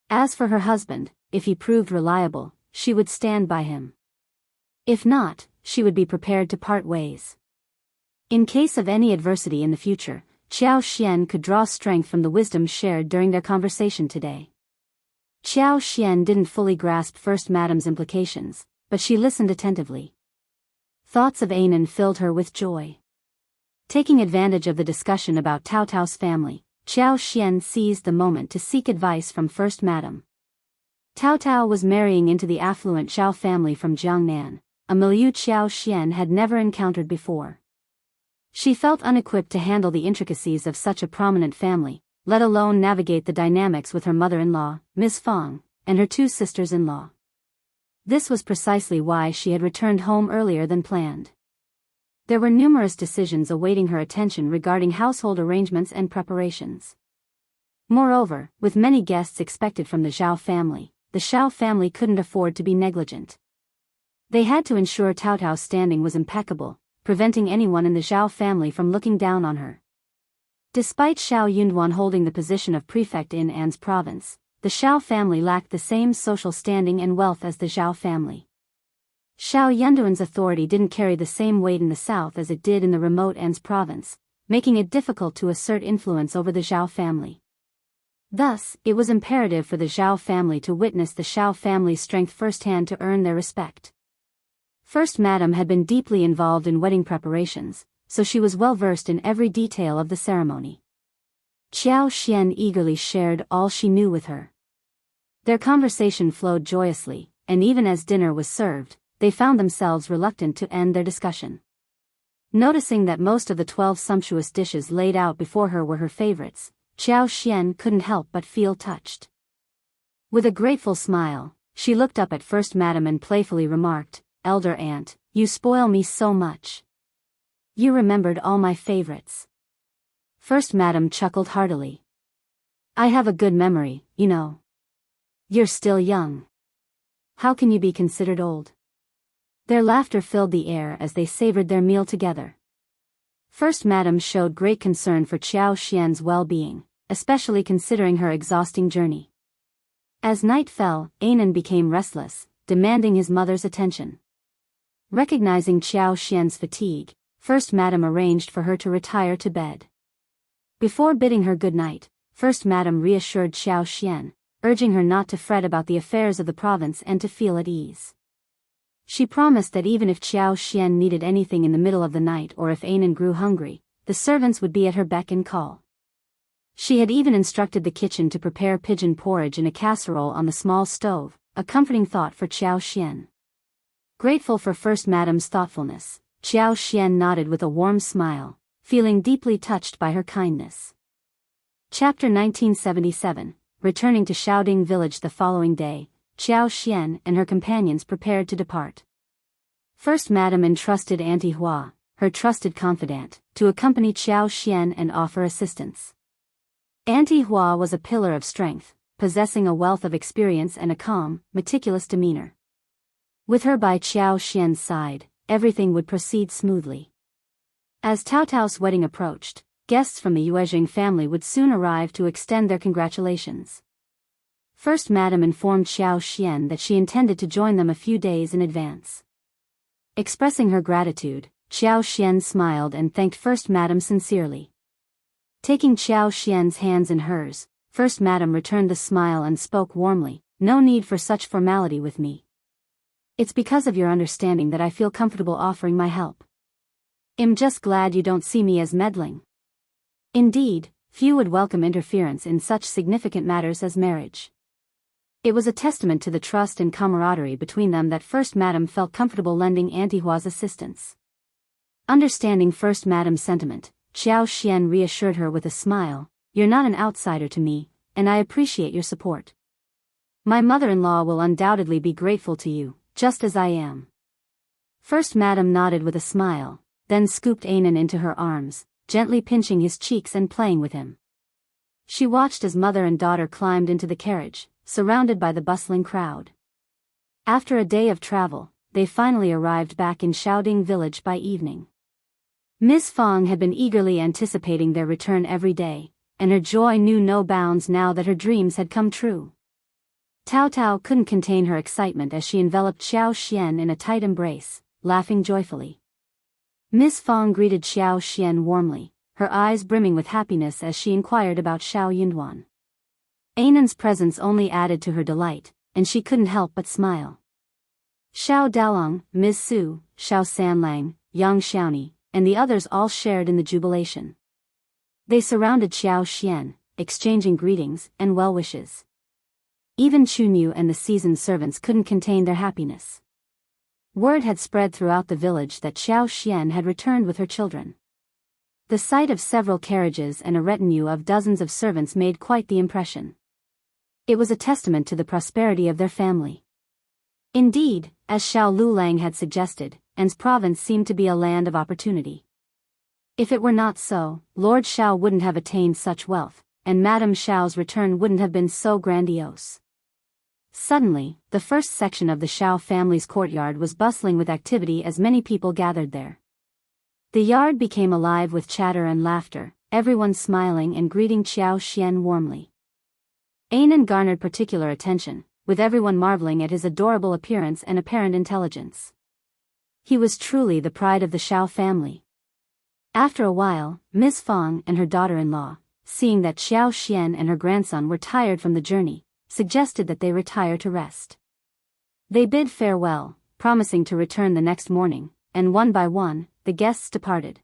As for her husband, if he proved reliable, she would stand by him. If not, she would be prepared to part ways. In case of any adversity in the future, Xiao Xian could draw strength from the wisdom shared during their conversation today. Xiao Xian didn't fully grasp First Madam's implications, but she listened attentively. Thoughts of Anan filled her with joy. Taking advantage of the discussion about Tao Tao's family, Xiao Xian seized the moment to seek advice from First Madam. Tao Tao was marrying into the affluent Zhao family from Jiangnan, a milieu Xiao Xian had never encountered before. She felt unequipped to handle the intricacies of such a prominent family, let alone navigate the dynamics with her mother-in-law, Ms. Fang, and her two sisters-in-law. This was precisely why she had returned home earlier than planned. There were numerous decisions awaiting her attention regarding household arrangements and preparations. Moreover, with many guests expected from the Zhao family, the Xiao family couldn't afford to be negligent. They had to ensure Tao Tao's standing was impeccable, preventing anyone in the Zhao family from looking down on her. Despite Xiao Yunduan holding the position of prefect in An's province, the Xiao family lacked the same social standing and wealth as the Zhao family. Xiao Yunduan's authority didn't carry the same weight in the south as it did in the remote An's province, making it difficult to assert influence over the Zhao family. Thus, it was imperative for the Zhao family to witness the Xiao family's strength firsthand to earn their respect. First Madam had been deeply involved in wedding preparations, so she was well versed in every detail of the ceremony. Xiao Xian eagerly shared all she knew with her. Their conversation flowed joyously, and even as dinner was served, they found themselves reluctant to end their discussion. Noticing that most of the 12 sumptuous dishes laid out before her were her favorites, Xiao Xian couldn't help but feel touched. With a grateful smile, she looked up at First Madam and playfully remarked, "Elder Aunt, you spoil me so much. You remembered all my favorites." First Madam chuckled heartily. "I have a good memory, you know. You're still young. How can you be considered old?" Their laughter filled the air as they savored their meal together. First Madam showed great concern for Xiao Xian's well-being, especially considering her exhausting journey. As night fell, Anan became restless, demanding his mother's attention. Recognizing Xiao Xian's fatigue, First Madam arranged for her to retire to bed. Before bidding her good night, First Madam reassured Xiao Xian, urging her not to fret about the affairs of the province and to feel at ease. She promised that even if Xiao Xian needed anything in the middle of the night or if Anan grew hungry, the servants would be at her beck and call. She had even instructed the kitchen to prepare pigeon porridge in a casserole on the small stove, a comforting thought for Xiao Xian. Grateful for First Madam's thoughtfulness, Xiao Xian nodded with a warm smile, feeling deeply touched by her kindness. Chapter 1977. Returning to Shaoding village the following day, Xiao Xian and her companions prepared to depart. First Madam entrusted Auntie Hua, her trusted confidant, to accompany Xiao Xian and offer assistance. Auntie Hua was a pillar of strength, possessing a wealth of experience and a calm, meticulous demeanor. With her by Xiao Xian's side, everything would proceed smoothly. As Tao Tao's wedding approached, guests from the Yuezheng family would soon arrive to extend their congratulations. First Madam informed Xiao Xian that she intended to join them a few days in advance. Expressing her gratitude, Xiao Xian smiled and thanked First Madam sincerely. Taking Xiao Xian's hands in hers, First Madam returned the smile and spoke warmly, "No need for such formality with me. It's because of your understanding that I feel comfortable offering my help. I'm just glad you don't see me as meddling." Indeed, few would welcome interference in such significant matters as marriage. It was a testament to the trust and camaraderie between them that First Madam felt comfortable lending Auntie Hua's assistance. Understanding First Madam's sentiment, Xiao Xian reassured her with a smile, "You're not an outsider to me, and I appreciate your support. My mother-in-law will undoubtedly be grateful to you, just as I am." First Madam nodded with a smile, then scooped Anan into her arms, gently pinching his cheeks and playing with him. She watched as mother and daughter climbed into the carriage, surrounded by the bustling crowd. After a day of travel, they finally arrived back in Shaoding village by evening. Miss Fang had been eagerly anticipating their return every day, and her joy knew no bounds now that her dreams had come true. Tao Tao couldn't contain her excitement as she enveloped Xiao Xian in a tight embrace, laughing joyfully. Miss Fang greeted Xiao Xian warmly, her eyes brimming with happiness as she inquired about Xiao Yunduan. Anan's presence only added to her delight, and she couldn't help but smile. Xiao Dalong, Ms. Su, Xiao Sanlang, Yang Xiaoni, and the others all shared in the jubilation. They surrounded Xiao Xian, exchanging greetings and well wishes. Even Chunyu and the seasoned servants couldn't contain their happiness. Word had spread throughout the village that Xiao Xian had returned with her children. The sight of several carriages and a retinue of dozens of servants made quite the impression. It was a testament to the prosperity of their family. Indeed, as Xiao Lulang had suggested, An's province seemed to be a land of opportunity. If it were not so, Lord Xiao wouldn't have attained such wealth, and Madame Xiao's return wouldn't have been so grandiose. Suddenly, the first section of the Xiao family's courtyard was bustling with activity as many people gathered there. The yard became alive with chatter and laughter, everyone smiling and greeting Xiao Xian warmly. Anan garnered particular attention, with everyone marveling at his adorable appearance and apparent intelligence. He was truly the pride of the Xiao family. After a while, Miss Fang and her daughter-in-law, seeing that Xiao Xian and her grandson were tired from the journey, suggested that they retire to rest. They bid farewell, promising to return the next morning, and one by one, the guests departed.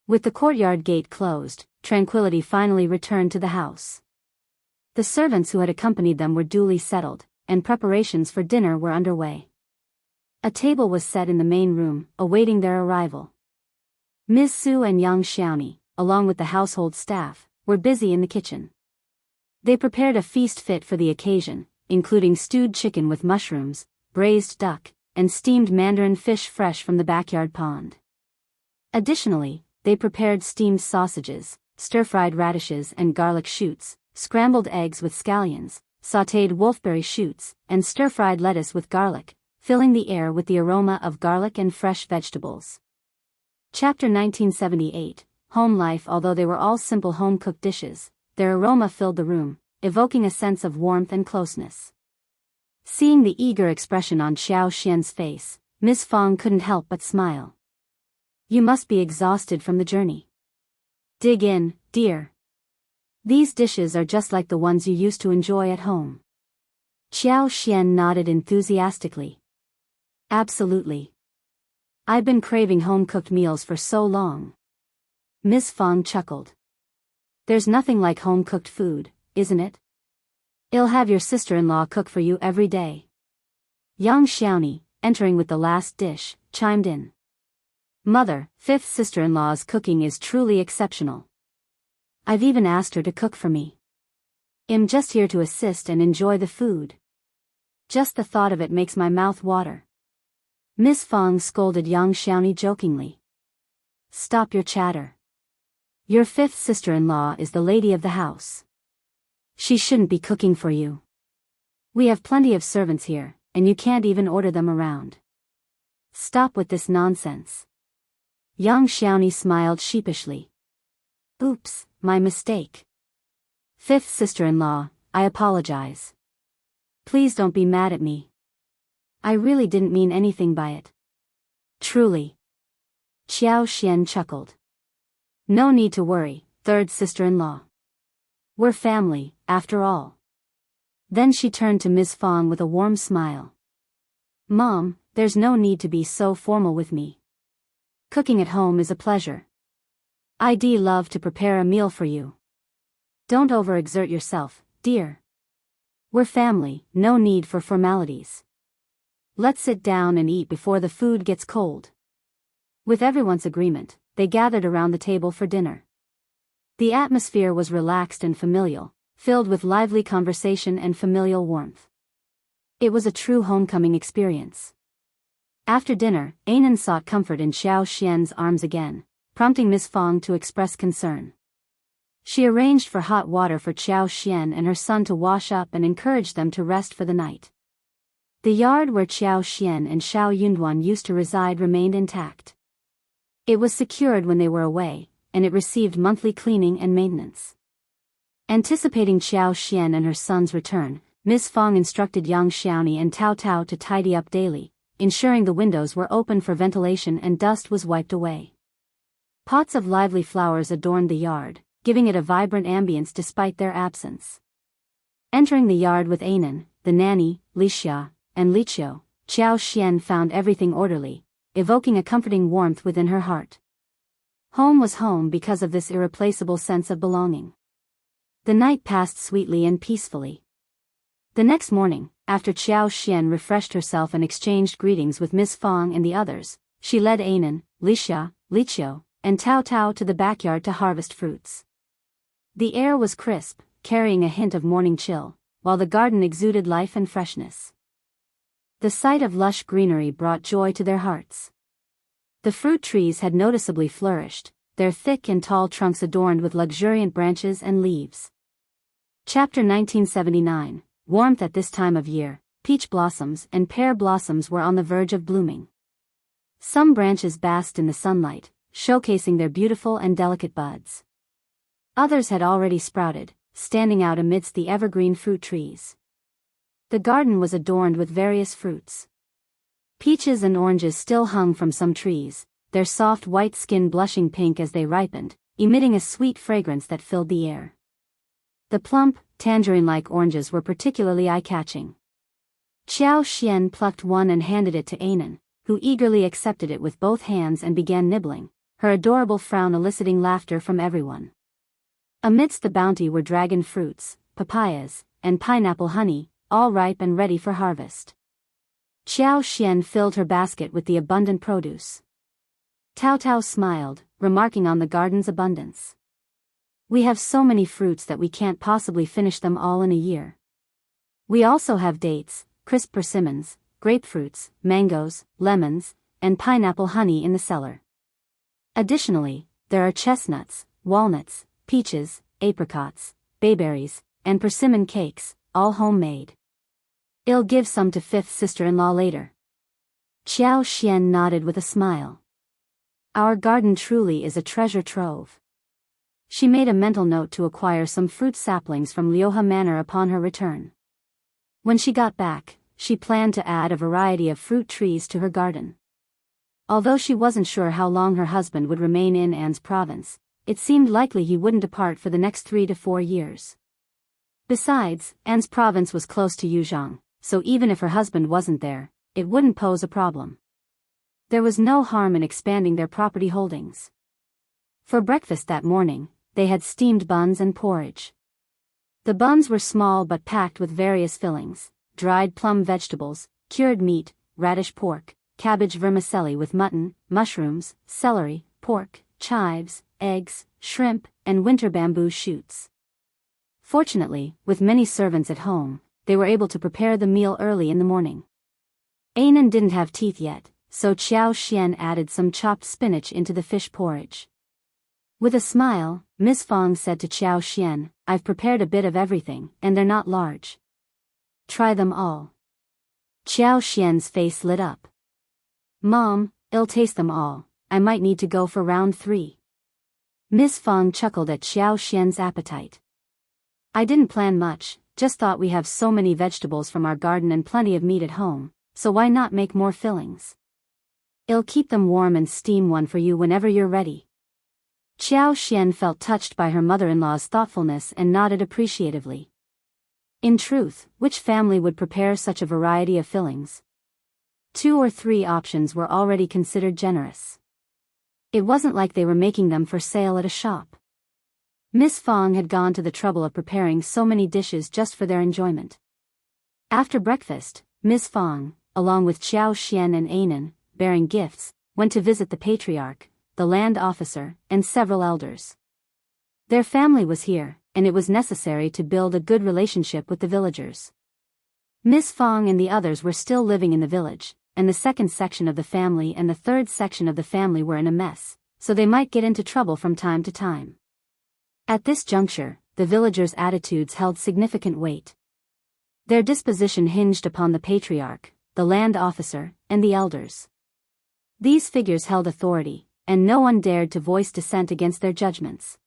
With the courtyard gate closed, tranquility finally returned to the house. The servants who had accompanied them were duly settled, and preparations for dinner were underway. A table was set in the main room, awaiting their arrival. Ms. Su and Yang Xiaoni, along with the household staff, were busy in the kitchen. They prepared a feast fit for the occasion, including stewed chicken with mushrooms, braised duck, and steamed mandarin fish fresh from the backyard pond. Additionally, they prepared steamed sausages, stir-fried radishes and garlic shoots, scrambled eggs with scallions, sautéed wolfberry shoots, and stir-fried lettuce with garlic, filling the air with the aroma of garlic and fresh vegetables. Chapter 1978, Home Life. Although they were all simple home-cooked dishes, their aroma filled the room, evoking a sense of warmth and closeness. Seeing the eager expression on Xiao Xian's face, Miss Fong couldn't help but smile. You must be exhausted from the journey. Dig in, dear. These dishes are just like the ones you used to enjoy at home. Xiao Xian nodded enthusiastically. Absolutely. I've been craving home-cooked meals for so long. Miss Fong chuckled. There's nothing like home-cooked food, isn't it? I'll have your sister-in-law cook for you every day. Yang Xiaoni, entering with the last dish, chimed in. Mother, fifth sister-in-law's cooking is truly exceptional. I've even asked her to cook for me. I'm just here to assist and enjoy the food. Just the thought of it makes my mouth water. Miss Fong scolded Yang Xiaoni jokingly. Stop your chatter. Your fifth sister-in-law is the lady of the house. She shouldn't be cooking for you. We have plenty of servants here, and you can't even order them around. Stop with this nonsense. Yang Xiaoni smiled sheepishly. Oops, my mistake. Fifth sister-in-law, I apologize. Please don't be mad at me. I really didn't mean anything by it. Truly. Xiao Xian chuckled. No need to worry, third sister-in-law. We're family, after all. Then she turned to Miss Fong with a warm smile. Mom, there's no need to be so formal with me. Cooking at home is a pleasure. I'd love to prepare a meal for you. Don't overexert yourself, dear. We're family, no need for formalities. Let's sit down and eat before the food gets cold. With everyone's agreement, they gathered around the table for dinner. The atmosphere was relaxed and familial, filled with lively conversation and familial warmth. It was a true homecoming experience. After dinner, Anan sought comfort in Xiao Xian's arms again, prompting Miss Fong to express concern. She arranged for hot water for Xiao Xian and her son to wash up and encouraged them to rest for the night. The yard where Xiao Xian and Xiao Yunduan used to reside remained intact. It was secured when they were away, and it received monthly cleaning and maintenance. Anticipating Xiao Xian and her son's return, Miss Fong instructed Yang Xiaoni and Tao Tao to tidy up daily, ensuring the windows were open for ventilation and dust was wiped away. Pots of lively flowers adorned the yard, giving it a vibrant ambience despite their absence. Entering the yard with Anan, the nanny, Lixia, and Liqiu, Xiao Xian found everything orderly, evoking a comforting warmth within her heart. Home was home because of this irreplaceable sense of belonging. The night passed sweetly and peacefully. The next morning, after Xiao Xian refreshed herself and exchanged greetings with Miss Fong and the others, she led Anan, Lixia, Liqiu, and Tao Tao to the backyard to harvest fruits. The air was crisp, carrying a hint of morning chill, while the garden exuded life and freshness. The sight of lush greenery brought joy to their hearts. The fruit trees had noticeably flourished, their thick and tall trunks adorned with luxuriant branches and leaves. Chapter 1979, Warmth. At this time of year, peach blossoms and pear blossoms were on the verge of blooming. Some branches basked in the sunlight, showcasing their beautiful and delicate buds. Others had already sprouted, standing out amidst the evergreen fruit trees. The garden was adorned with various fruits. Peaches and oranges still hung from some trees, their soft white skin blushing pink as they ripened, emitting a sweet fragrance that filled the air. The plump, tangerine-like oranges were particularly eye-catching. Xiao Xian plucked one and handed it to Anan, who eagerly accepted it with both hands and began nibbling, her adorable frown eliciting laughter from everyone. Amidst the bounty were dragon fruits, papayas, and pineapple honey, all ripe and ready for harvest. Xiao Xian filled her basket with the abundant produce. Tao Tao smiled, remarking on the garden's abundance. We have so many fruits that we can't possibly finish them all in a year. We also have dates, crisp persimmons, grapefruits, mangoes, lemons, and pineapple honey in the cellar. Additionally, there are chestnuts, walnuts, peaches, apricots, bayberries, and persimmon cakes, all homemade. I'll give some to fifth sister-in-law later. Xiao Xian nodded with a smile. Our garden truly is a treasure trove. She made a mental note to acquire some fruit saplings from Liuhe Manor upon her return. When she got back, she planned to add a variety of fruit trees to her garden. Although she wasn't sure how long her husband would remain in An's province, it seemed likely he wouldn't depart for the next 3 to 4 years. Besides, An's province was close to Yuzhang, so even if her husband wasn't there, it wouldn't pose a problem. There was no harm in expanding their property holdings. For breakfast that morning, they had steamed buns and porridge. The buns were small but packed with various fillings: dried plum vegetables, cured meat, radish pork, cabbage vermicelli with mutton, mushrooms, celery, pork, chives, eggs, shrimp, and winter bamboo shoots. Fortunately, with many servants at home, they were able to prepare the meal early in the morning. Anan didn't have teeth yet, so Xiao Xian added some chopped spinach into the fish porridge. With a smile, Miss Fong said to Xiao Xian, "I've prepared a bit of everything, and they're not large. Try them all." Xiao Xian's face lit up. "Mom, I'll taste them all. I might need to go for round 3. Miss Fong chuckled at Xiao Xian's appetite. "I didn't plan much, just thought we have so many vegetables from our garden and plenty of meat at home, so why not make more fillings? I'll keep them warm and steam one for you whenever you're ready." Xiao Xian felt touched by her mother-in-law's thoughtfulness and nodded appreciatively. In truth, which family would prepare such a variety of fillings? 2 or 3 options were already considered generous. It wasn't like they were making them for sale at a shop. Miss Fong had gone to the trouble of preparing so many dishes just for their enjoyment. After breakfast, Miss Fong, along with Xiao Xian and Anan, bearing gifts, went to visit the patriarch, the land officer, and several elders. Their family was here, and it was necessary to build a good relationship with the villagers. Miss Fong and the others were still living in the village, and the second section of the family and the third section of the family were in a mess, so they might get into trouble from time to time. At this juncture, the villagers' attitudes held significant weight. Their disposition hinged upon the patriarch, the land officer, and the elders. These figures held authority, and no one dared to voice dissent against their judgments.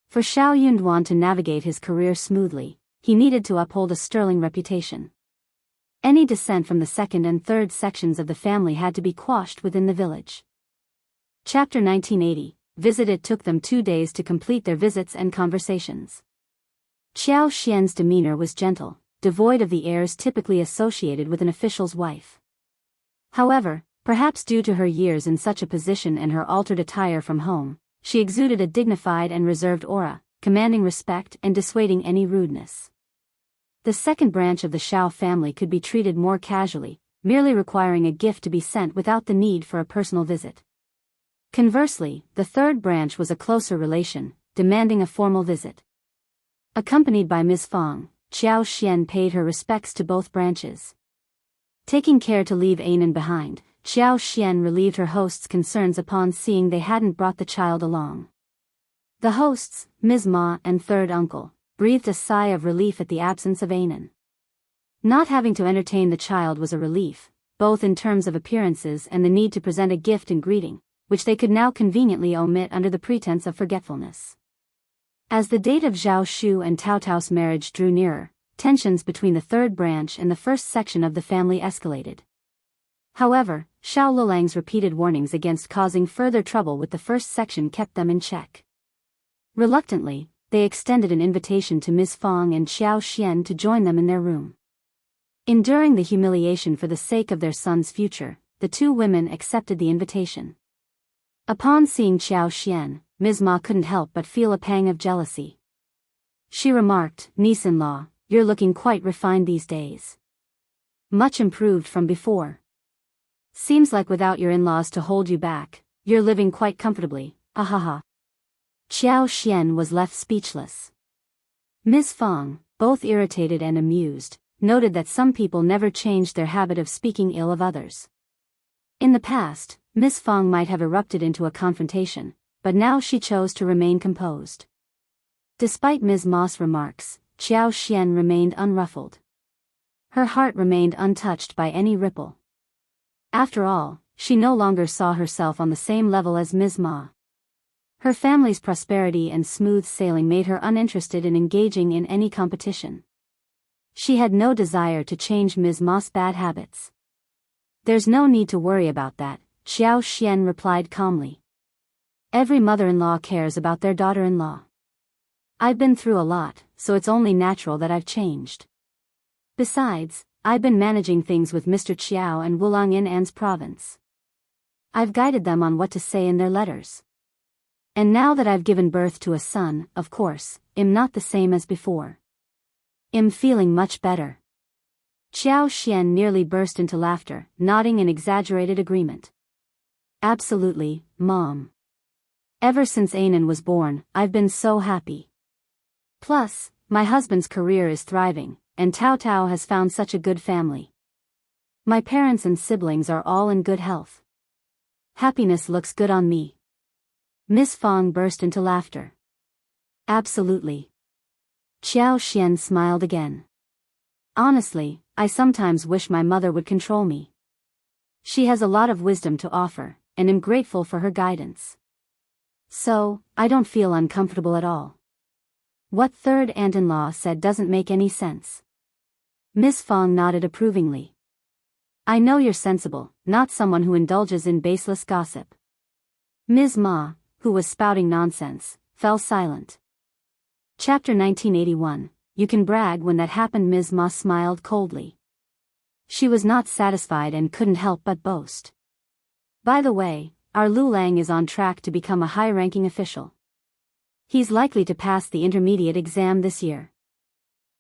For Xiao Yunduan to navigate his career smoothly, he needed to uphold a sterling reputation. Any dissent from the second and third sections of the family had to be quashed within the village. Chapter 1980, Visit. It took them 2 days to complete their visits and conversations. Xiao Xian's demeanor was gentle, devoid of the airs typically associated with an official's wife. However, perhaps due to her years in such a position and her altered attire from home, she exuded a dignified and reserved aura, commanding respect and dissuading any rudeness. The second branch of the Xiao family could be treated more casually, merely requiring a gift to be sent without the need for a personal visit. Conversely, the third branch was a closer relation, demanding a formal visit. Accompanied by Ms. Fong, Xiao Xian paid her respects to both branches. Taking care to leave Anan behind, Xiao Xian relieved her hosts' concerns upon seeing they hadn't brought the child along. The hosts, Ms. Ma and third uncle, breathed a sigh of relief at the absence of Anan. Not having to entertain the child was a relief, both in terms of appearances and the need to present a gift and greeting, which they could now conveniently omit under the pretense of forgetfulness. As the date of Zhao Shu and Tao Tao's marriage drew nearer, tensions between the third branch and the first section of the family escalated. However, Xiao Lulang's repeated warnings against causing further trouble with the first section kept them in check. Reluctantly, they extended an invitation to Ms. Fong and Xiao Xian to join them in their room. Enduring the humiliation for the sake of their son's future, the 2 women accepted the invitation. Upon seeing Xiao Xian, Ms. Ma couldn't help but feel a pang of jealousy. She remarked, "Niece-in-law, you're looking quite refined these days. Much improved from before. Seems like without your in-laws to hold you back, you're living quite comfortably, ahaha." Xiao Xian was left speechless. Ms. Fong, both irritated and amused, noted that some people never changed their habit of speaking ill of others. In the past, Miss Fang might have erupted into a confrontation, but now she chose to remain composed. Despite Ms. Ma's remarks, Xiao Xian remained unruffled. Her heart remained untouched by any ripple. After all, she no longer saw herself on the same level as Ms. Ma. Her family's prosperity and smooth sailing made her uninterested in engaging in any competition. She had no desire to change Ms. Ma's bad habits. "There's no need to worry about that," Xiao Xian replied calmly. "Every mother-in-law cares about their daughter-in-law. I've been through a lot, so it's only natural that I've changed. Besides, I've been managing things with Mr. Chiao and Wulang in An's province. I've guided them on what to say in their letters. And now that I've given birth to a son, of course, I'm not the same as before. I'm feeling much better." Xiao Xian nearly burst into laughter, nodding in exaggerated agreement. "Absolutely, Mom. Ever since Anan was born, I've been so happy. Plus, my husband's career is thriving, and Tao Tao has found such a good family. My parents and siblings are all in good health. Happiness looks good on me." Miss Fang burst into laughter. "Absolutely." Xiao Xian smiled again. "Honestly, I sometimes wish my mother would control me. She has a lot of wisdom to offer, and am grateful for her guidance. So, I don't feel uncomfortable at all. What third aunt-in-law said doesn't make any sense." Miss Fang nodded approvingly. "I know you're sensible, not someone who indulges in baseless gossip." Ms. Ma, who was spouting nonsense, fell silent. Chapter 1981, You can brag when that happened. Ms. Ma smiled coldly. She was not satisfied and couldn't help but boast. "By the way, our Lu Lang is on track to become a high-ranking official. He's likely to pass the intermediate exam this year.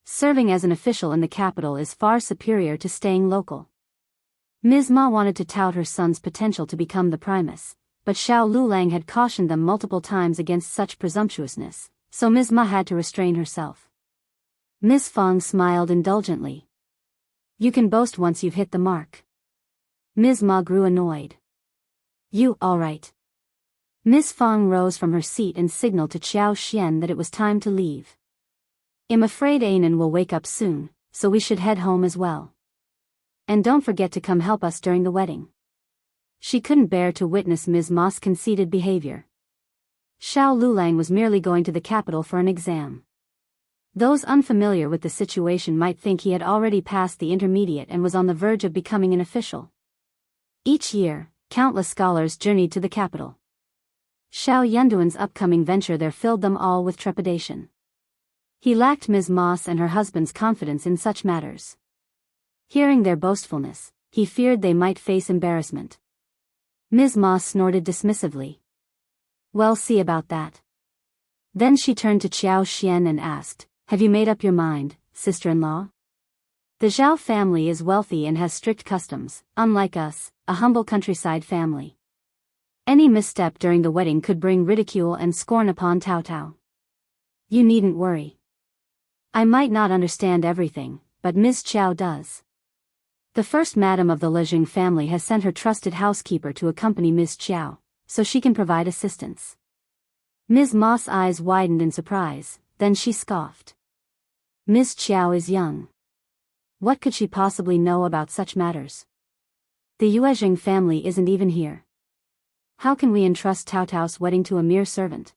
Serving as an official in the capital is far superior to staying local." Ms. Ma wanted to tout her son's potential to become the primus, but Xiao Lulang had cautioned them multiple times against such presumptuousness, so Ms. Ma had to restrain herself. Miss Fang smiled indulgently. "You can boast once you've hit the mark." Ms. Ma grew annoyed. "You, all right." Miss Fang rose from her seat and signaled to Xiao Xian that it was time to leave. "I'm afraid Anan will wake up soon, so we should head home as well. And don't forget to come help us during the wedding." She couldn't bear to witness Ms. Ma's conceited behavior. Xiao Lulang was merely going to the capital for an exam. Those unfamiliar with the situation might think he had already passed the intermediate and was on the verge of becoming an official. Each year, countless scholars journeyed to the capital. Xiao Yanduan's upcoming venture there filled them all with trepidation. He lacked Ms. Ma's and her husband's confidence in such matters. Hearing their boastfulness, he feared they might face embarrassment. Ms. Ma snorted dismissively. "Well, see about that." Then she turned to Xiao Xian and asked, "Have you made up your mind, sister-in-law? The Zhao family is wealthy and has strict customs, unlike us, a humble countryside family. Any misstep during the wedding could bring ridicule and scorn upon Tao Tao. You needn't worry. I might not understand everything, but Ms. Chiao does. The first madam of the Lejing family has sent her trusted housekeeper to accompany Ms. Chiao, so she can provide assistance." Ms. Ma's eyes widened in surprise, then she scoffed. "Ms. Chiao is young. What could she possibly know about such matters? The Yuezheng family isn't even here. How can we entrust Tao Tao's wedding to a mere servant?"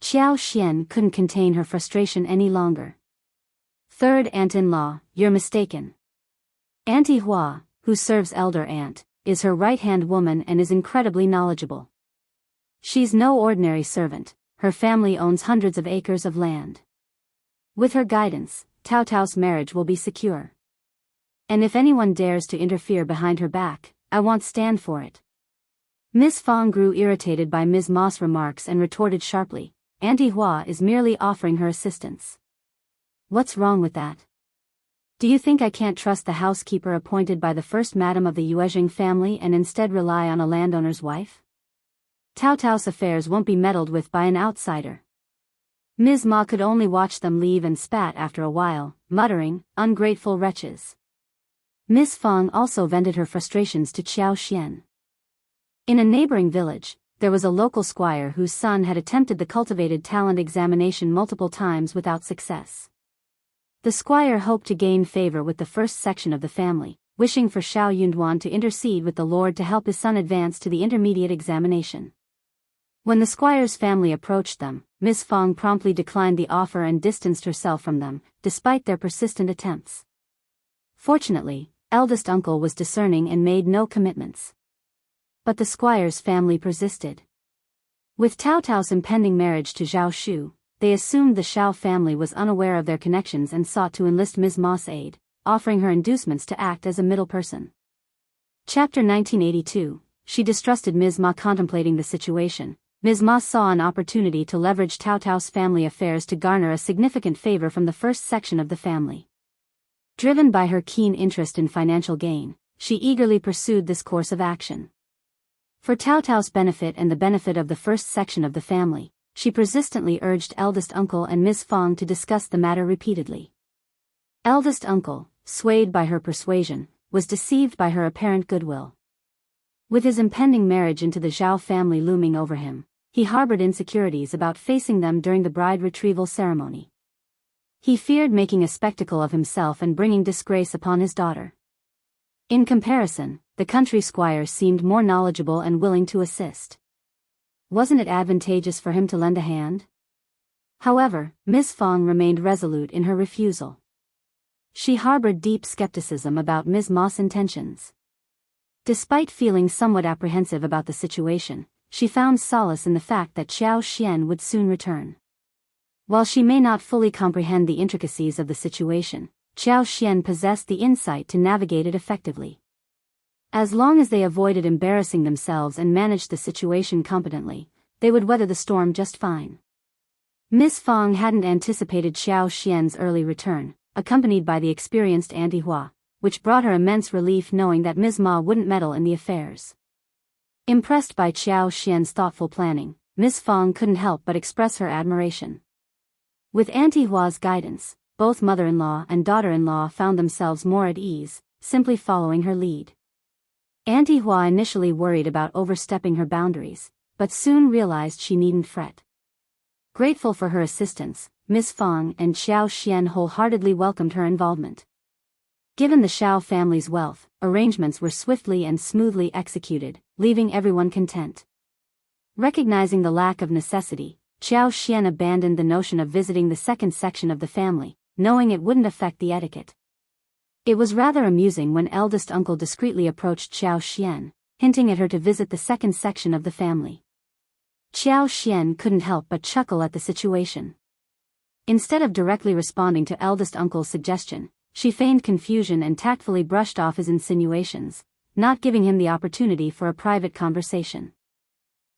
Xiao Xian couldn't contain her frustration any longer. "Third aunt-in-law, you're mistaken. Auntie Hua, who serves elder aunt, is her right-hand woman and is incredibly knowledgeable. She's no ordinary servant, her family owns hundreds of acres of land. With her guidance, Tao Tao's marriage will be secure. And if anyone dares to interfere behind her back, I won't stand for it." Miss Fang grew irritated by Ms. Ma's remarks and retorted sharply, "Auntie Hua is merely offering her assistance. What's wrong with that? Do you think I can't trust the housekeeper appointed by the first madam of the Yuezheng family and instead rely on a landowner's wife? Tao Tao's affairs won't be meddled with by an outsider." Ms. Ma could only watch them leave and spat after a while, muttering, "Ungrateful wretches." Miss Fang also vented her frustrations to Xiao Xian. In a neighboring village, there was a local squire whose son had attempted the cultivated talent examination multiple times without success. The squire hoped to gain favor with the first section of the family, wishing for Xiao Yunduan to intercede with the Lord to help his son advance to the intermediate examination. When the squire's family approached them, Miss Fang promptly declined the offer and distanced herself from them, despite their persistent attempts. Fortunately, eldest uncle was discerning and made no commitments. But the squire's family persisted. With Tao Tao's impending marriage to Zhao Shu, they assumed the Xiao family was unaware of their connections and sought to enlist Ms. Ma's aid, offering her inducements to act as a middle person. Chapter 1982. She distrusted Ms. Ma. Contemplating the situation, Ms. Ma saw an opportunity to leverage Tao Tao's family affairs to garner a significant favor from the first section of the family. Driven by her keen interest in financial gain, she eagerly pursued this course of action. For Tao Tao's benefit and the benefit of the first section of the family, she persistently urged eldest uncle and Ms. Fang to discuss the matter repeatedly. Eldest uncle, swayed by her persuasion, was deceived by her apparent goodwill. With his impending marriage into the Zhao family looming over him, he harbored insecurities about facing them during the bride retrieval ceremony. He feared making a spectacle of himself and bringing disgrace upon his daughter. In comparison, the country squire seemed more knowledgeable and willing to assist. Wasn't it advantageous for him to lend a hand? However, Miss Fang remained resolute in her refusal. She harbored deep skepticism about Ms. Ma's intentions. Despite feeling somewhat apprehensive about the situation, she found solace in the fact that Xiao Xian would soon return. While she may not fully comprehend the intricacies of the situation, Xiao Xian possessed the insight to navigate it effectively. As long as they avoided embarrassing themselves and managed the situation competently, they would weather the storm just fine. Miss Fang hadn't anticipated Xiao Xian's early return, accompanied by the experienced Auntie Hua, which brought her immense relief knowing that Ms. Ma wouldn't meddle in the affairs. Impressed by Xiao Xian's thoughtful planning, Miss Fang couldn't help but express her admiration. With Auntie Hua's guidance, both mother-in-law and daughter-in-law found themselves more at ease, simply following her lead. Auntie Hua initially worried about overstepping her boundaries, but soon realized she needn't fret. Grateful for her assistance, Miss Fang and Xiao Xian wholeheartedly welcomed her involvement. Given the Xiao family's wealth, arrangements were swiftly and smoothly executed, leaving everyone content. Recognizing the lack of necessity, Xiao Xian abandoned the notion of visiting the second section of the family, knowing it wouldn't affect the etiquette. It was rather amusing when eldest uncle discreetly approached Xiao Xian, hinting at her to visit the second section of the family. Xiao Xian couldn't help but chuckle at the situation. Instead of directly responding to eldest uncle's suggestion, she feigned confusion and tactfully brushed off his insinuations, not giving him the opportunity for a private conversation.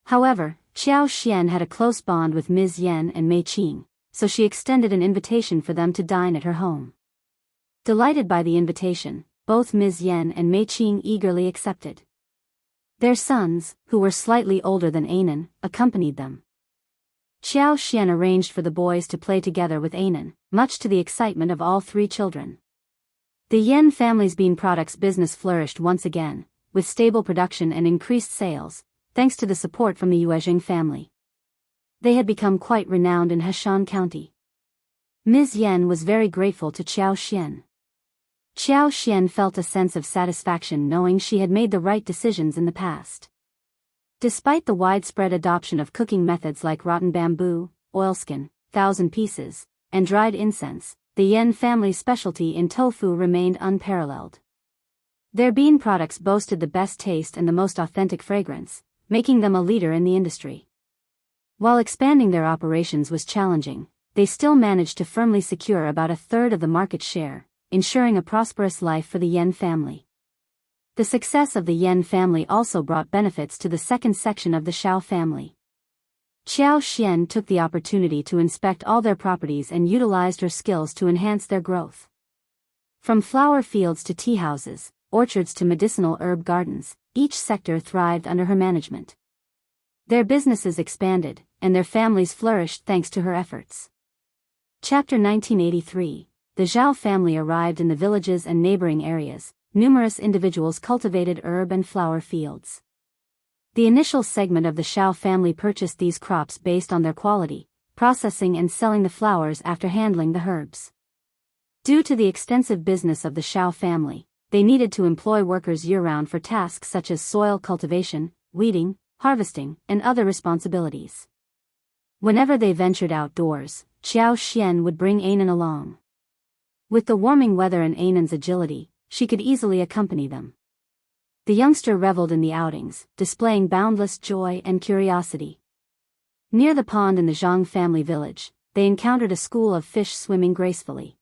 However, Xiao Xian had a close bond with Ms. Yan and Mei Qing, so she extended an invitation for them to dine at her home. Delighted by the invitation, both Ms. Yan and Mei Qing eagerly accepted. Their sons, who were slightly older than Anan, accompanied them. Xiao Xian arranged for the boys to play together with Anan, much to the excitement of all three children. The Yan family's bean products business flourished once again, with stable production and increased sales, thanks to the support from the Yuezheng family. They had become quite renowned in Heshan County. Ms. Yan was very grateful to Xiao Xian. Xiao Xian felt a sense of satisfaction knowing she had made the right decisions in the past. Despite the widespread adoption of cooking methods like rotten bamboo, oilskin, 1,000 pieces, and dried incense, the Yan family's specialty in tofu remained unparalleled. Their bean products boasted the best taste and the most authentic fragrance, making them a leader in the industry. While expanding their operations was challenging, they still managed to firmly secure about a third of the market share, ensuring a prosperous life for the Yan family. The success of the Yan family also brought benefits to the second section of the Xiao family. Xiao Xian took the opportunity to inspect all their properties and utilized her skills to enhance their growth. From flower fields to tea houses, orchards to medicinal herb gardens, each sector thrived under her management. Their businesses expanded, and their families flourished thanks to her efforts. Chapter 1983. The Zhao family arrived in the villages and neighboring areas. Numerous individuals cultivated herb and flower fields. The initial segment of the Zhao family purchased these crops based on their quality, processing and selling the flowers after handling the herbs. Due to the extensive business of the Zhao family, they needed to employ workers year-round for tasks such as soil cultivation, weeding, harvesting, and other responsibilities. Whenever they ventured outdoors, Xiao Xian would bring Anan along. With the warming weather and Anan's agility, she could easily accompany them. The youngster reveled in the outings, displaying boundless joy and curiosity. Near the pond in the Zhang family village, they encountered a school of fish swimming gracefully.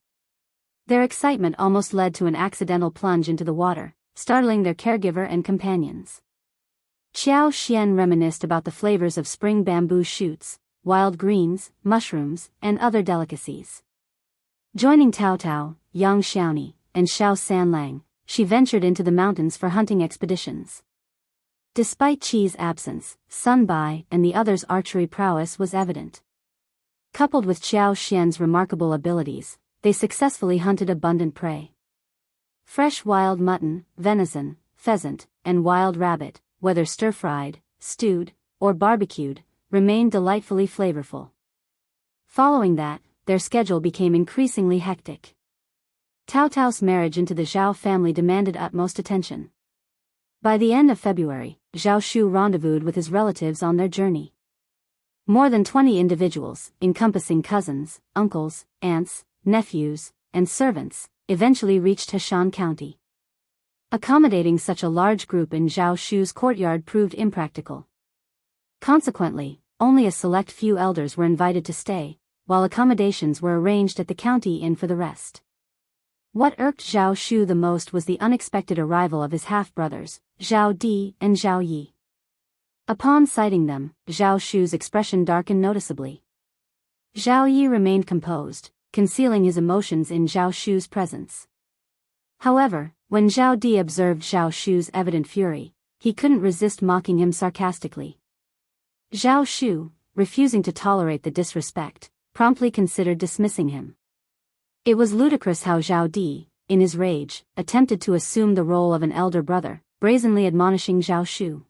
Their excitement almost led to an accidental plunge into the water, startling their caregiver and companions. Xiao Xian reminisced about the flavors of spring bamboo shoots, wild greens, mushrooms, and other delicacies. Joining Tao Tao, Yang Xiaoni, and Xiao Sanlang, she ventured into the mountains for hunting expeditions. Despite Qi's absence, Sun Bai and the others' archery prowess was evident. Coupled with Xiao Xian's remarkable abilities, they successfully hunted abundant prey. Fresh wild mutton, venison, pheasant, and wild rabbit, whether stir-fried, stewed, or barbecued, remained delightfully flavorful. Following that, their schedule became increasingly hectic. Tao Tao's marriage into the Zhao family demanded utmost attention. By the end of February, Zhao Shu rendezvoused with his relatives on their journey. More than 20 individuals, encompassing cousins, uncles, aunts, nephews, and servants, eventually reached Heshan County. Accommodating such a large group in Zhao Shu's courtyard proved impractical. Consequently, only a select few elders were invited to stay, while accommodations were arranged at the county inn for the rest. What irked Zhao Shu the most was the unexpected arrival of his half-brothers, Zhao Di and Zhao Yi. Upon sighting them, Zhao Shu's expression darkened noticeably. Zhao Yi remained composed, concealing his emotions in Zhao Shu's presence. However, when Zhao Di observed Zhao Shu's evident fury, he couldn't resist mocking him sarcastically. Zhao Shu, refusing to tolerate the disrespect, promptly considered dismissing him. It was ludicrous how Zhao Di, in his rage, attempted to assume the role of an elder brother, brazenly admonishing Zhao Shu.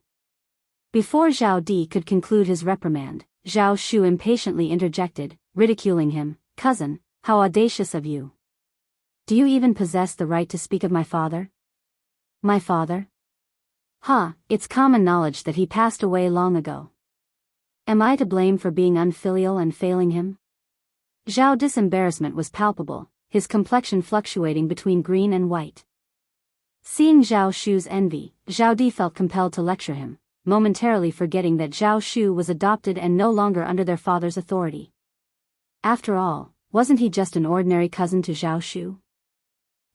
Before Zhao Di could conclude his reprimand, Zhao Shu impatiently interjected, ridiculing him, "Cousin, how audacious of you! Do you even possess the right to speak of my father?" "My father? Ha, it's common knowledge that he passed away long ago. Am I to blame for being unfilial and failing him?" Zhao Di's embarrassment was palpable, his complexion fluctuating between green and white. Seeing Zhao Shu's envy, Zhao Di felt compelled to lecture him, momentarily forgetting that Zhao Shu was adopted and no longer under their father's authority. After all, wasn't he just an ordinary cousin to Zhao Shu?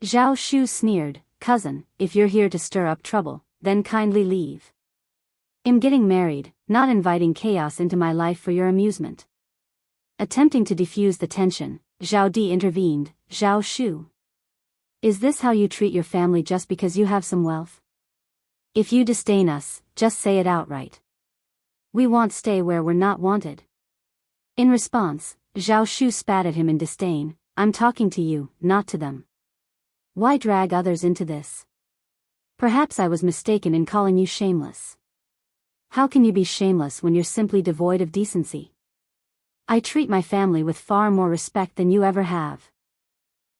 Zhao Shu sneered, "Cousin, if you're here to stir up trouble, then kindly leave. I'm getting married, not inviting chaos into my life for your amusement." Attempting to defuse the tension, Zhao Di intervened, "Zhao Shu. Is this how you treat your family just because you have some wealth? If you disdain us, just say it outright. We won't stay where we're not wanted." In response, Zhao Shu spat at him in disdain, "I'm talking to you, not to them. Why drag others into this? Perhaps I was mistaken in calling you shameless. How can you be shameless when you're simply devoid of decency? I treat my family with far more respect than you ever have.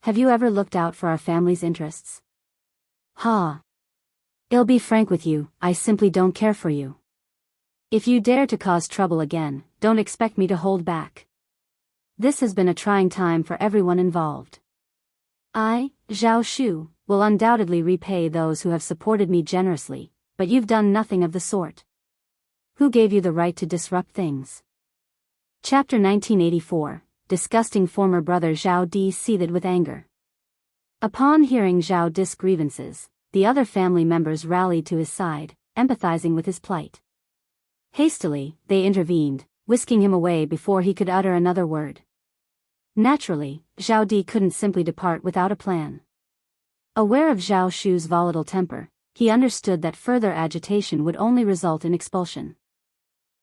Have you ever looked out for our family's interests?" "Ha. I'll be frank with you, I simply don't care for you. If you dare to cause trouble again, don't expect me to hold back. This has been a trying time for everyone involved. I, Zhao Shu, will undoubtedly repay those who have supported me generously, but you've done nothing of the sort. Who gave you the right to disrupt things?" Chapter 1984. Disgusting former brother Zhao Di seethed with anger. Upon hearing Zhao Di's grievances, the other family members rallied to his side, empathizing with his plight. Hastily, they intervened, whisking him away before he could utter another word. Naturally, Zhao Di couldn't simply depart without a plan. Aware of Zhao Shu's volatile temper, he understood that further agitation would only result in expulsion.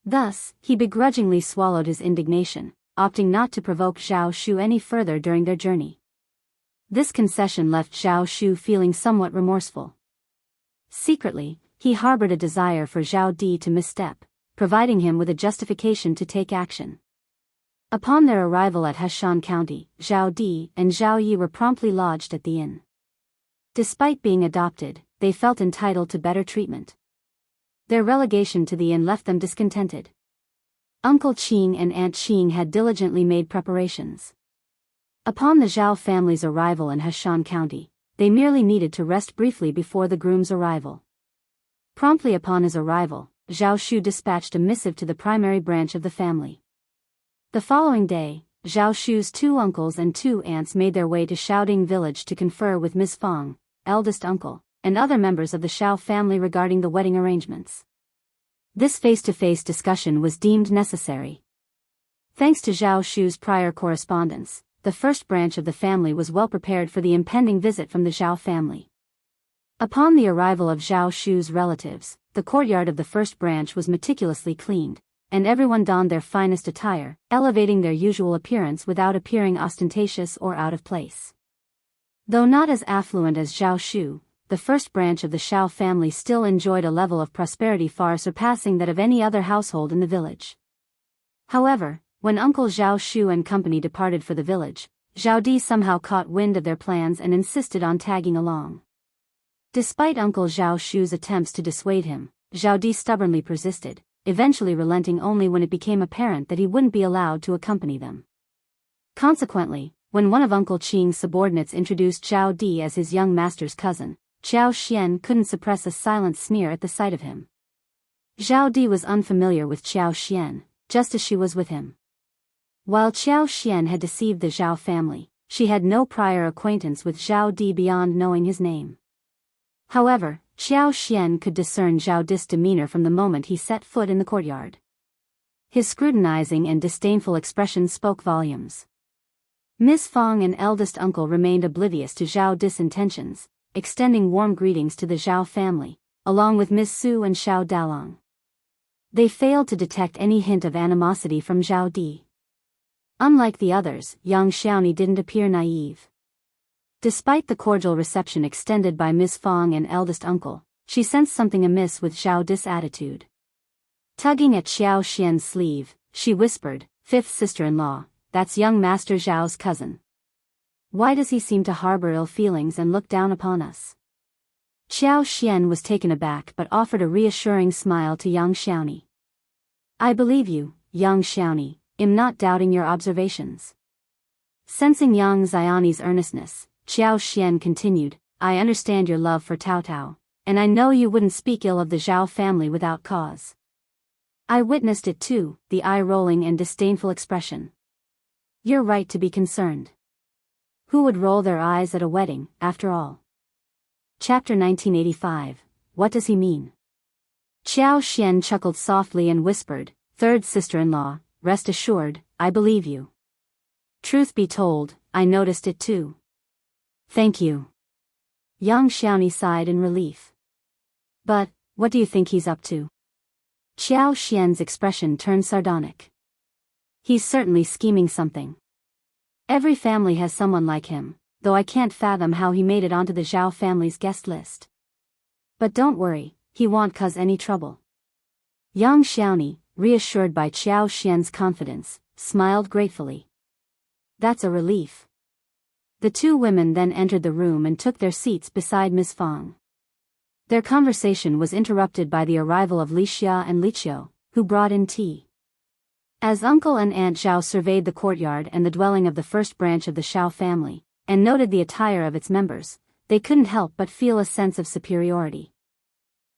Thus, he begrudgingly swallowed his indignation, opting not to provoke Zhao Shu any further during their journey. This concession left Zhao Shu feeling somewhat remorseful. Secretly, he harbored a desire for Zhao Di to misstep, providing him with a justification to take action. Upon their arrival at Heshan County, Zhao Di and Zhao Yi were promptly lodged at the inn. Despite being adopted, they felt entitled to better treatment. Their relegation to the inn left them discontented. Uncle Qing and Aunt Qing had diligently made preparations. Upon the Zhao family's arrival in Heshan County, they merely needed to rest briefly before the groom's arrival. Promptly upon his arrival, Zhao Shu dispatched a missive to the primary branch of the family. The following day, Zhao Shu's 2 uncles and 2 aunts made their way to Shaoding village to confer with Ms. Fang, eldest uncle, and other members of the Xiao family regarding the wedding arrangements. This face-to-face discussion was deemed necessary. Thanks to Zhao Shu's prior correspondence, the first branch of the family was well prepared for the impending visit from the Zhao family. Upon the arrival of Zhao Shu's relatives, the courtyard of the first branch was meticulously cleaned, and everyone donned their finest attire, elevating their usual appearance without appearing ostentatious or out of place. Though not as affluent as Zhao Shu, the first branch of the Xiao family still enjoyed a level of prosperity far surpassing that of any other household in the village. However, when Uncle Zhao Shu and company departed for the village, Zhao Di somehow caught wind of their plans and insisted on tagging along. Despite Uncle Zhao Shu's attempts to dissuade him, Zhao Di stubbornly persisted, eventually relenting only when it became apparent that he wouldn't be allowed to accompany them. Consequently, when one of Uncle Qing's subordinates introduced Zhao Di as his young master's cousin, Xiao Xian couldn't suppress a silent sneer at the sight of him. Zhao Di was unfamiliar with Xiao Xian, just as she was with him. While Xiao Xian had deceived the Zhao family, she had no prior acquaintance with Zhao Di beyond knowing his name. However, Xiao Xian could discern Zhao Di's demeanor from the moment he set foot in the courtyard. His scrutinizing and disdainful expression spoke volumes. Miss Fang and eldest uncle remained oblivious to Zhao Di's intentions, extending warm greetings to the Zhao family, along with Miss Su and Xiao Dalong. They failed to detect any hint of animosity from Zhao Di. Unlike the others, young Xiaoni didn't appear naive. Despite the cordial reception extended by Miss Fang and eldest uncle, she sensed something amiss with Zhao Di's attitude. Tugging at Xiao Xian's sleeve, she whispered, "Fifth sister-in-law, that's young Master Zhao's cousin. Why does he seem to harbor ill feelings and look down upon us?" Xiao Xian was taken aback but offered a reassuring smile to young Xiaoni. "I believe you, young Xiaoni, am not doubting your observations." Sensing young Xiaoni's earnestness, Xiao Xian continued, "I understand your love for Tao Tao, and I know you wouldn't speak ill of the Zhao family without cause. I witnessed it too, the eye-rolling and disdainful expression. You're right to be concerned. Who would roll their eyes at a wedding, after all?" Chapter 1985, What Does He Mean? Xiao Xian chuckled softly and whispered, "Third sister-in-law, rest assured, I believe you. Truth be told, I noticed it too." "Thank you." Young Xiaoni sighed in relief. "But, what do you think he's up to?" Xiao Xian's expression turned sardonic. "He's certainly scheming something. Every family has someone like him, though I can't fathom how he made it onto the Zhao family's guest list. But don't worry, he won't cause any trouble." Young Xiaoni, reassured by Xiao Xian's confidence, smiled gratefully. "That's a relief." The 2 women then entered the room and took their seats beside Miss Fang. Their conversation was interrupted by the arrival of Li Xia and Li Qiu, who brought in tea. As Uncle and Aunt Zhao surveyed the courtyard and the dwelling of the first branch of the Xiao family, and noted the attire of its members, they couldn't help but feel a sense of superiority.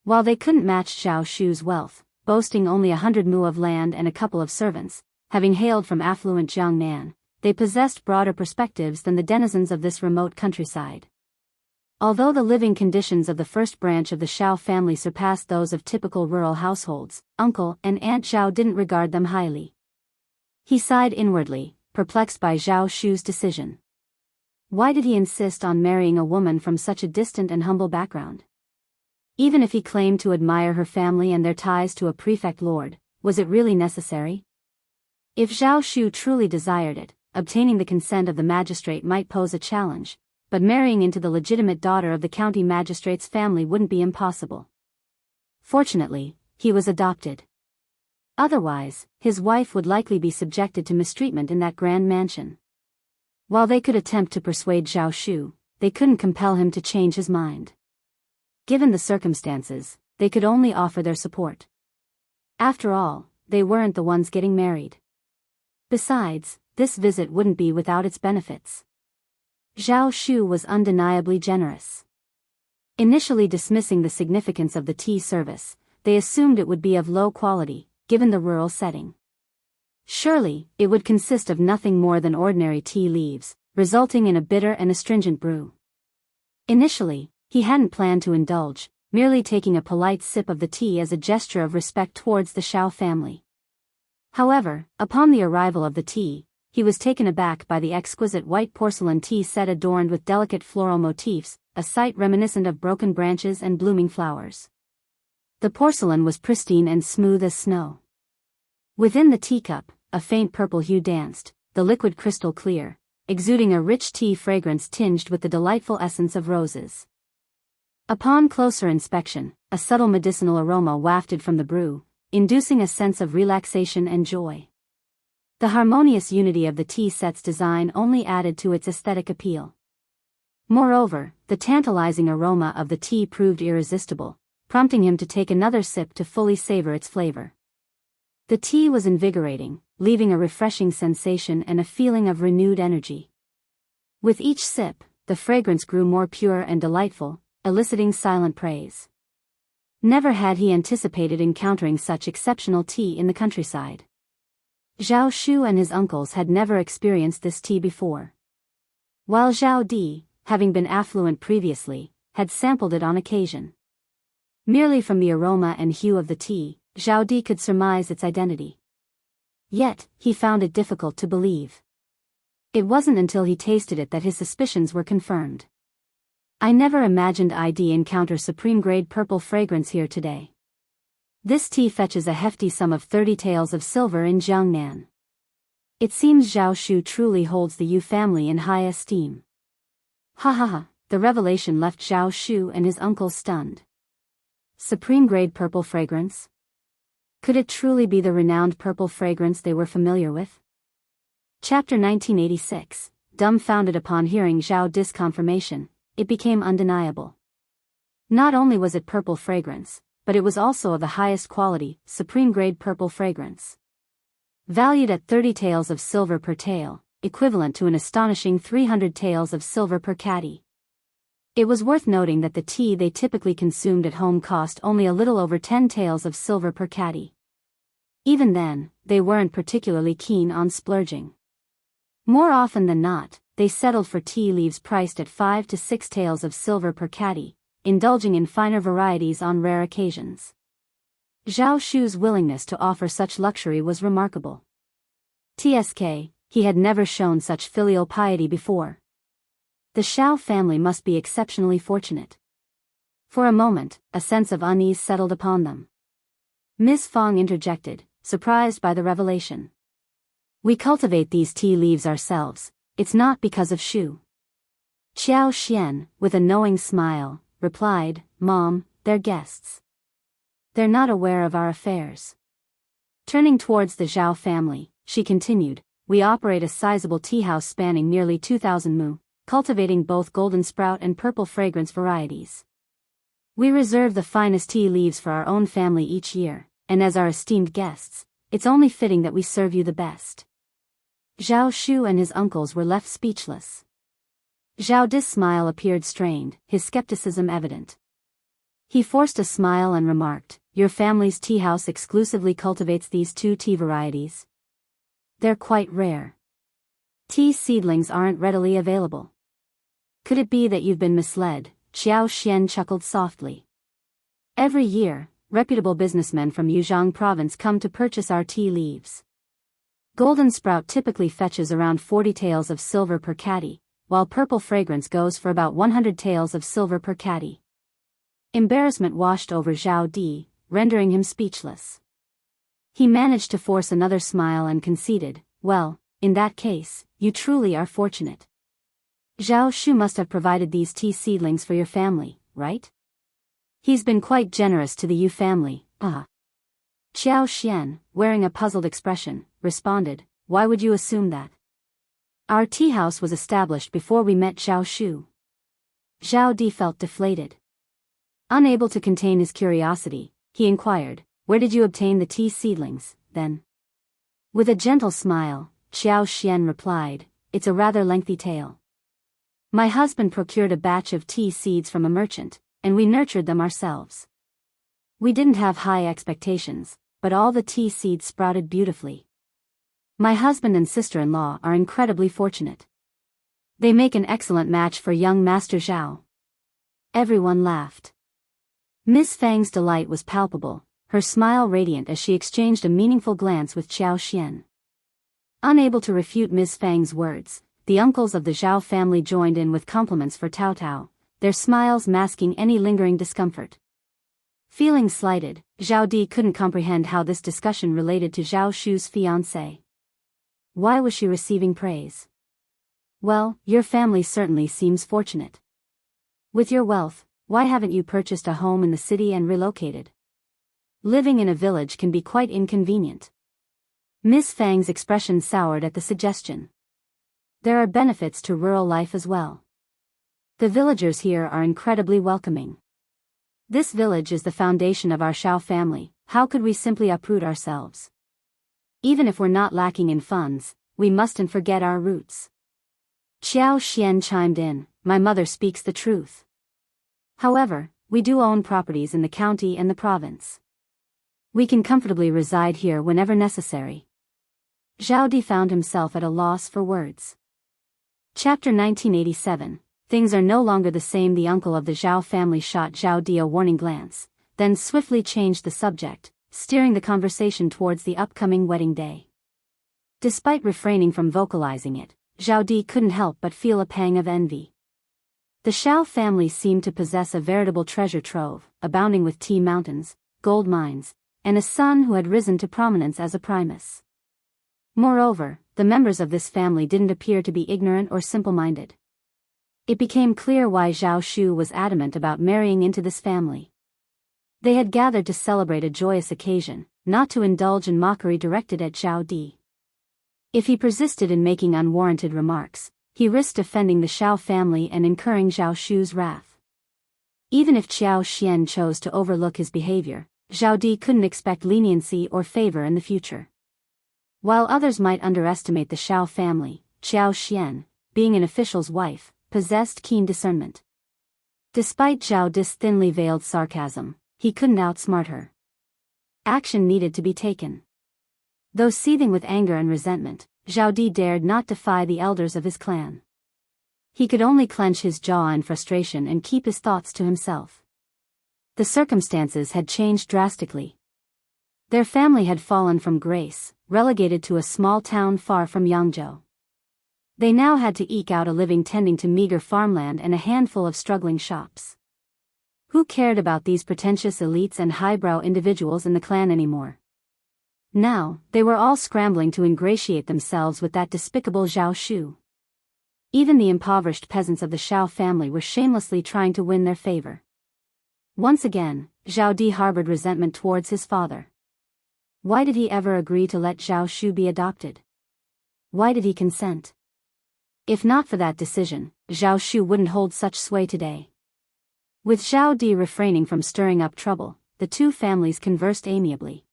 While they couldn't match Zhao Shu's wealth, boasting only 100 mu of land and a couple of servants, having hailed from affluent Jiangnan, they possessed broader perspectives than the denizens of this remote countryside. Although the living conditions of the first branch of the Xiao family surpassed those of typical rural households, Uncle and Aunt Zhao didn't regard them highly. He sighed inwardly, perplexed by Zhao Shu's decision. Why did he insist on marrying a woman from such a distant and humble background? Even if he claimed to admire her family and their ties to a prefect lord, was it really necessary? If Zhao Shu truly desired it, obtaining the consent of the magistrate might pose a challenge, but marrying into the legitimate daughter of the county magistrate's family wouldn't be impossible. Fortunately, he was adopted. Otherwise, his wife would likely be subjected to mistreatment in that grand mansion. While they could attempt to persuade Zhao Shu, they couldn't compel him to change his mind. Given the circumstances, they could only offer their support. After all, they weren't the ones getting married. Besides, this visit wouldn't be without its benefits. Zhao Shu was undeniably generous. Initially dismissing the significance of the tea service, they assumed it would be of low quality, given the rural setting. Surely, it would consist of nothing more than ordinary tea leaves, resulting in a bitter and astringent brew. Initially, he hadn't planned to indulge, merely taking a polite sip of the tea as a gesture of respect towards the Xiao family. However, upon the arrival of the tea, he was taken aback by the exquisite white porcelain tea set adorned with delicate floral motifs, a sight reminiscent of broken branches and blooming flowers. The porcelain was pristine and smooth as snow. Within the teacup, a faint purple hue danced, the liquid crystal clear, exuding a rich tea fragrance tinged with the delightful essence of roses. Upon closer inspection, a subtle medicinal aroma wafted from the brew, inducing a sense of relaxation and joy. The harmonious unity of the tea set's design only added to its aesthetic appeal. Moreover, the tantalizing aroma of the tea proved irresistible, prompting him to take another sip to fully savor its flavor. The tea was invigorating, leaving a refreshing sensation and a feeling of renewed energy. With each sip, the fragrance grew more pure and delightful, eliciting silent praise. Never had he anticipated encountering such exceptional tea in the countryside. Zhao Shu and his uncles had never experienced this tea before. While Zhao Di, having been affluent previously, had sampled it on occasion. Merely from the aroma and hue of the tea, Zhao Di could surmise its identity. Yet, he found it difficult to believe. It wasn't until he tasted it that his suspicions were confirmed. I never imagined I'd encounter supreme-grade purple fragrance here today. This tea fetches a hefty sum of 30 taels of silver in Jiangnan. It seems Zhao Shu truly holds the Yu family in high esteem. Ha ha ha, the revelation left Zhao Shu and his uncles stunned. Supreme-grade purple fragrance? Could it truly be the renowned purple fragrance they were familiar with? Chapter 1986, dumbfounded upon hearing Zhao Di's confirmation, it became undeniable. Not only was it purple fragrance, but it was also of the highest quality, supreme-grade purple fragrance. Valued at 30 taels of silver per tael, equivalent to an astonishing 300 taels of silver per catty. It was worth noting that the tea they typically consumed at home cost only a little over 10 taels of silver per catty. Even then, they weren't particularly keen on splurging. More often than not, they settled for tea leaves priced at 5 to 6 taels of silver per catty, indulging in finer varieties on rare occasions. Zhao Shu's willingness to offer such luxury was remarkable. TSK, he had never shown such filial piety before. The Xiao family must be exceptionally fortunate. For a moment, a sense of unease settled upon them. Ms. Fong interjected, surprised by the revelation. We cultivate these tea leaves ourselves, it's not because of Shu. Qiao Xian, with a knowing smile, replied, Mom, they're guests. They're not aware of our affairs. Turning towards the Zhao family, she continued, we operate a sizable tea house spanning nearly 2,000 mu, cultivating both golden sprout and purple fragrance varieties. We reserve the finest tea leaves for our own family each year, and as our esteemed guests, it's only fitting that we serve you the best. Zhao Shu and his uncles were left speechless. Zhao Di's smile appeared strained, his skepticism evident. He forced a smile and remarked, your family's tea house exclusively cultivates these two tea varieties. They're quite rare. Tea seedlings aren't readily available. Could it be that you've been misled? Xiao Xian chuckled softly. Every year, reputable businessmen from Yuzhang province come to purchase our tea leaves. Golden sprout typically fetches around 40 taels of silver per catty, while purple fragrance goes for about 100 taels of silver per catty. Embarrassment washed over Zhao Di, rendering him speechless. He managed to force another smile and conceded, "Well, in that case, you truly are fortunate. Zhao Shu must have provided these tea seedlings for your family, right? He's been quite generous to the Yu family, Xiao Xian, wearing a puzzled expression, responded, "Why would you assume that? Our tea house was established before we met Zhao Shu." Zhao Di felt deflated. Unable to contain his curiosity, he inquired, "Where did you obtain the tea seedlings, then?" With a gentle smile, Xiao Xian replied, "It's a rather lengthy tale. My husband procured a batch of tea seeds from a merchant, and we nurtured them ourselves. We didn't have high expectations, but all the tea seeds sprouted beautifully. My husband and sister-in-law are incredibly fortunate. They make an excellent match for young Master Zhao." Everyone laughed. Miss Fang's delight was palpable, her smile radiant as she exchanged a meaningful glance with Xiao Xian. Unable to refute Miss Fang's words, the uncles of the Zhao family joined in with compliments for Tao Tao, their smiles masking any lingering discomfort. Feeling slighted, Zhao Di couldn't comprehend how this discussion related to Zhao Shu's fiancée. Why was she receiving praise? "Well, your family certainly seems fortunate. With your wealth, why haven't you purchased a home in the city and relocated? Living in a village can be quite inconvenient." Miss Fang's expression soured at the suggestion. "There are benefits to rural life as well. The villagers here are incredibly welcoming. This village is the foundation of our Shao family. How could we simply uproot ourselves? Even if we're not lacking in funds, we mustn't forget our roots." Xiao Xian chimed in, "My mother speaks the truth. However, we do own properties in the county and the province. We can comfortably reside here whenever necessary." Zhao Di found himself at a loss for words. Chapter 1987. Things are no longer the same. The uncle of the Zhao family shot Zhao Di a warning glance, then swiftly changed the subject, steering the conversation towards the upcoming wedding day. Despite refraining from vocalizing it, Zhao Di couldn't help but feel a pang of envy. The Zhao family seemed to possess a veritable treasure trove, abounding with tea mountains, gold mines, and a son who had risen to prominence as a primus. Moreover, the members of this family didn't appear to be ignorant or simple-minded. It became clear why Zhao Shu was adamant about marrying into this family. They had gathered to celebrate a joyous occasion, not to indulge in mockery directed at Zhao Di. If he persisted in making unwarranted remarks, he risked offending the Zhao family and incurring Zhao Shu's wrath. Even if Xiao Xian chose to overlook his behavior, Zhao Di couldn't expect leniency or favor in the future. While others might underestimate the Zhao family, Xiao Xian, being an official's wife, possessed keen discernment. Despite Zhao Di's thinly veiled sarcasm, he couldn't outsmart her. Action needed to be taken. Though seething with anger and resentment, Zhao Di dared not defy the elders of his clan. He could only clench his jaw in frustration and keep his thoughts to himself. The circumstances had changed drastically. Their family had fallen from grace, relegated to a small town far from Yangzhou. They now had to eke out a living tending to meager farmland and a handful of struggling shops. Who cared about these pretentious elites and highbrow individuals in the clan anymore? Now, they were all scrambling to ingratiate themselves with that despicable Zhao Shu. Even the impoverished peasants of the Zhao family were shamelessly trying to win their favor. Once again, Zhao Di harbored resentment towards his father. Why did he ever agree to let Zhao Shu be adopted? Why did he consent? If not for that decision, Zhao Shu wouldn't hold such sway today. With Zhao Di refraining from stirring up trouble, the two families conversed amiably.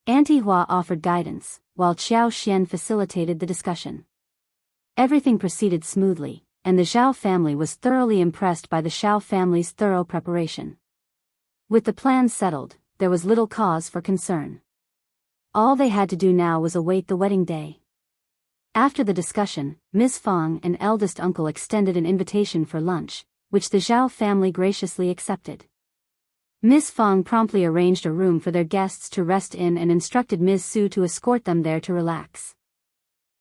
Auntie Hua offered guidance, while Xiao Xian facilitated the discussion. Everything proceeded smoothly, and the Zhao family was thoroughly impressed by the Xiao family's thorough preparation. With the plans settled, there was little cause for concern. All they had to do now was await the wedding day. After the discussion, Ms. Fang and eldest uncle extended an invitation for lunch, which the Zhao family graciously accepted. Ms. Fang promptly arranged a room for their guests to rest in and instructed Ms. Su to escort them there to relax.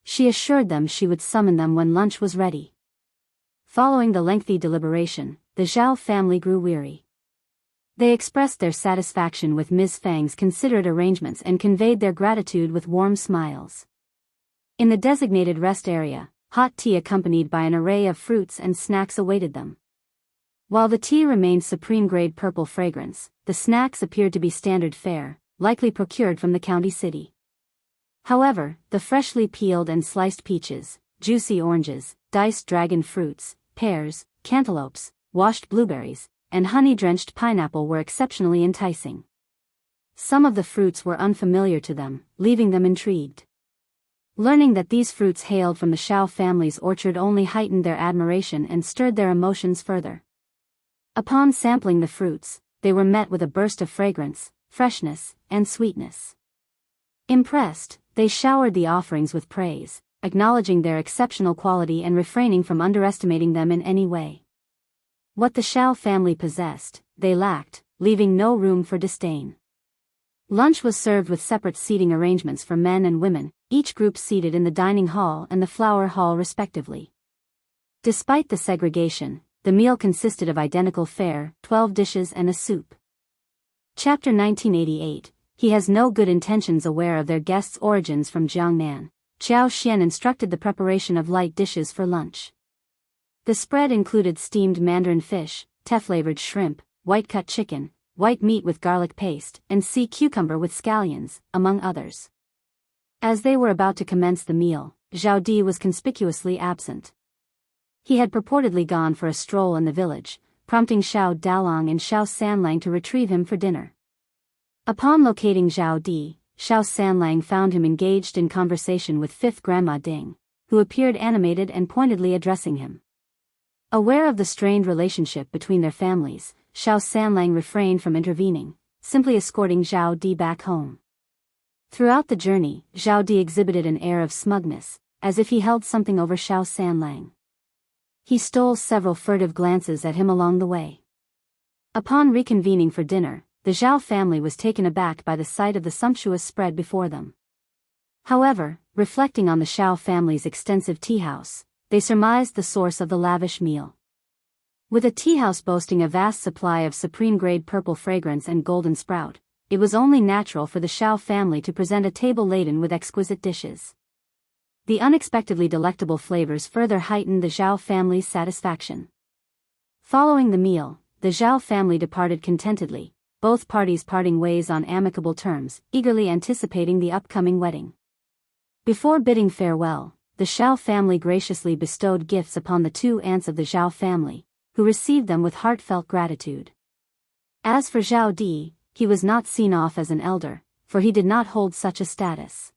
She assured them she would summon them when lunch was ready. Following the lengthy deliberation, the Zhao family grew weary. They expressed their satisfaction with Ms. Fang's considerate arrangements and conveyed their gratitude with warm smiles. In the designated rest area, hot tea accompanied by an array of fruits and snacks awaited them. While the tea remained supreme-grade purple fragrance, the snacks appeared to be standard fare, likely procured from the county city. However, the freshly peeled and sliced peaches, juicy oranges, diced dragon fruits, pears, cantaloupes, washed blueberries, and honey-drenched pineapple were exceptionally enticing. Some of the fruits were unfamiliar to them, leaving them intrigued. Learning that these fruits hailed from the Xiao family's orchard only heightened their admiration and stirred their emotions further. Upon sampling the fruits, they were met with a burst of fragrance, freshness, and sweetness. Impressed, they showered the offerings with praise, acknowledging their exceptional quality and refraining from underestimating them in any way. What the Xiao family possessed, they lacked, leaving no room for disdain. Lunch was served with separate seating arrangements for men and women, each group seated in the dining hall and the flower hall respectively. Despite the segregation, the meal consisted of identical fare, 12 dishes and a soup. Chapter 1988. He has no good intentions. Aware of their guests' origins from Jiangnan, Xiao Xian instructed the preparation of light dishes for lunch. The spread included steamed mandarin fish, tea-flavored shrimp, white-cut chicken, white meat with garlic paste, and sea cucumber with scallions, among others. As they were about to commence the meal, Zhao Di was conspicuously absent. He had purportedly gone for a stroll in the village, prompting Xiao Dalong and Xiao Sanlang to retrieve him for dinner. Upon locating Zhao Di, Xiao Sanlang found him engaged in conversation with fifth Grandma Ding, who appeared animated and pointedly addressing him. Aware of the strained relationship between their families, Xiao Sanlang refrained from intervening, simply escorting Zhao Di back home. Throughout the journey, Zhao Di exhibited an air of smugness, as if he held something over Xiao Sanlang. He stole several furtive glances at him along the way. Upon reconvening for dinner, the Zhao family was taken aback by the sight of the sumptuous spread before them. However, reflecting on the Xiao family's extensive tea house, they surmised the source of the lavish meal. With a tea house boasting a vast supply of supreme-grade purple fragrance and golden sprout, it was only natural for the Xiao family to present a table laden with exquisite dishes. The unexpectedly delectable flavors further heightened the Zhao family's satisfaction. Following the meal, the Zhao family departed contentedly, both parties parting ways on amicable terms, eagerly anticipating the upcoming wedding. Before bidding farewell, the Xiao family graciously bestowed gifts upon the two aunts of the Zhao family, who received them with heartfelt gratitude. As for Zhao Di, he was not seen off as an elder, for he did not hold such a status.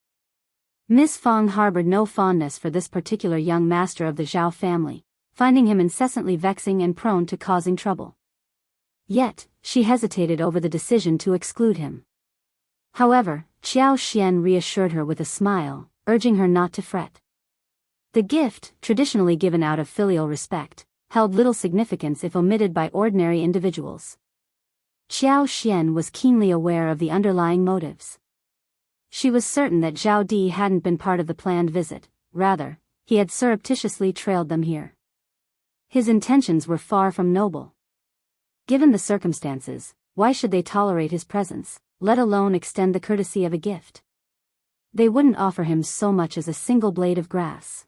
Miss Fang harbored no fondness for this particular young master of the Zhao family, finding him incessantly vexing and prone to causing trouble. Yet, she hesitated over the decision to exclude him. However, Xiao Xian reassured her with a smile, urging her not to fret. The gift, traditionally given out of filial respect, held little significance if omitted by ordinary individuals. Xiao Xian was keenly aware of the underlying motives. She was certain that Zhao Di hadn't been part of the planned visit, rather, he had surreptitiously trailed them here. His intentions were far from noble. Given the circumstances, why should they tolerate his presence, let alone extend the courtesy of a gift? They wouldn't offer him so much as a single blade of grass.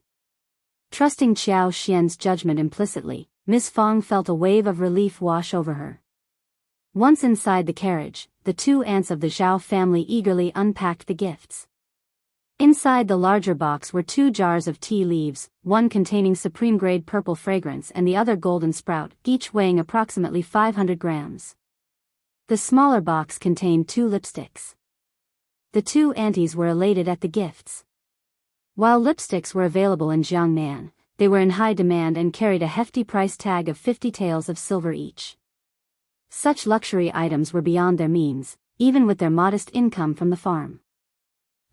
Trusting Xiao Xian's judgment implicitly, Miss Fang felt a wave of relief wash over her. Once inside the carriage, the two aunts of the Zhao family eagerly unpacked the gifts. Inside the larger box were 2 jars of tea leaves, one containing supreme-grade purple fragrance and the other golden sprout, each weighing approximately 500 grams. The smaller box contained 2 lipsticks. The two aunties were elated at the gifts. While lipsticks were available in Jiangnan, they were in high demand and carried a hefty price tag of 50 taels of silver each. Such luxury items were beyond their means, even with their modest income from the farm.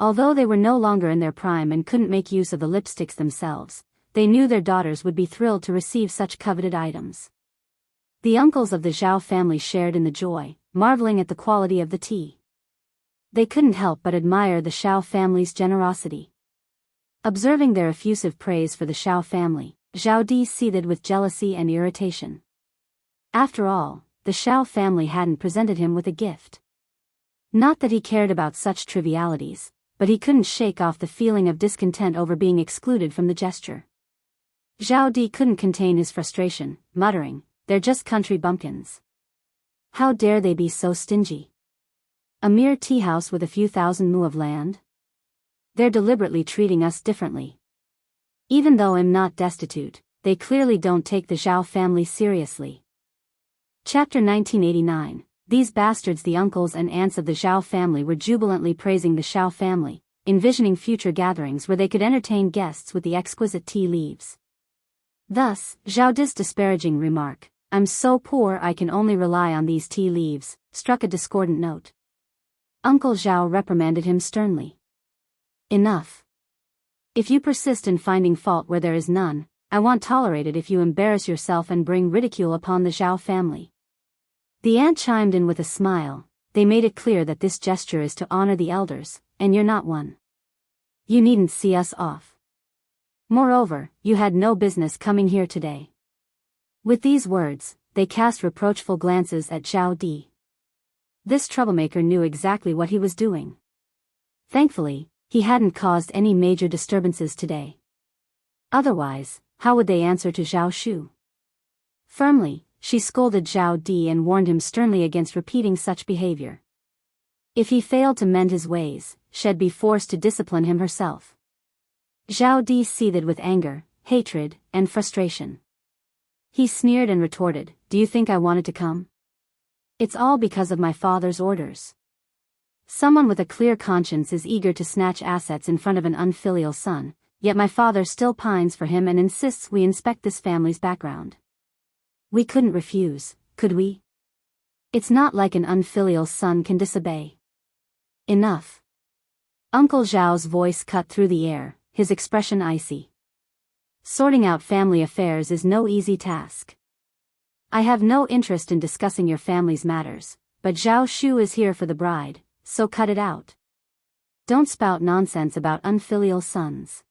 Although they were no longer in their prime and couldn't make use of the lipsticks themselves, they knew their daughters would be thrilled to receive such coveted items. The uncles of the Zhao family shared in the joy, marveling at the quality of the tea. They couldn't help but admire the Xiao family's generosity. Observing their effusive praise for the Xiao family, Zhao Di seethed with jealousy and irritation. After all, the Xiao family hadn't presented him with a gift. Not that he cared about such trivialities, but he couldn't shake off the feeling of discontent over being excluded from the gesture. Zhao Di couldn't contain his frustration, muttering, "They're just country bumpkins. How dare they be so stingy? A mere tea house with a few thousand mu of land? They're deliberately treating us differently. Even though I'm not destitute, they clearly don't take the Zhao family seriously." Chapter 1989. These bastards. The uncles and aunts of the Zhao family were jubilantly praising the Xiao family, envisioning future gatherings where they could entertain guests with the exquisite tea leaves. Thus, Zhao Di's disparaging remark, "I'm so poor I can only rely on these tea leaves," struck a discordant note. Uncle Zhao reprimanded him sternly. "Enough. If you persist in finding fault where there is none, I won't tolerate it if you embarrass yourself and bring ridicule upon the Zhao family." The aunt chimed in with a smile. "They made it clear that this gesture is to honor the elders, and you're not one. You needn't see us off. Moreover, you had no business coming here today." With these words, they cast reproachful glances at Zhao Di. This troublemaker knew exactly what he was doing. Thankfully, he hadn't caused any major disturbances today. Otherwise, how would they answer to Zhao Shu? Firmly, she scolded Zhao Di and warned him sternly against repeating such behavior. If he failed to mend his ways, she'd be forced to discipline him herself. Zhao Di seethed with anger, hatred, and frustration. He sneered and retorted, "Do you think I wanted to come? It's all because of my father's orders." Someone with a clear conscience is eager to snatch assets in front of an unfilial son, yet my father still pines for him and insists we inspect this family's background. We couldn't refuse, could we? It's not like an unfilial son can disobey. Enough. Uncle Zhao's voice cut through the air, his expression icy. Sorting out family affairs is no easy task. I have no interest in discussing your family's matters, but Zhao Shu is here for the bride, so cut it out. Don't spout nonsense about unfilial sons.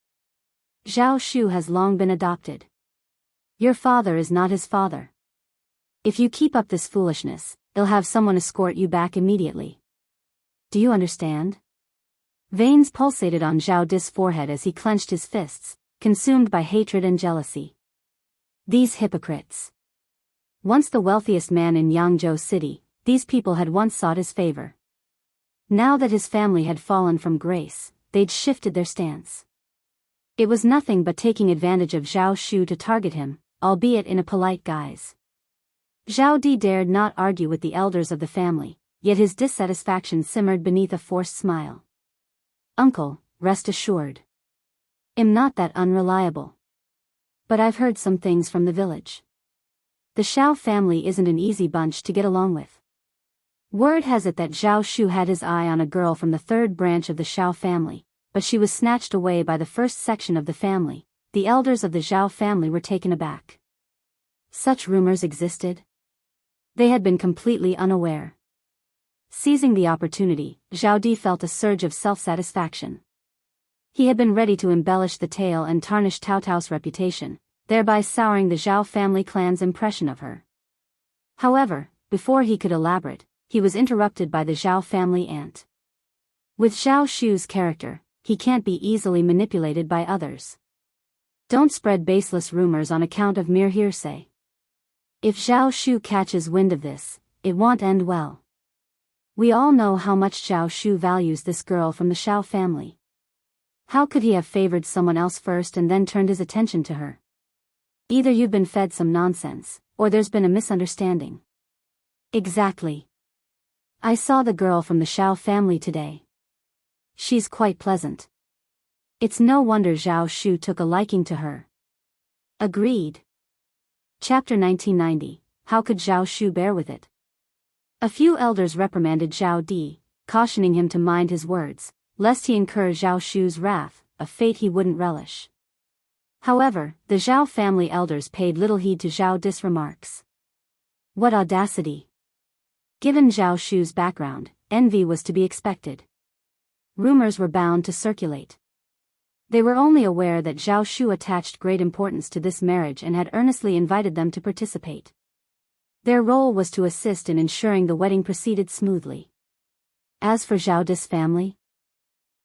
Zhao Shu has long been adopted. Your father is not his father. If you keep up this foolishness, they'll have someone escort you back immediately. Do you understand? Veins pulsated on Zhao Di's forehead as he clenched his fists, consumed by hatred and jealousy. These hypocrites. Once the wealthiest man in Yangzhou City, these people had once sought his favor. Now that his family had fallen from grace, they'd shifted their stance. It was nothing but taking advantage of Zhao Shu to target him, albeit in a polite guise. Zhao Di dared not argue with the elders of the family, yet his dissatisfaction simmered beneath a forced smile. "Uncle, rest assured. I'm not that unreliable. But I've heard some things from the village. The Xiao family isn't an easy bunch to get along with. Word has it that Zhao Shu had his eye on a girl from the third branch of the Xiao family, but she was snatched away by the first section of the family. The elders of the Zhao family were taken aback. Such rumors existed? They had been completely unaware. Seizing the opportunity, Zhao Di felt a surge of self-satisfaction. He had been ready to embellish the tale and tarnish Tao Tao's reputation, thereby souring the Zhao family clan's impression of her. However, before he could elaborate, he was interrupted by the Zhao family aunt. With Zhao Shu's character, he can't be easily manipulated by others. Don't spread baseless rumors on account of mere hearsay. If Zhao Shu catches wind of this, it won't end well. We all know how much Zhao Shu values this girl from the Xiao family. How could he have favored someone else first and then turned his attention to her? Either you've been fed some nonsense, or there's been a misunderstanding. Exactly. I saw the girl from the Xiao family today. She's quite pleasant. It's no wonder Zhao Shu took a liking to her. Agreed. Chapter 1990. How could Zhao Shu bear with it? A few elders reprimanded Zhao Di, cautioning him to mind his words, lest he incur Zhao Shu's wrath, a fate he wouldn't relish. However, the Zhao family elders paid little heed to Zhao Di's remarks. What audacity! Given Zhao Shu's background, envy was to be expected. Rumors were bound to circulate. They were only aware that Zhao Shu attached great importance to this marriage and had earnestly invited them to participate. Their role was to assist in ensuring the wedding proceeded smoothly. As for Zhao Di's family,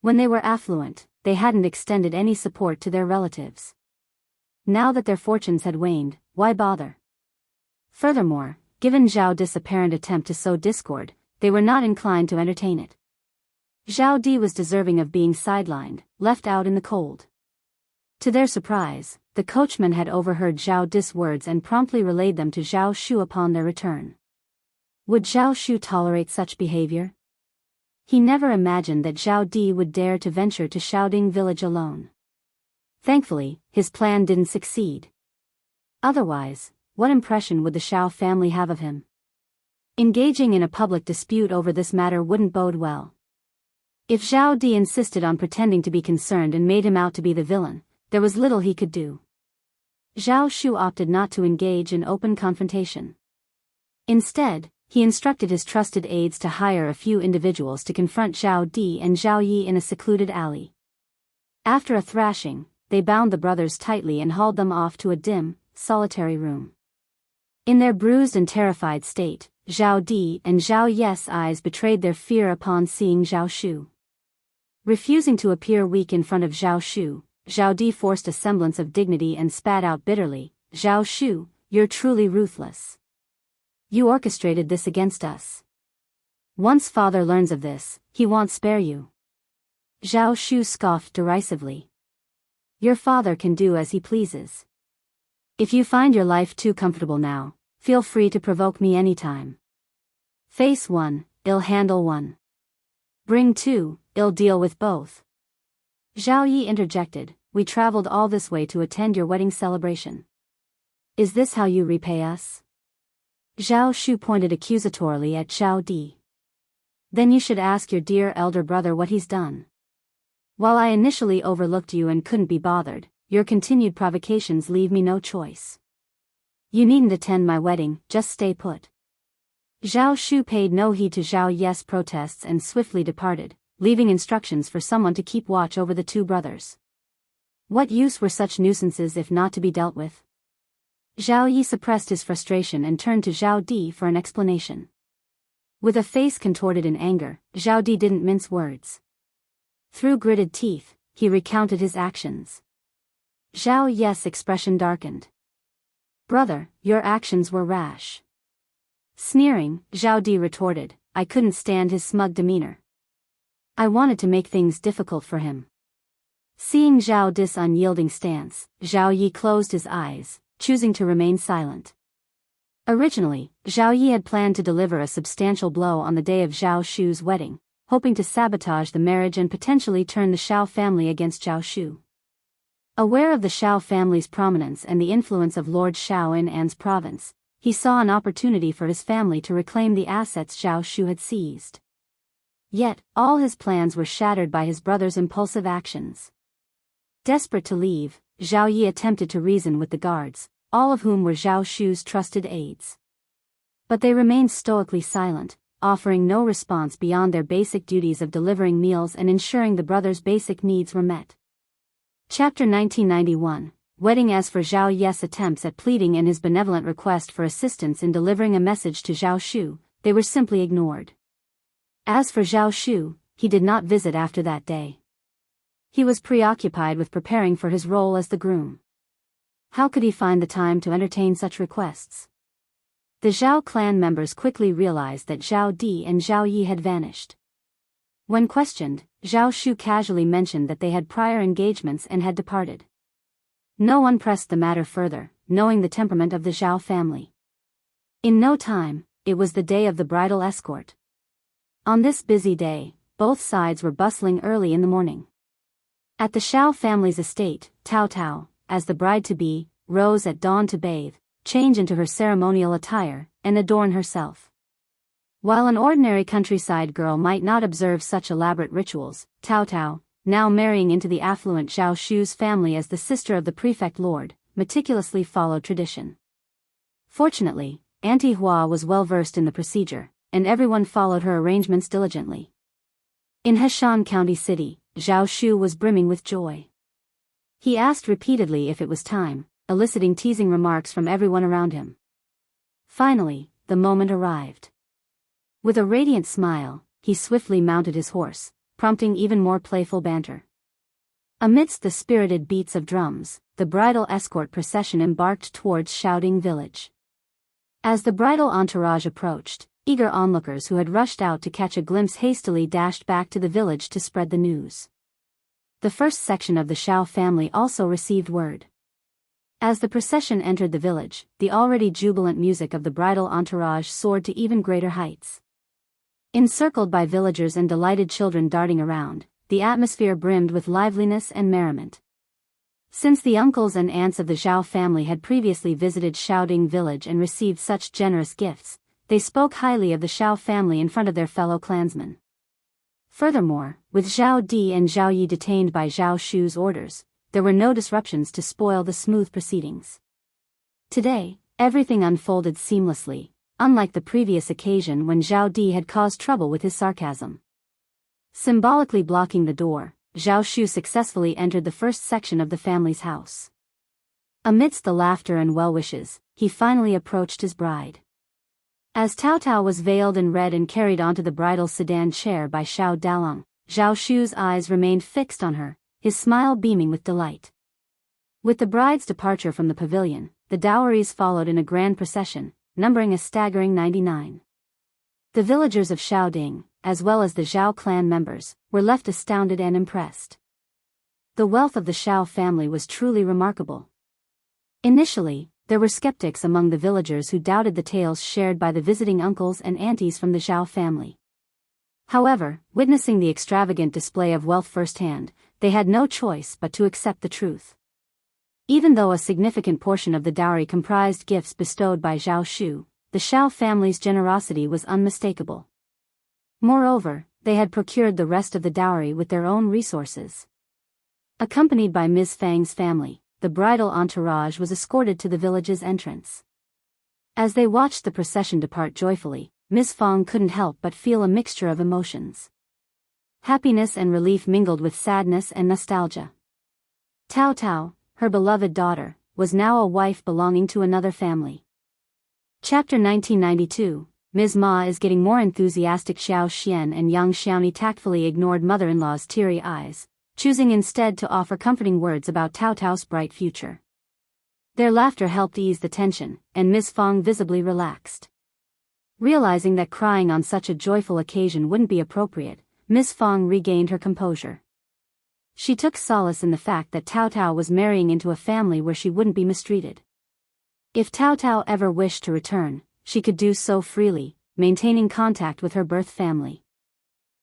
when they were affluent, they hadn't extended any support to their relatives. Now that their fortunes had waned, why bother? Furthermore, given Zhao Di's apparent attempt to sow discord, they were not inclined to entertain it. Zhao Di was deserving of being sidelined, left out in the cold. To their surprise, the coachman had overheard Zhao Di's words and promptly relayed them to Zhao Shu upon their return. Would Zhao Shu tolerate such behavior? He never imagined that Zhao Di would dare to venture to Shaoding village alone. Thankfully, his plan didn't succeed. Otherwise, what impression would the Xiao family have of him? Engaging in a public dispute over this matter wouldn't bode well. If Zhao Di insisted on pretending to be concerned and made him out to be the villain, there was little he could do. Zhao Shu opted not to engage in open confrontation. Instead, he instructed his trusted aides to hire a few individuals to confront Zhao Di and Zhao Yi in a secluded alley. After a thrashing, they bound the brothers tightly and hauled them off to a dim, solitary room. In their bruised and terrified state, Zhao Di and Zhao Yi's eyes betrayed their fear upon seeing Zhao Shu. Refusing to appear weak in front of Zhao Shu, Zhao Di forced a semblance of dignity and spat out bitterly, "Zhao Shu, you're truly ruthless. You orchestrated this against us. Once father learns of this, he won't spare you." Zhao Shu scoffed derisively. "Your father can do as he pleases. If you find your life too comfortable now, feel free to provoke me anytime. Face one, I'll handle one. Bring two, I'll deal with both." Zhao Yi interjected, "We traveled all this way to attend your wedding celebration. Is this how you repay us?" Zhao Shu pointed accusatorily at Zhao Di. "Then you should ask your dear elder brother what he's done. While I initially overlooked you and couldn't be bothered, your continued provocations leave me no choice. You needn't attend my wedding, just stay put." Zhao Shu paid no heed to Zhao Yi's protests and swiftly departed, leaving instructions for someone to keep watch over the two brothers. What use were such nuisances if not to be dealt with? Zhao Yi suppressed his frustration and turned to Zhao Di for an explanation. With a face contorted in anger, Zhao Di didn't mince words. Through gritted teeth, he recounted his actions. Zhao Yi's expression darkened. "Brother, your actions were rash." Sneering, Zhao Di retorted, "I couldn't stand his smug demeanor. I wanted to make things difficult for him." Seeing Zhao Di's unyielding stance, Zhao Yi closed his eyes, choosing to remain silent. Originally, Zhao Yi had planned to deliver a substantial blow on the day of Zhao Shu's wedding, hoping to sabotage the marriage and potentially turn the Xiao family against Zhao Shu. Aware of the Xiao family's prominence and the influence of Lord Xiao in An's province, he saw an opportunity for his family to reclaim the assets Zhao Shu had seized. Yet, all his plans were shattered by his brother's impulsive actions. Desperate to leave, Zhao Yi attempted to reason with the guards, all of whom were Zhao Shu's trusted aides. But they remained stoically silent, offering no response beyond their basic duties of delivering meals and ensuring the brothers' basic needs were met. Chapter 1991, Wedding. As for Zhao Yi's attempts at pleading and his benevolent request for assistance in delivering a message to Zhao Shu, they were simply ignored. As for Zhao Shu, he did not visit after that day. He was preoccupied with preparing for his role as the groom. How could he find the time to entertain such requests? The Zhao clan members quickly realized that Zhao Di and Zhao Yi had vanished. When questioned, Zhao Shu casually mentioned that they had prior engagements and had departed. No one pressed the matter further, knowing the temperament of the Zhao family. In no time, it was the day of the bridal escort. On this busy day, both sides were bustling early in the morning. At the Xiao family's estate, Tao Tao, as the bride-to-be, rose at dawn to bathe, change into her ceremonial attire, and adorn herself. While an ordinary countryside girl might not observe such elaborate rituals, Tao Tao, now marrying into the affluent Zhao Shu's family as the sister of the prefect lord, meticulously followed tradition. Fortunately, Auntie Hua was well versed in the procedure, and everyone followed her arrangements diligently. In Heshan County City, Zhao Shu was brimming with joy. He asked repeatedly if it was time, eliciting teasing remarks from everyone around him. Finally, the moment arrived. With a radiant smile, he swiftly mounted his horse, prompting even more playful banter. Amidst the spirited beats of drums, the bridal escort procession embarked towards Xiaoding village. As the bridal entourage approached, eager onlookers who had rushed out to catch a glimpse hastily dashed back to the village to spread the news. The first section of the Xiao family also received word. As the procession entered the village, the already jubilant music of the bridal entourage soared to even greater heights. Encircled by villagers and delighted children darting around, the atmosphere brimmed with liveliness and merriment. Since the uncles and aunts of the Zhao family had previously visited Xiaoding village and received such generous gifts, they spoke highly of the Xiao family in front of their fellow clansmen. Furthermore, with Zhao Di and Zhao Yi detained by Zhao Shu's orders, there were no disruptions to spoil the smooth proceedings. Today, everything unfolded seamlessly, unlike the previous occasion when Zhao Di had caused trouble with his sarcasm. Symbolically blocking the door, Zhao Shu successfully entered the first section of the family's house. Amidst the laughter and well-wishes, he finally approached his bride. As Tao Tao was veiled in red and carried onto the bridal sedan chair by Xiao Dalong, Zhao Shu's eyes remained fixed on her, his smile beaming with delight. With the bride's departure from the pavilion, the dowries followed in a grand procession, numbering a staggering 99. The villagers of Xiaoding, as well as the Zhao clan members, were left astounded and impressed. The wealth of the Xiao family was truly remarkable. Initially, there were skeptics among the villagers who doubted the tales shared by the visiting uncles and aunties from the Zhao family. However, witnessing the extravagant display of wealth firsthand, they had no choice but to accept the truth. Even though a significant portion of the dowry comprised gifts bestowed by Zhao Shu, the Xiao family's generosity was unmistakable. Moreover, they had procured the rest of the dowry with their own resources. Accompanied by Ms. Fang's family, the bridal entourage was escorted to the village's entrance. As they watched the procession depart joyfully, Ms. Fang couldn't help but feel a mixture of emotions. Happiness and relief mingled with sadness and nostalgia. Tao Tao, her beloved daughter, was now a wife belonging to another family. Chapter 1992, Ms. Ma is getting more enthusiastic. Xiao Xian and Yang Xiaoni tactfully ignored mother-in-law's teary eyes, choosing instead to offer comforting words about Tao Tao's bright future. Their laughter helped ease the tension, and Ms. Fang visibly relaxed. Realizing that crying on such a joyful occasion wouldn't be appropriate, Ms. Fang regained her composure. She took solace in the fact that Tao Tao was marrying into a family where she wouldn't be mistreated. If Tao Tao ever wished to return, she could do so freely, maintaining contact with her birth family.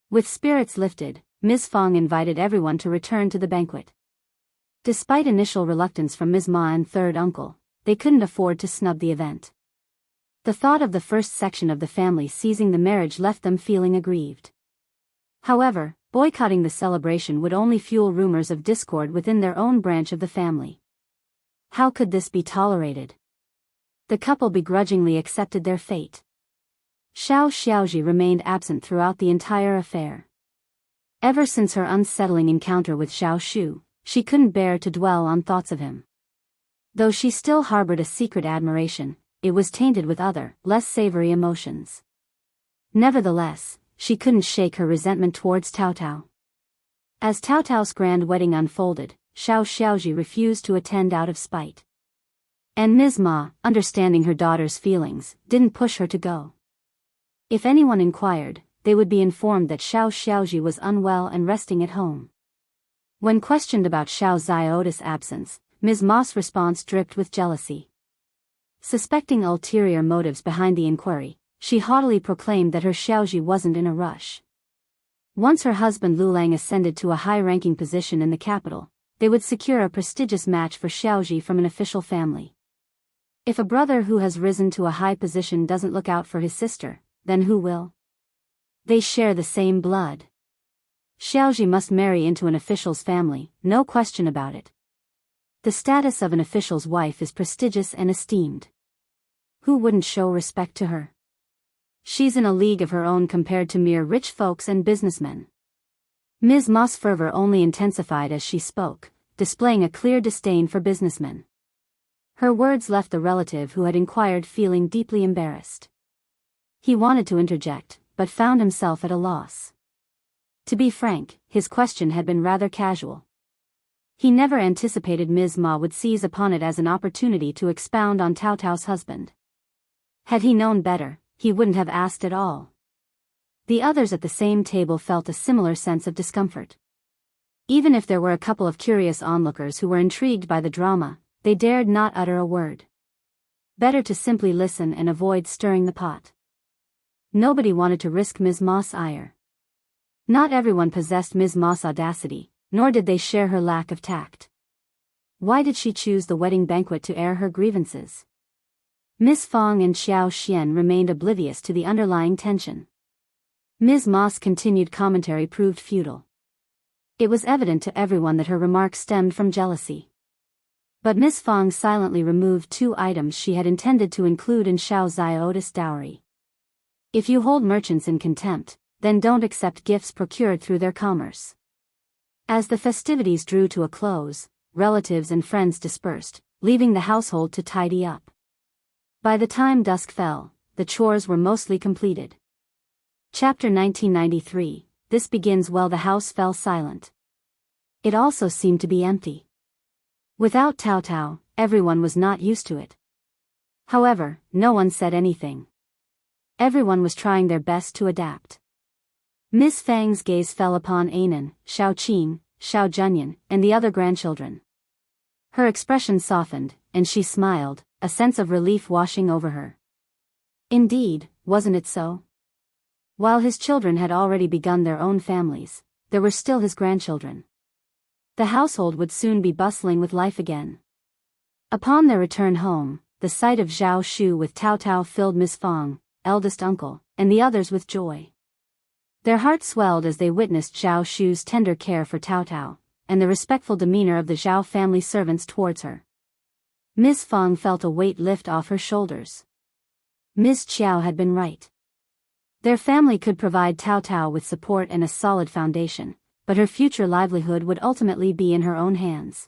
With spirits lifted, Ms. Fang invited everyone to return to the banquet. Despite initial reluctance from Ms. Ma and third uncle, they couldn't afford to snub the event. The thought of the first section of the family seizing the marriage left them feeling aggrieved. However, boycotting the celebration would only fuel rumors of discord within their own branch of the family. How could this be tolerated? The couple begrudgingly accepted their fate. Xiao Xiaoji remained absent throughout the entire affair. Ever since her unsettling encounter with Zhao Shu, she couldn't bear to dwell on thoughts of him. Though she still harbored a secret admiration, it was tainted with other, less savory emotions. Nevertheless, she couldn't shake her resentment towards Tao Tao. As Tao Tao's grand wedding unfolded, Xiao Xiaoji refused to attend out of spite. And Ms. Ma, understanding her daughter's feelings, didn't push her to go. If anyone inquired, they would be informed that Xiao Xiaoji was unwell and resting at home. When questioned about Xiao Ziota's absence, Ms. Ma's response dripped with jealousy. Suspecting ulterior motives behind the inquiry, she haughtily proclaimed that her Xiaoji wasn't in a rush. Once her husband Lu Lang ascended to a high-ranking position in the capital, they would secure a prestigious match for Xiaoji from an official family. If a brother who has risen to a high position doesn't look out for his sister, then who will? They share the same blood. Xiaoji must marry into an official's family, no question about it. The status of an official's wife is prestigious and esteemed. Who wouldn't show respect to her? She's in a league of her own compared to mere rich folks and businessmen. Ms. Ma's fervor only intensified as she spoke, displaying a clear disdain for businessmen. Her words left the relative who had inquired feeling deeply embarrassed. He wanted to interject, but found himself at a loss. To be frank, his question had been rather casual. He never anticipated Ms. Ma would seize upon it as an opportunity to expound on Cao Cao's husband. Had he known better, he wouldn't have asked at all. The others at the same table felt a similar sense of discomfort. Even if there were a couple of curious onlookers who were intrigued by the drama, they dared not utter a word. Better to simply listen and avoid stirring the pot. Nobody wanted to risk Ms. Ma's ire. Not everyone possessed Ms. Ma's audacity, nor did they share her lack of tact. Why did she choose the wedding banquet to air her grievances? Miss Fong and Xiao Xian remained oblivious to the underlying tension. Ms. Ma's continued commentary proved futile. It was evident to everyone that her remarks stemmed from jealousy. But Miss Fong silently removed 2 items she had intended to include in Xiao Ziota's dowry. If you hold merchants in contempt, then don't accept gifts procured through their commerce. As the festivities drew to a close, relatives and friends dispersed, leaving the household to tidy up. By the time dusk fell, the chores were mostly completed. Chapter 1993, This begins well. The house fell silent. It also seemed to be empty. Without Cao Cao, everyone was not used to it. However, no one said anything. Everyone was trying their best to adapt. Miss Fang's gaze fell upon Anan, Xiao Qing, Xiao Junyan, and the other grandchildren. Her expression softened, and she smiled, a sense of relief washing over her. Indeed, wasn't it so? While his children had already begun their own families, there were still his grandchildren. The household would soon be bustling with life again. Upon their return home, the sight of Zhao Shu with Cao Cao filled Miss Fong, eldest uncle, and the others with joy. Their hearts swelled as they witnessed Zhao Shu's tender care for Cao Cao, and the respectful demeanor of the Zhao family servants towards her. Miss Fong felt a weight lift off her shoulders. Ms. Qiao had been right. Their family could provide Cao Cao with support and a solid foundation, but her future livelihood would ultimately be in her own hands.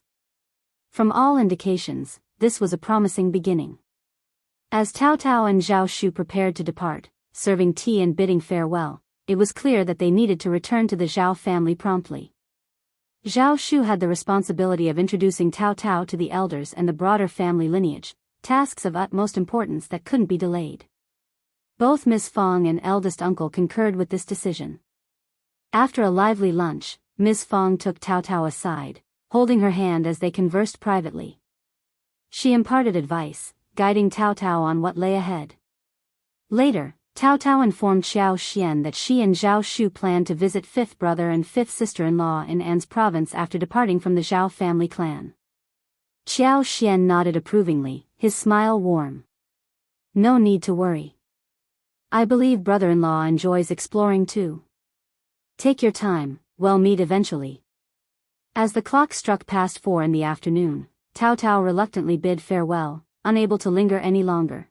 From all indications, this was a promising beginning. As Cao Cao and Zhao Shu prepared to depart, serving tea and bidding farewell, it was clear that they needed to return to the Zhao family promptly. Zhao Shu had the responsibility of introducing Cao Cao to the elders and the broader family lineage, tasks of utmost importance that couldn't be delayed. Both Miss Fong and eldest uncle concurred with this decision. After a lively lunch, Miss Fong took Cao Cao aside, holding her hand as they conversed privately. She imparted advice, guiding Cao Cao on what lay ahead. Later, Cao Cao informed Xiao Xian that she and Zhao Shu planned to visit fifth brother and fifth sister-in-law in An's province after departing from the Zhao family clan. Xiao Xian nodded approvingly, his smile warm. No need to worry. I believe brother-in-law enjoys exploring too. Take your time, we'll meet eventually. As the clock struck past 4 in the afternoon, Cao Cao reluctantly bid farewell, unable to linger any longer.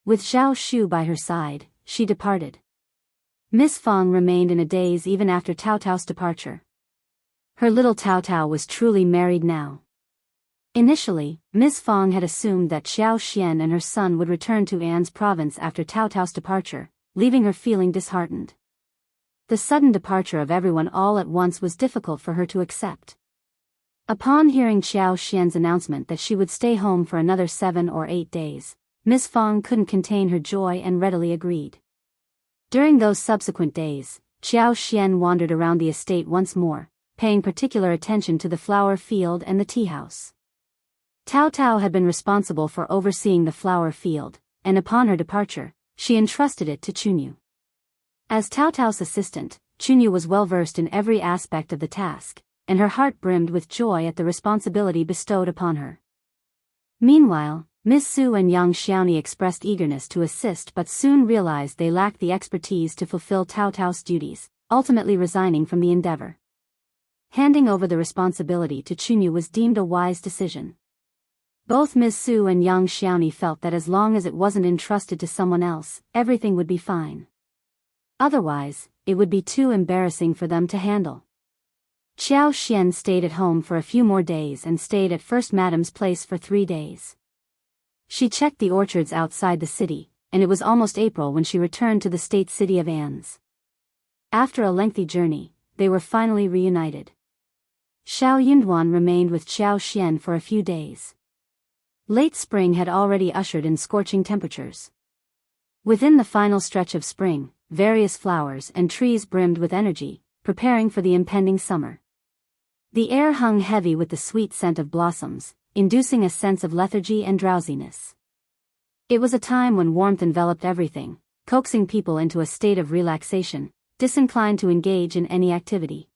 With Zhao Shu by her side, she departed. Miss Fong remained in a daze even after Cao Cao's departure. Her little Cao Cao was truly married now. Initially, Miss Fong had assumed that Xiao Xian and her son would return to An's province after Cao Cao's departure, leaving her feeling disheartened. The sudden departure of everyone all at once was difficult for her to accept. Upon hearing Xiao Xian's announcement that she would stay home for another 7 or 8 days, Miss Fong couldn't contain her joy and readily agreed. During those subsequent days, Xiao Xian wandered around the estate once more, paying particular attention to the flower field and the tea house. Cao Cao had been responsible for overseeing the flower field, and upon her departure, she entrusted it to Chunyu. As Cao Cao's assistant, Chunyu was well versed in every aspect of the task, and her heart brimmed with joy at the responsibility bestowed upon her. Meanwhile, Miss Su and Yang Xiaoni expressed eagerness to assist but soon realized they lacked the expertise to fulfill Cao Cao's duties, ultimately resigning from the endeavor. Handing over the responsibility to Chunyu was deemed a wise decision. Both Miss Su and Yang Xiaoni felt that as long as it wasn't entrusted to someone else, everything would be fine. Otherwise, it would be too embarrassing for them to handle. Xiao Xian stayed at home for a few more days and stayed at First Madam's place for 3 days. She checked the orchards outside the city, and it was almost April when she returned to the state city of Anne's. After a lengthy journey, they were finally reunited. Xiao Yunduan remained with Xiao Xian for a few days. Late spring had already ushered in scorching temperatures. Within the final stretch of spring, various flowers and trees brimmed with energy, preparing for the impending summer. The air hung heavy with the sweet scent of blossoms, inducing a sense of lethargy and drowsiness. It was a time when warmth enveloped everything, coaxing people into a state of relaxation, disinclined to engage in any activity.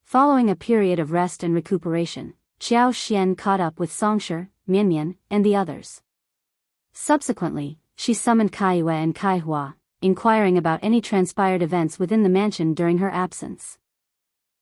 Following a period of rest and recuperation, Xiao Xian caught up with Songshi, Mianmian, and the others. Subsequently, she summoned Kaiyue and Kaihua, inquiring about any transpired events within the mansion during her absence.